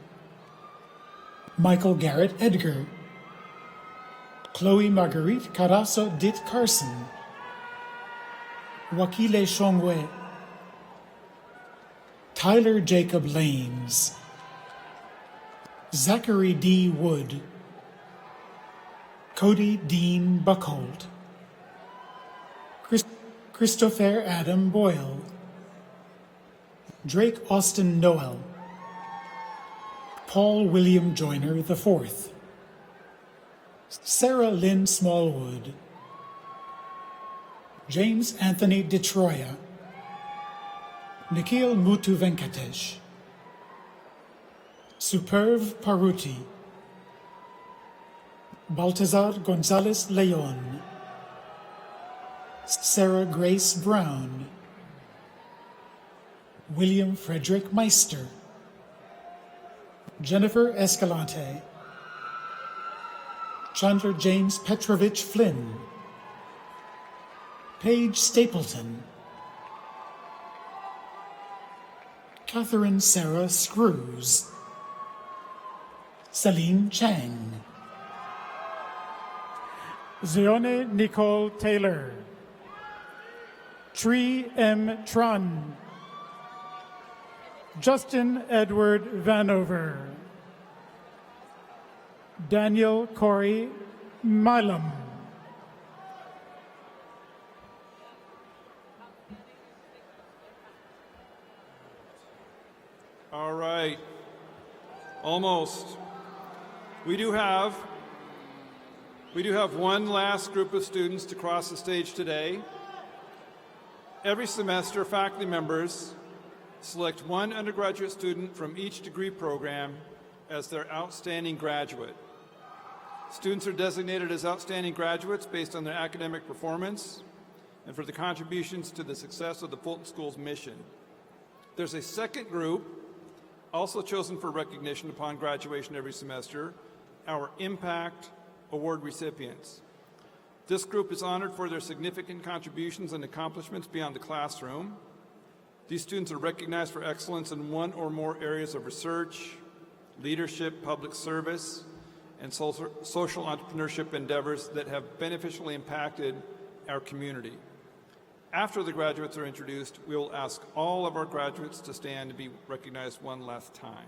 [SPEAKER 9] Michael Garrett Edgar, Chloe Marguerite Carasso Dit Carson, Wakile Shongwe, Tyler Jacob Lanes, Zachary D. Wood, Cody Dean Buckholt, Christopher Adam Boyle, Drake Austin Noel, Paul William Joyner IV, Sarah Lynn Smallwood, James Anthony DeTroya, Nikhil Muthu Venkatesh, Superv Paruti, Baltazar Gonzalez Leon, Sarah Grace Brown, William Frederick Meister, Jennifer Escalante, Chandler James Petrovich Flynn, Paige Stapleton, Catherine Sarah Screws, Celine Chang,
[SPEAKER 2] Zione Nicole Taylor, Tree M. Trun, Justin Edward Vanover, Daniel Corey Milam,
[SPEAKER 17] All right. Almost. We do have one last group of students to cross the stage today. Every semester, faculty members select one undergraduate student from each degree program as their outstanding graduate. Students are designated as outstanding graduates based on their academic performance and for the contributions to the success of the Fulton School's mission. There's a second group also chosen for recognition upon graduation every semester, our Impact Award recipients. This group is honored for their significant contributions and accomplishments beyond the classroom. These students are recognized for excellence in one or more areas of research, leadership, public service, and social entrepreneurship endeavors that have beneficially impacted our community. After the graduates are introduced, we will ask all of our graduates to stand to be recognized one last time.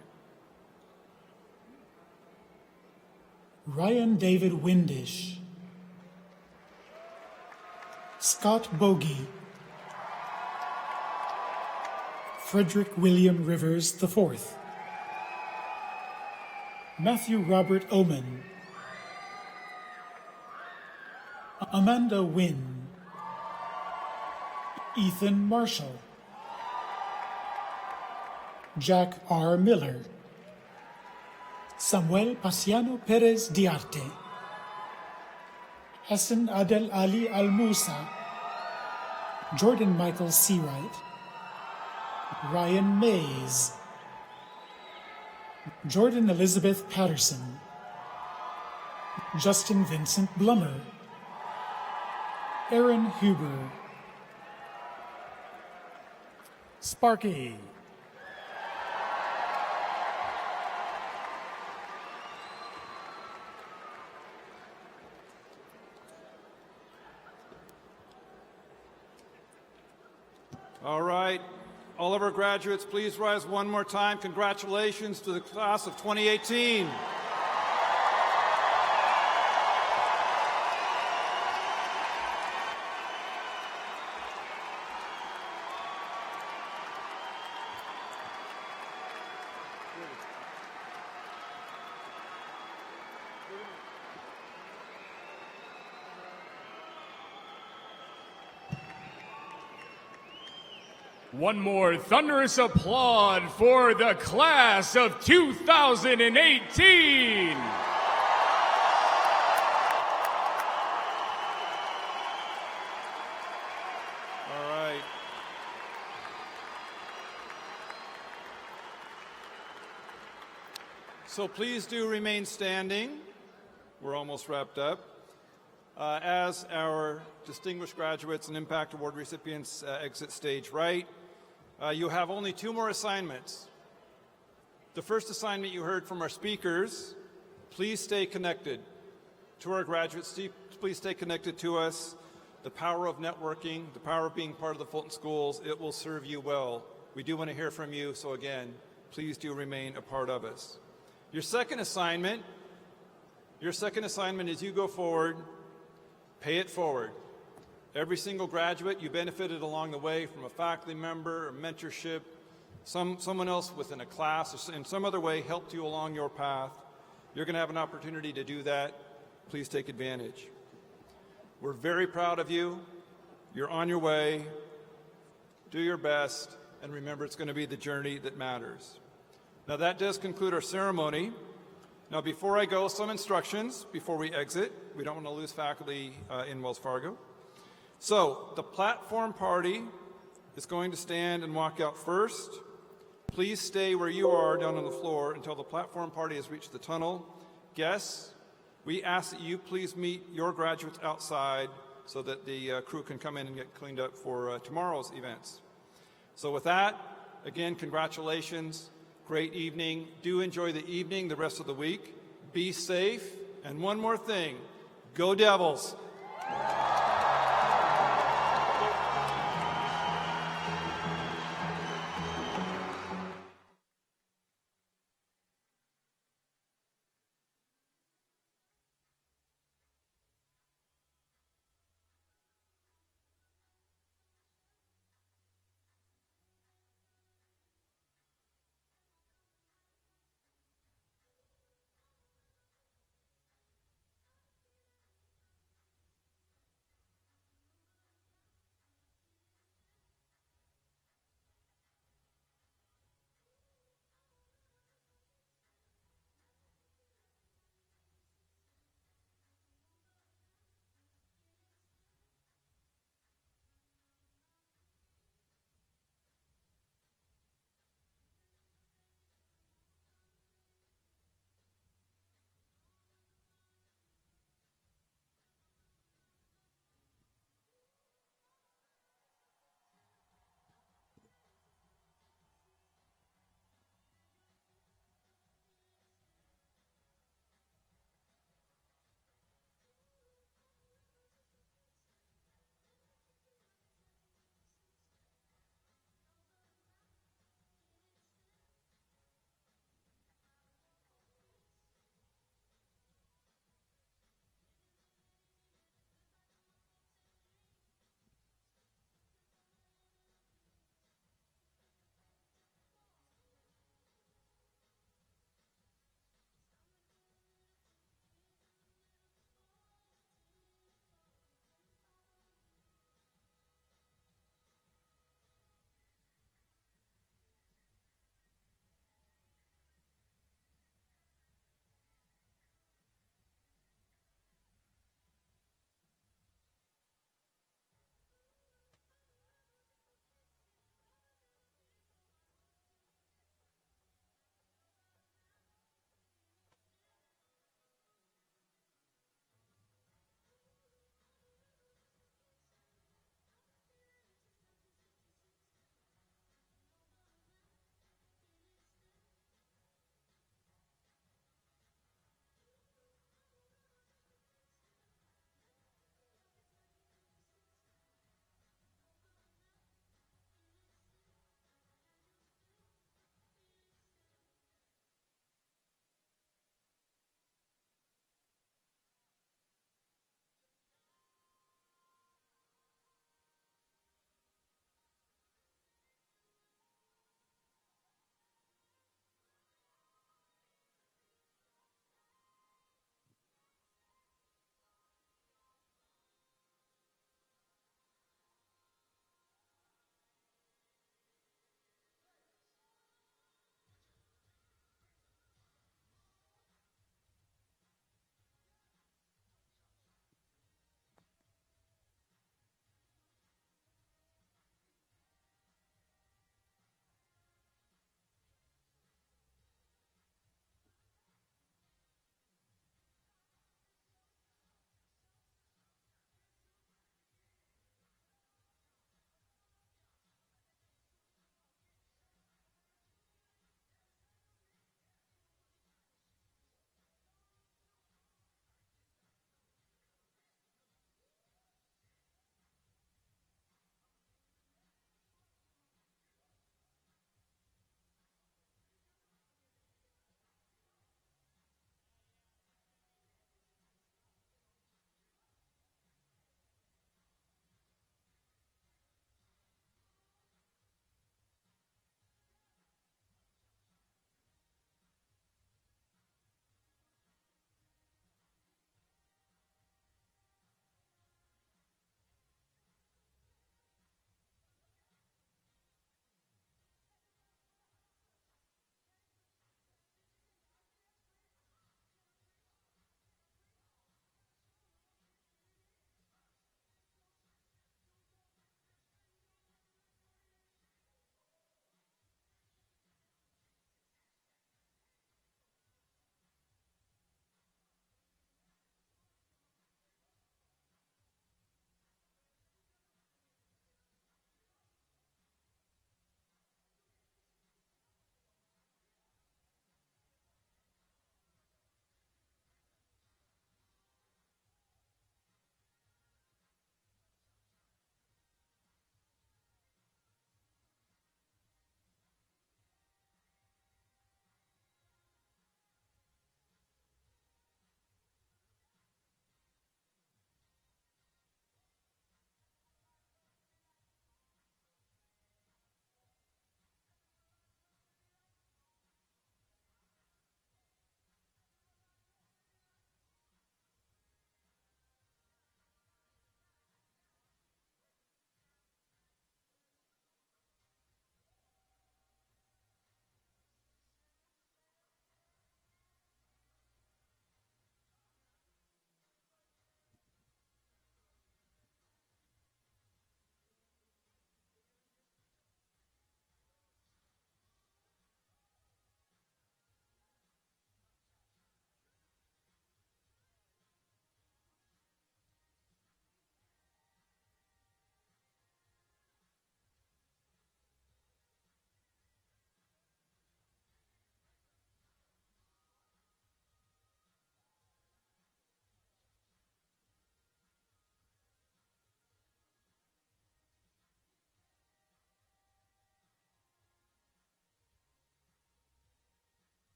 [SPEAKER 9] Ryan David Windish, Scott Bogey, Frederick William Rivers IV, Matthew Robert Oman, Amanda Wynn, Ethan Marshall, Jack R. Miller, Samuel Pasiano Perez Diarte, Hassan Adel Ali Al Musa, Jordan Michael Seawright, Ryan Mays, Jordan Elizabeth Patterson, Justin Vincent Blummer, Aaron Huber,
[SPEAKER 2] Sparky.
[SPEAKER 17] All right. All of our graduates, please rise one more time. Congratulations to the class of 2018.
[SPEAKER 1] One more thunderous applaud for the class of 2018.
[SPEAKER 17] All right. So please do remain standing. We're almost wrapped up. As our distinguished graduates and Impact Award recipients exit stage right, you have only two more assignments. The first assignment you heard from our speakers, please stay connected. To our graduates, please stay connected to us. The power of networking, the power of being part of the Fulton Schools, it will serve you well. We do want to hear from you, so again, please do remain a part of us. Your second assignment as you go forward, pay it forward. Every single graduate, you benefited along the way from a faculty member, a mentorship, someone else within a class, or in some other way helped you along your path. You're going to have an opportunity to do that. Please take advantage. We're very proud of you. You're on your way. Do your best, and remember, it's going to be the journey that matters. Now, that does conclude our ceremony. Now, before I go, some instructions before we exit. We don't want to lose faculty in Wells Fargo. So, the platform party is going to stand and walk out first. Please stay where you are down on the floor until the platform party has reached the tunnel. Guests, we ask that you please meet your graduates outside so that the crew can come in and get cleaned up for tomorrow's events. So with that, again, congratulations. Great evening. Do enjoy the evening, the rest of the week. Be safe. And one more thing, go Devils.